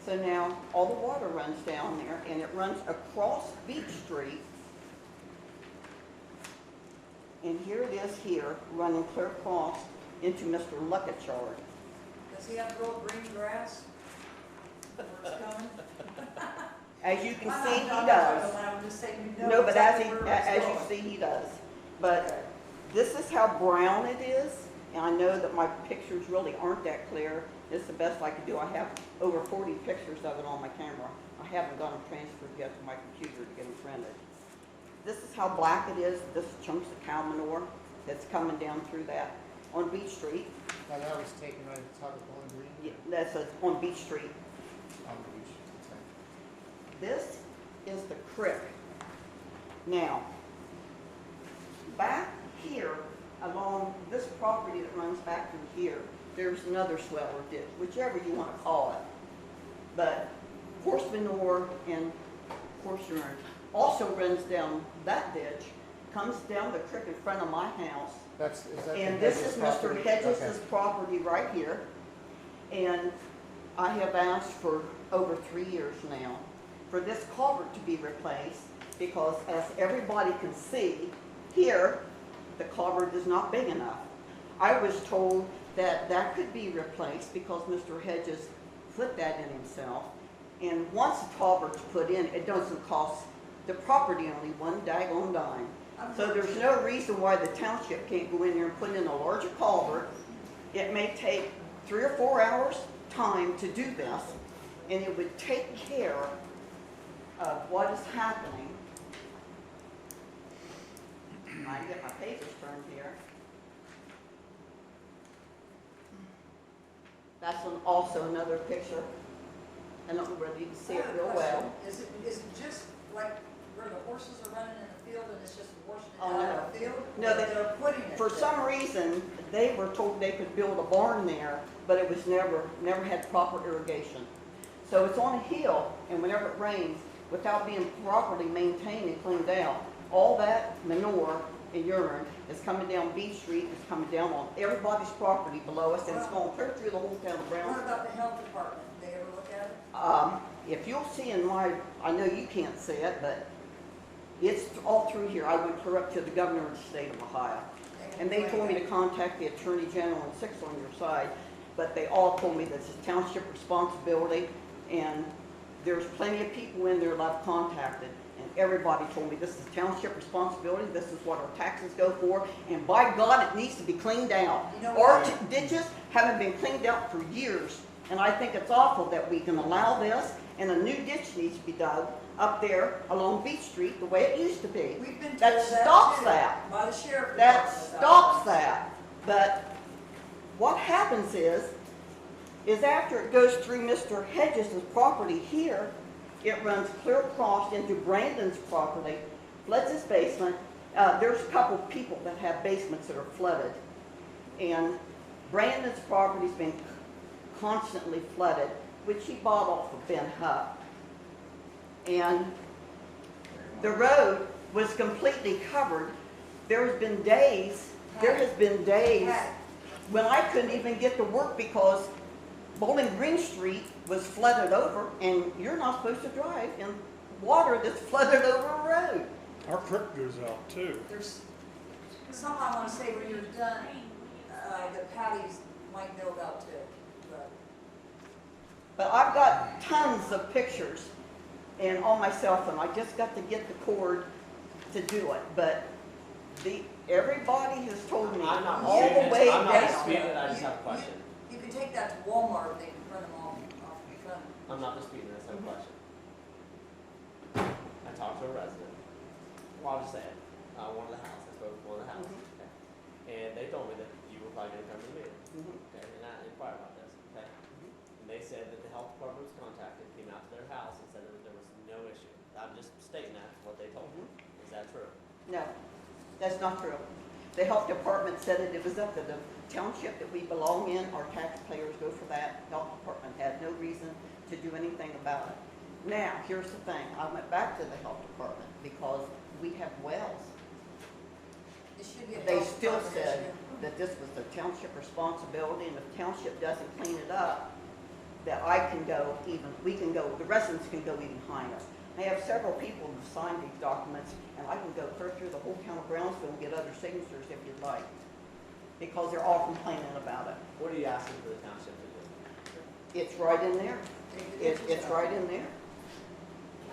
So now, all the water runs down there, and it runs across Beach Street. And here it is here, running clear across into Mr. Luckett's yard. Does he have real green grass? Where it's coming? As you can I'm see, not he talking does. about it, I'm just saying you know No, but as exactly where as it's you going. see, he does. But this is how brown it is, and I know that my pictures really aren't that clear. It's the best I could do. I have over 40 pictures of it on my camera. I haven't got them transferred yet to my computer to get them printed. This is how black it is. This is chunks of cow manure that's coming down through that on Beach Street. Now, that was taken right at the top of Bowling Green? Yeah, that's on Beach Street. On the beach, okay. This is the creek. Now, back here, along this property that runs back through here, there's another swell or ditch, whichever you want to call it. But horse manure and horse urine also runs down that ditch, comes down the creek in front of my house. Is that And the this Hedges is Mr. property? Hedges' Okay. property right here. And I have asked for over 3 years now for this culvert to be replaced because as everybody can see, here, the culvert is not big enough. I was told that that could be replaced because Mr. Hedges put that in himself. And once the culvert's put in, it doesn't cost the property only one daggone dime. So there's no reason why the township can't go in there and put in a larger culvert. It may take 3 or 4 hours time to do this, and it would take care of what is happening. I get my pages turned here. That's also another picture. I don't know whether you can see it real well. Is it just like where the horses are running in the field and it's just washing it Oh, out no. of the field? No, Or they're putting it For there? some reason, they were told they could build a barn there, but it was never had proper irrigation. So it's on a hill, and whenever it rains, without being properly maintained and cleaned out, all that manure and urine is coming down Beach Street, it's coming down on everybody's property below us, and it's going clear through the whole town of What Brownsville. about the health department? They ever look at it? If you'll see in my, I know you can't see it, but it's all through here. I went clear up to the governor of the state of Ohio. And they told me to contact the Attorney General and six on your side, but they all told me this is township responsibility, and there's plenty of people in there that I've contacted, and everybody told me this is township responsibility, this is what our taxes go for, and by God, it needs to be cleaned out. You know Our what? ditches haven't been cleaned out for years, and I think it's awful that we can allow this, and a new ditch needs to be dug up there along Beach Street the way it used to be. We've been told That that stops too, that. by the sheriff That department. stops that. But what happens is after it goes through Mr. Hedges' property here, it runs clear across into Brandon's property, floods his basement. There's a couple people that have basements that are flooded. And Brandon's property's been constantly flooded, which he bought off of Ben Hupp. And the road was completely covered. There has been days when I couldn't even get to work because Bowling Green Street was flooded over, and you're not supposed to drive in water that's flooded over a road. Our creek goes out too. There's something I want to say when you're done, that Patty's might know about too. But I've got tons of pictures and on my cell phone. I just got to get the cord to do it. But everybody has told me I'm not all the disputing way it. I'm not down. disputing it. I just have a question. You can take that to Walmart, they can print them off in front. I'm not disputing this. I have a question. I talked to a resident. Well, I'll just say it. One of the houses. I spoke with one of the houses. Mhm. Okay. And they told me that you were probably going to come to the meeting. Mhm. Okay. And I inquired about this. Okay. And they said that the health department was contacted, came out to their house, and said that there was no issue. I'm just stating that what they told me. Is that true? No, that's not true. The health department said that it was up to the township that we belong in. Our taxpayers go for that. Health department had no reason to do anything about it. Now, here's the thing. I went back to the health department because we have wells. It should be a They health still department said issue. that this was the township responsibility, and if the township doesn't clean it up, that I can go we can go, the residents can go even higher. I have several people who've signed these documents, and I can go clear through the whole town of Brownsville and get other signatures if you'd like, because they're all complaining about it. What are you asking for the township to do? It's right in there. It's right in there.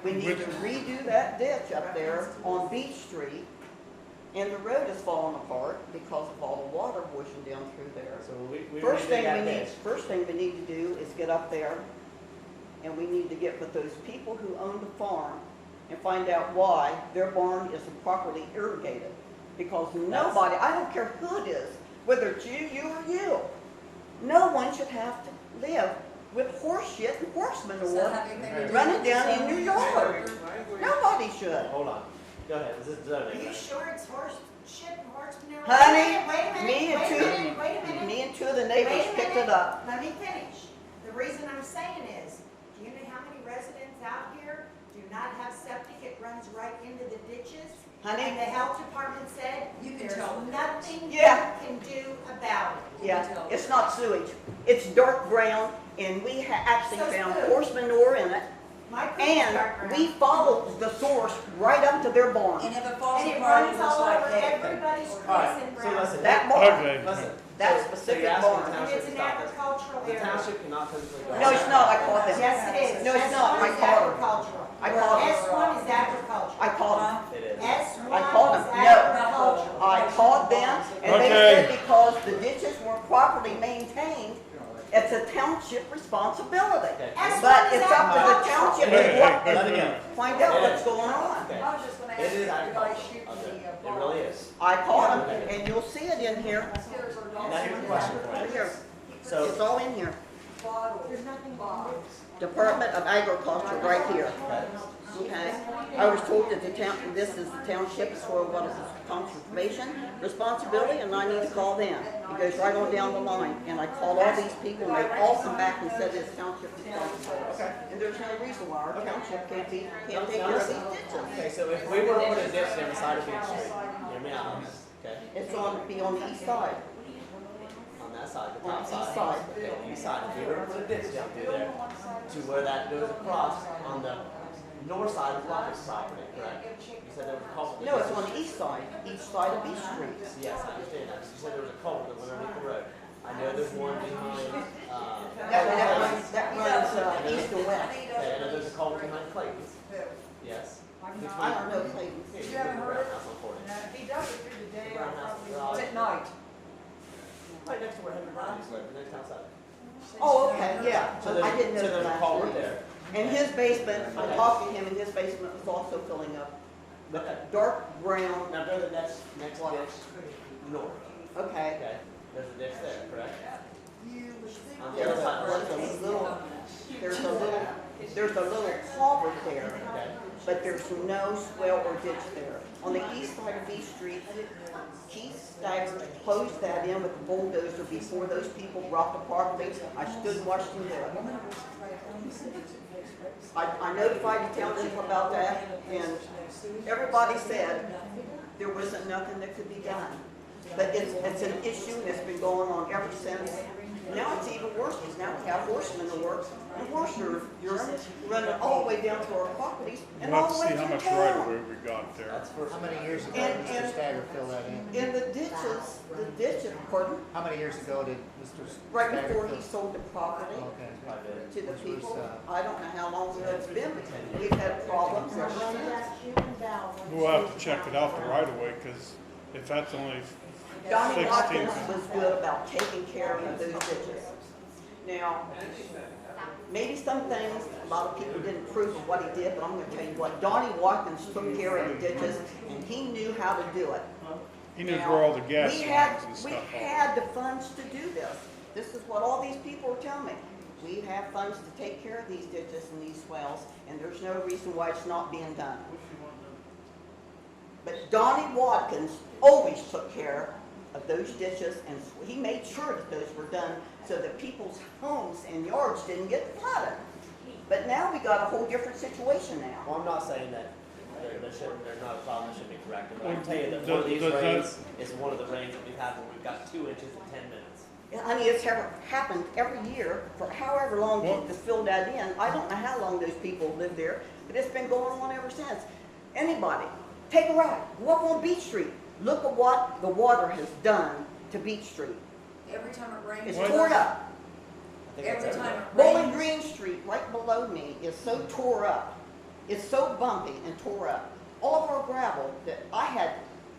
We need to redo that ditch up there on Beach Street, and the road is falling apart because of all the water washing down through there. So we First thing that we need, ditch. first thing we need to do is get up there, and we need to get with those people who own the farm and find out why their barn isn't properly irrigated. Because nobody, I don't care who it is, whether it's you or you, no one should have to live with horse shit and horse Does manure that have anything to do running with down this, in your yard. Nobody should. Hold on. Go ahead. Is this zoning? Are you right? sure it's horse shit and horse manure? Honey, Wait a minute, me and wait a two- minute, wait a minute. Me and two of the neighbors Wait a picked minute. it up. Let me finish. The reason I'm saying is, do you know how many residents out here do not have septic, it runs right into the ditches. Honey? And the health department said, You can there's tell them. nothing you Yeah. can do about it. Yeah, it's not sewage. It's dark brown, and we actually So found good. horse manure in it. My poop is dark And brown. we followed the source right up to their barn. And if it falls And it apart, it runs looks all like over hay. everybody's Alright, place in so brown. listen, That barn, Okay. listen. that So specific you're asking barn. the And township it's to an stop this. agricultural The area. township cannot physically go. No, it's not. I called them. Yes, it is. No, it's not. S1 I is called them. agricultural. I called them. S1 is agricultural. I called them. It is. S1 I called is them. No. agricultural. I called them, and they Okay. said because the ditches weren't properly maintained, it's a township responsibility. Okay. S1 But is it's up to the agricultural. township Hey, to what- hey, Let hey, it go. hey. find out It what's is. going on. Okay. I was just gonna It ask is you guys agricultural. shooting Okay. the It ball. really is. I called them, and you'll see it in here. Here's our Now here's the question for Right you. here. So, It's all in here. bottle There's nothing box. Department of Agriculture, right here. okay. Okay, I was told that the town, this is the township's for what is it, conservation responsibility, and I need to call them. It goes right on down the line, and I called all these people, and they all come back and said it's township responsibility. And there's no reason why our township can't take care of these ditches. Okay, so if we were to put a ditch down the side of Beach Street, hear me out on this, okay? It's be on the east side. On that side, the On top the east side. side. Okay, the east side. If we were to put a ditch down through there to where that goes across on the north side of Robert's property, correct? You said there was a culvert. No, it's on the east side of East Street. Yes, I understand that. You said there was a culvert that went underneath the road. I know there's one behind, That runs east and west. okay, I know there's a culvert behind Clayton's. Yes. I don't know Clayton's. Here, You haven't heard it? Brown House on 40. If he does it through the day, Brown House it's garage. at night. Right next to where Henry Brown's lived, the next house out. Oh, okay, yeah. So there's, I didn't know so there's a that. culvert there. And his basement, I talked to him, and his basement was also filling up. Okay. Dark brown, Now go to the next ditch north. okay. Okay, there's a ditch there, correct? On the There's other side, a little culvert there, okay. but there's no swell or ditch there. On the east side of East Street, Keith Staggers closed that in with the bulldozer before those people brought the property. I stood and watched him do it. I notified the township about that, and everybody said there wasn't nothing that could be done. But it's an issue, and it's been going on ever since. Now it's even worse, because now we have horse manure, and horse urine running all the way down to our properties and We'll all have the to way see how to much right of town. way we got there. That's for. How many years ago And- did Mr. Stagger fill that in? In the ditches, pardon, How many years ago did Mr. right Stagger before fill? he sold the property Okay. to the Which was, people, I don't know how long ago it's been, but we've had problems ever since. We'll have to check it out the right of way, because if that's only Donnie 16. Watkins was good about taking care of those ditches. Now, maybe some things, a lot of people didn't approve of what he did, but I'm gonna tell you what, Donnie Watkins took care of the ditches, and he knew how to do it. He knows Now, where all the gas we lines had- and We stuff are. had the funds to do this. This is what all these people are telling me. We have funds to take care of these ditches and these swells, and there's no reason why it's not being done. But Donnie Watkins always took care of those ditches, and he made sure that those were done so that people's homes and yards didn't get flooded. But now we got a whole different situation now. Well, I'm not saying that there's not a problem that should be corrected, but I can tell you that Does- one of these does that- rains is one of the rains that we've had where we've got 2 inches in 10 minutes. Honey, it's happened every year for however long Well- to fill that in. I don't know how long those people live there, but it's been going on ever since. Anybody, take a ride, walk on Beach Street. Look at what the water has done to Beach Street. Every time it rains. It's What? tore up. I think that's Every time everywhere. it Bowling rains. Green Street, right below me, is so tore up. It's so bumpy and tore up. All of our gravel that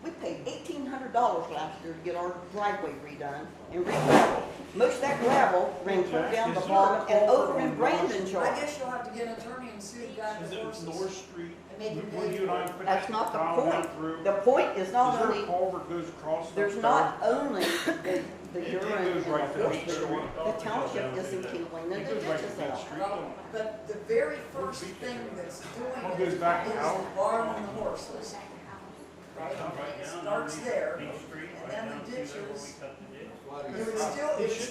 we paid $1,800 last year to get our driveway redone and re-gravel. Most of that gravel ran clear down the Is there a bottom and culvert over in on Brandon's I yard. guess you'll have to get an attorney and sue the guy Is for it horses. North Street? And make him When pay you and I for it. finished That's not the plowing that point. through, The point is not is there a only, culvert goes across? there's up not only the It urine goes and the right to horse Beach manure, Street. the township isn't keeping there? the It goes right to ditches Beach out. Street. Well, but the very first thing that's doing One it goes is back the out. barn and the horses. Right, it starts there, and then the ditches, it would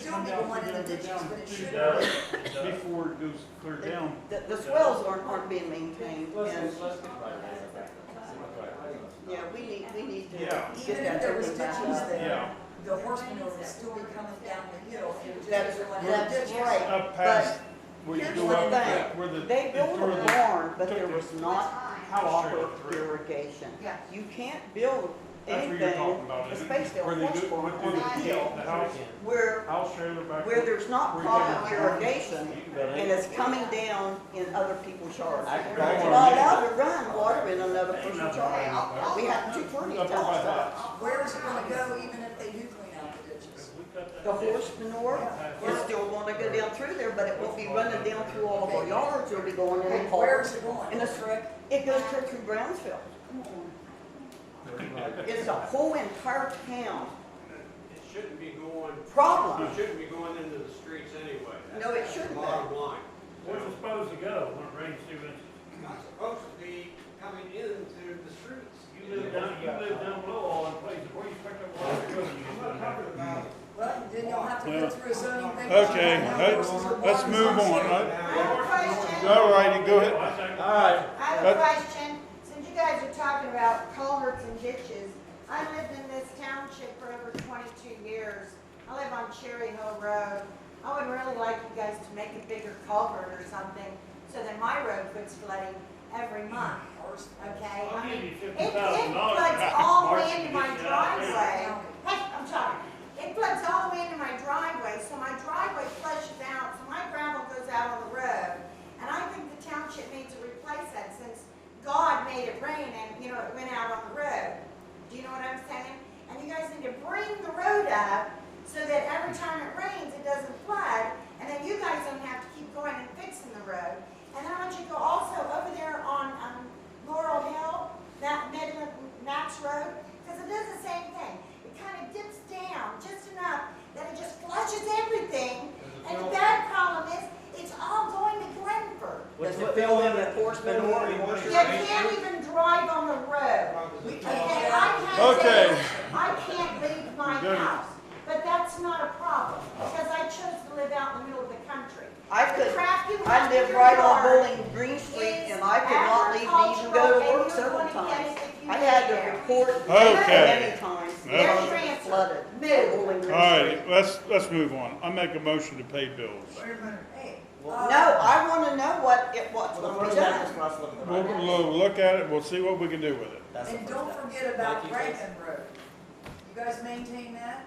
still be going in the ditches, but it should. Before it goes clear down. The swells aren't being maintained, and, Let's get right away with that. yeah, we need to Yeah. get Even that if there was open back ditches up. there, Yeah. the horse manure would still be coming down the hill and That's, just going in the that's ditches. right, Up past, where you here's go the up, thing. where the. they built where a the- barn, but took there the was not house proper straight through. irrigation. Yeah. You can't build That's what you're anything, talking about, isn't it? especially a Where they horse do- barn where on they a do hill, the house, where house trailer back. where there's not where you proper got- irrigation, You can build and anything. it's coming down in other people's yards. Agriculture. You're not allowed to run water in another person's yard. We have 220 Up there by towns. that. Where is it gonna go even if they do clean out the ditches? The horse manure is still going to go down through there, but it won't be running down through all of our yards. It'll be going in the Where culverts. is it going? And it goes clear through Brownsville. It's the whole entire town. It shouldn't be going. Problem. It shouldn't be going into the streets anyway. No, it That's shouldn't the be. bottom line. Where's it supposed to go when it rains 2 inches? It's not supposed to be coming into the streets. You live down below all in places, where you expect that water to go when you get down there? Well, then you'll have to Yeah. go through a zoning thing. Okay, let's move on. I have a question. All righty, go ahead. All right. I have a question. Since you guys are talking about culverts and ditches, I lived in this township for over 22 years. I live on Cherry Hill Road. I would really like you guys to make a bigger culvert or something so that my road quits flooding every month, okay? I'll I give mean, you it $50,000. floods all the way Marcy, into to my get you out there. driveway. Hey, I'm sorry. It floods all the way into my driveway, so my driveway flushes out, so my gravel goes out on the road. And I think the township needs to replace that since God made it rain and, you know, it went out on the road. Do you know what I'm saying? And you guys need to bring the road up so that every time it rains, it doesn't flood, and then you guys don't have to keep going and fixing the road. And I want you to go also over there on Laurel Hill, that Midland Max Road, because it does the same thing. It kind of dips down just enough that it just flushes everything. And the bad problem is, it's all going to Glenford. Does it fill in with horse manure and horse You can't even drive on the road. We Okay, can't. Okay. I can't leave my Good. house, but that's not a problem, because I chose to live out in the middle of the country. I The could, craft you I have live in your right on yard Bowling Green Street, and I could not leave to even go to work several times. I had to report Okay. many times That's- because it was flooded. on Bowling Green All right, Street. let's move on. I make a motion to pay bills. Wait a minute, hey. No, I want to know what's Well, the going to first be step done. is for us to look at the We'll, right. we'll look at it, we'll see what we can do with it. That's the And first don't step. forget about Thank you, Chris. Franklin Road. You guys maintain that?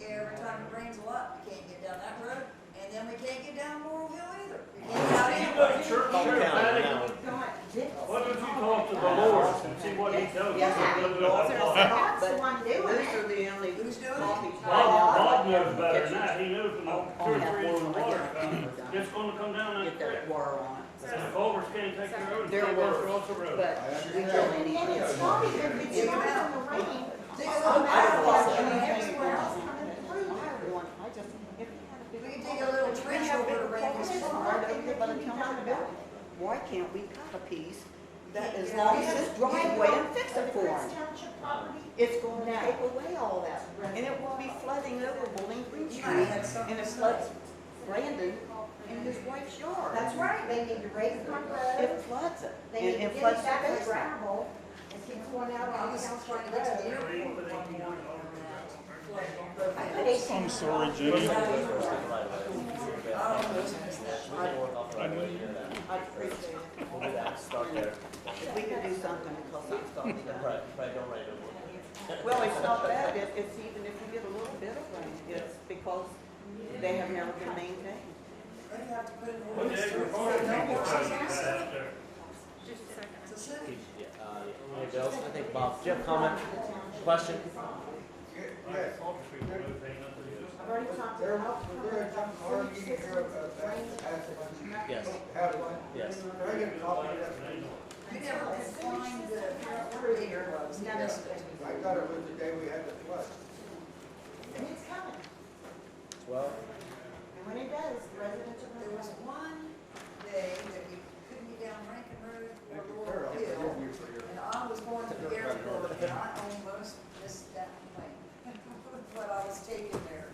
Every time it rains a lot, we can't get down that road, and then we can't get down Laurel Hill either. We can't get out anywhere. Sheriff Don't count it Patty, now. why don't you talk to the Lord and see what he tells you? Yes, That's the one doing Those it. are the only Who's doing it? coffee shops. Bob knows better than that, he knows when the I'll 2 or have 3 inches of one water like comes, that. it's gonna come down that Get creek. that water on it. And the culverts can't take the road, There it's can't go were, across the road. but we really need And it's to. not even, it's not in the rain. Dig It's a little not path, in and everywhere else coming through. we can dig a little trench over the rain. Why can't we cut a piece that as long as this driveway and fix it for Crest them? Township property. It's going to take away all that, and it will be flooding over Bowling Green You Street, might have something and it to say. floods Brandon and his wife's yard. That's right, they need to raise my road. It floods it, They and need to it get floods it the back to basement. gravel and keep going out I on was Township trying to get to the Road. airport one morning. I'm sorry, Jenny. First, let's get the right of way. I don't know, missed that. We can work off the right of way to do that. I appreciate it. We'll do that, start there. If we could do something because something's got to be done. Right, don't write no more. Well, it's not that, it's even if you get a little bit of rain, it's because they have never been maintained. Then you have to put in What ordinance the to it, agriculture no people horses tell in you the that city. out there? Just a second. It's a city. Hey, Bill, I think Bob, do you have a comment, question? Yes, Agriculture people know they ain't nothing to do. I've already talked to there, the health there are some hard meeting here about that, Yes, have one. yes. Can I get a copy of that? You never could find the grader was, you missed it. I thought it was the day we had the flood. And it's coming. Well, And when it does, the residents are There going was to. one day that we couldn't get down Rankin Road Thank or you, sir. Laurel I'll Hill. forgive you for your. And I was going to the airport and I almost missed that plane. But I was taken there.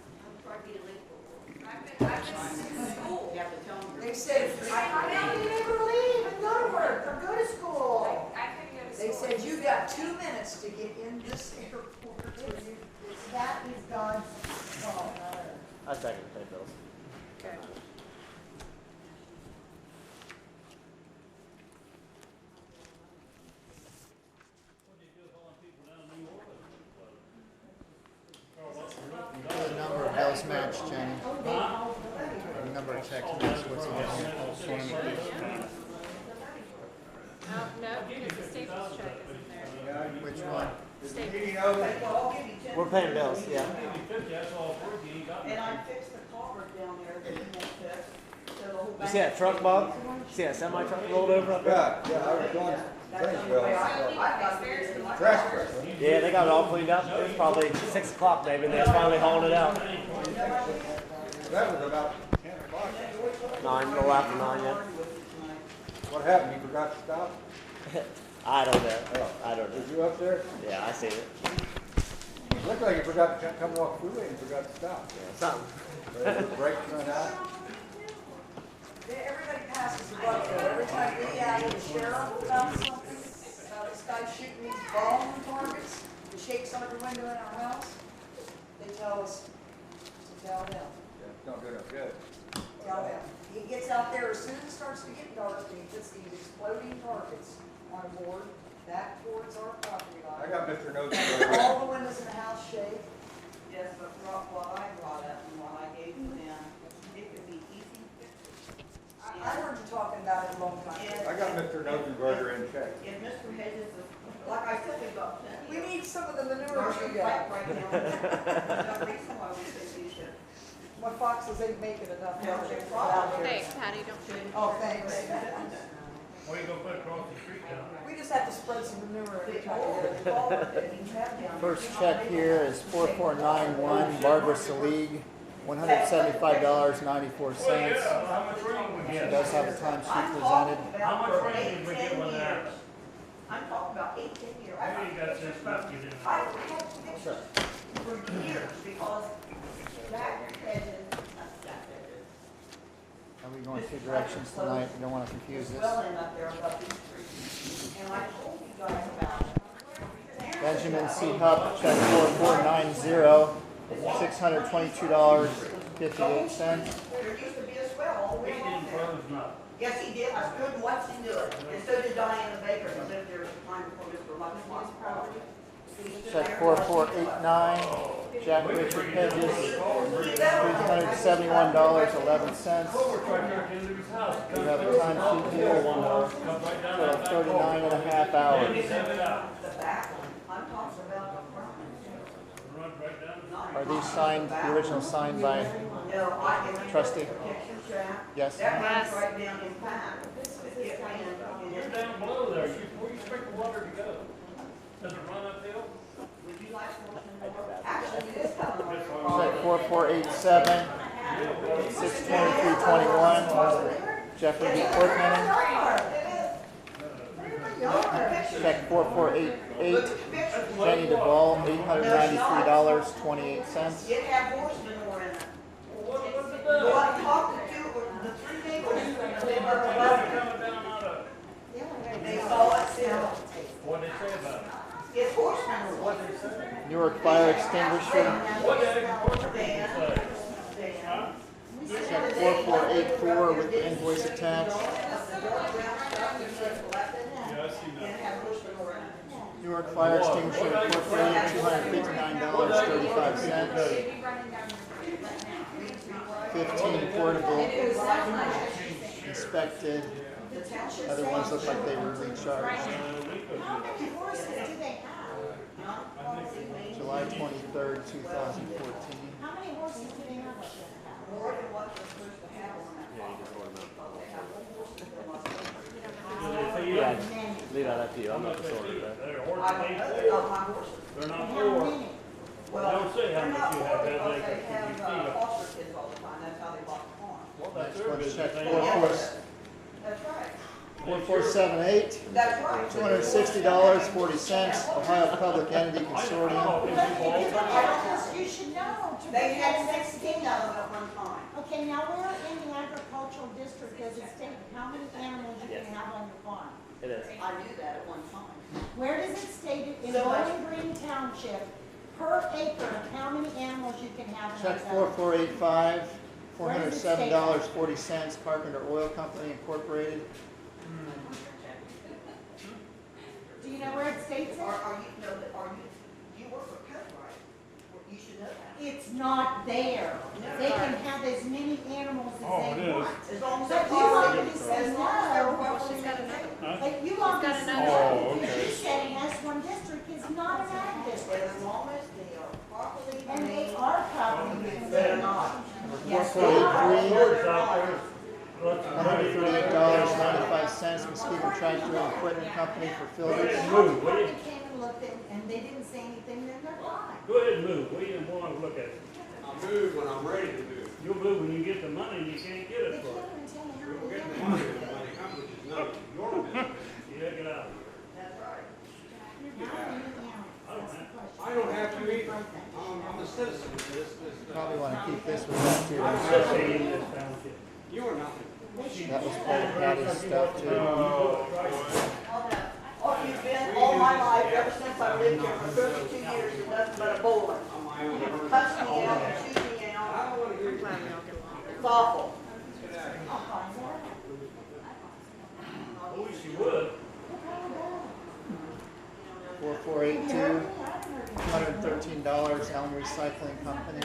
said, I can't be able to leave and go to work or go to school. I couldn't go to They school. said, you got 2 minutes to get in this airport. That is God's fault, not ours. I second pay bills. Okay. The number of bills matched, Jenny. The number of checks matched what's on there. No, because the Staples check isn't there. Which one? Staples. We're paying bills, yeah. And I fixed the culvert down there that he had fixed, so the whole You bank. see that truck, Bob? See that semi truck rolled over up there? Yeah, I was going, That's the only way I got to get it in my trash car. truck. Yeah, they got it all cleaned up. It was probably 6 o'clock maybe, and they're finally hauling it out. That was about 10 o'clock. 9, a little after 9, yeah. What happened, you forgot to stop? I don't know. I don't Was know. you up there? Yeah, I seen it. Looked like you forgot to come off the freeway and forgot to stop. Yeah, something. The brakes run out. Everybody passes the buck though. Every time we ask the sheriff about something, about this guy shooting these bomb targets to shake some of the window in our house, they tell us to tell them. Yeah, it's not good, good. Tell them. He gets out there as soon as it starts to get dark, and he puts these exploding targets on a board back towards our property I line. got Mr. Notes. All the windows in the house shake. Yes, but what I brought up and what I gave to them, it could be easy fixes. I heard you talking about it a long time ago. I got Mr. Notes in check. If Mr. Hedges is, like I said, we've got plenty. We need some of the manure Commercial you pipe got. right now. There's no reason why we should use it. My foxes ain't making enough No, noise they're out here. Thanks, Patty, don't shoot. Oh, thanks. Where you gonna put across the street down? We just have to spread some manure every The time. old culvert that you have down there. First check here is 4491, Barbara Salig, $175.94. How much rain we She get? does have a time sheet I'm presented. talking How about much for rain did we 8, get 10 when that years. I'm talking about 8, 10 years. Maybe you got some stuff you didn't. I've had pictures for years because Jack Hedges, not Jack Hedges, Are we going two directions tonight? We don't want to confuse is this. dwelling up there above these trees. And I told you guys about it. Benjamin C. Hupp, check 4490, $622.58. There used to be a swell all the He way along didn't there. froze nothing. Yes, he did. I stood and watched him do it. And so did Diana Baker, who lived there at the time before Mr. Luxmont's property. Check 4489, Jack Richard Hedges, $371.11. Culvert's right there at the end of his house. We have a time sheet here Comes right down for that back 39 and a half culvert. hours. And he set it out. The back one. I'm talking about the front. Runs right down the Not Are these signed, the original signed by, No, I can. Trustee? Picture track. yes? That runs Yes. right down in Pine. It ran in- You're down below there. Where you expect the water to go? Does it run uphill? Would you like more? Actually, it is coming on. Check 4487, 62321, Jeffrey B. Chorpenning. Check 4488, Jenny Duvall, $893.28. It had horse manure in it. What's it Well, do? I talked to two, the 3 neighbors that live up What's above it me. coming down out of? They saw it still. What'd they say about it? It's horse manure. What'd they say? Newark Fire Extinguisher, What did the corporate people say? check 4484 with the invoice attached. Yeah, I see And it that. had horse manure in it. Newark Fire Extinguisher Incorporated, $259.35. 15 portable inspected. Other ones look like they were recharged. How many horses do they have? July 23rd, 2014. How many horses do they have up there? More than what they're supposed to have on that Yeah, you just property. order them out. They have more horses than what's supposed to be. Yeah, leave that up to you. I'm not the sorter, but. They're I horse don't know, feed. they're not my horses. They're not How poor. many? Well, Don't say how they're much not you poor have, because they they can have feed 'em. foster kids all the time. That's how they bought the farm. Well, that's Next their one, business. check They four don't four- care. That's right. 4478, That's right. $260.40, Ohio Public Entity Consortium. You should know. They had 16 of them at one time. Okay, now where in the agricultural district does it state how many animals you can have on your farm? It is. I knew that at one time. Where does it state it in So much- Bowling Green Township, per acre, how many animals you can have in Check that zone? 4485, $407.40, Carpenter Oil Company Incorporated. Do you know where it states Are it? you, no, but are you work for Cut, right? You should know that. It's not there. They can have as many animals as Oh, it they is. want. As long as But they're you properly, already said as long as they're no. properly She's got maintained. Huh? But you obviously another- know, Oh, because okay. you said an S1 district is not an ag district. As long as they are properly And they maintained. are properly They're maintained. not. Yes, they are. 443, $138.95, Muskegon Tractor and Equipment Company for filters. The health department came and looked and they didn't say anything, then they're fine. Go ahead and move, we didn't want to look at it. I move when I'm ready to move. You'll move when you get the money and you can't get They it for can't it. even tell you We'll how get many the money when it comes, which is none of your business. Yeah, get out. That's right. I don't have to either. I'm a citizen of this. Probably want to keep this with that too. Especially in this township. You are nothing. That was part of Patty's stuff too. Oh, you've been all my life, ever since I lived here for 32 years, and nothing but a bowler. On my own. You cuss me out, you shoot me I out. don't want to hear you. It's awful. Get out of here. I wish you would. 4482, $113, Elm Recycling Company.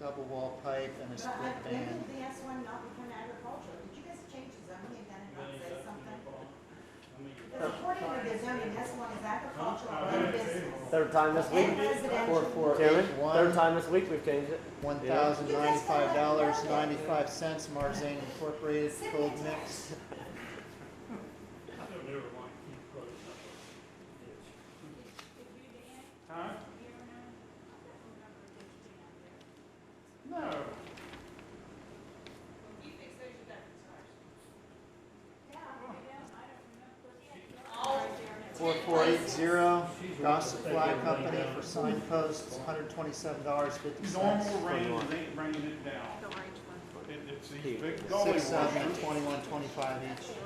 Double wall pipe and a But split when band. did the S1 not become agricultural? Did you guys change the zoning and then it not say something? Because according to the zoning, S1 is agricultural and business. Third time this week. And residential. Chairman, third 4481, time this week we've changed it. $1,095.95, Marzane Incorporated, cold mix. I don't ever want to keep close up. Huh? No. You fix those, you got the stars. 4480, Gossip Fly Company for signposts, $127.50. Normal range ain't bringing it down. The orange one. It's these big gully $6,021.25 each. I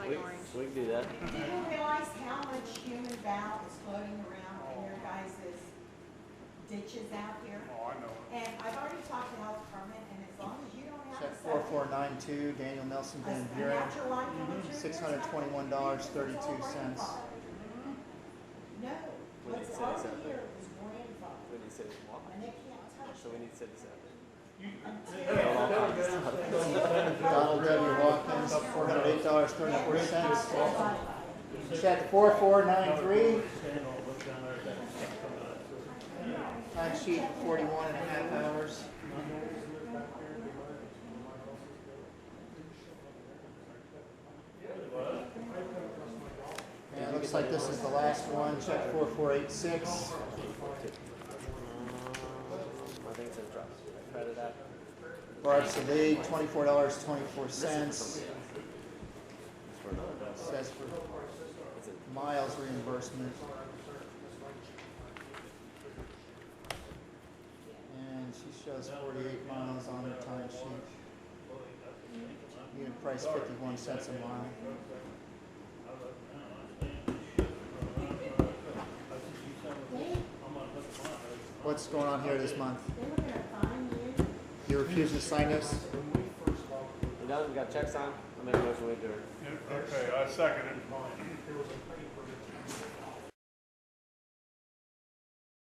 like orange. We can do that. Do you realize how much human vow is floating around in your guys' ditches out here? Oh, I know it. And I've already talked to health department, and as long as you don't have Check a septic, 4492, Daniel Nelson a Van Buren, natural light coming through your septic, $621.32. no, what's already here is grandfather, We need cities and they can't touch So we it. need cities out there. Donald W. Watkins, $408.34. Check 4493, time sheet 41 and a half hours. And it looks like this is the last one, check 4486. I think it's a drop. Credit that. Barb's of aid, $24.24. Says for miles reimbursement. And she shows 48 miles on her time sheet. Unit price 51 cents a mile. What's going on here this month? They were gonna find you. You're refusing to sign this? We done? We got checks on? I make a motion we do it. Okay, I second it.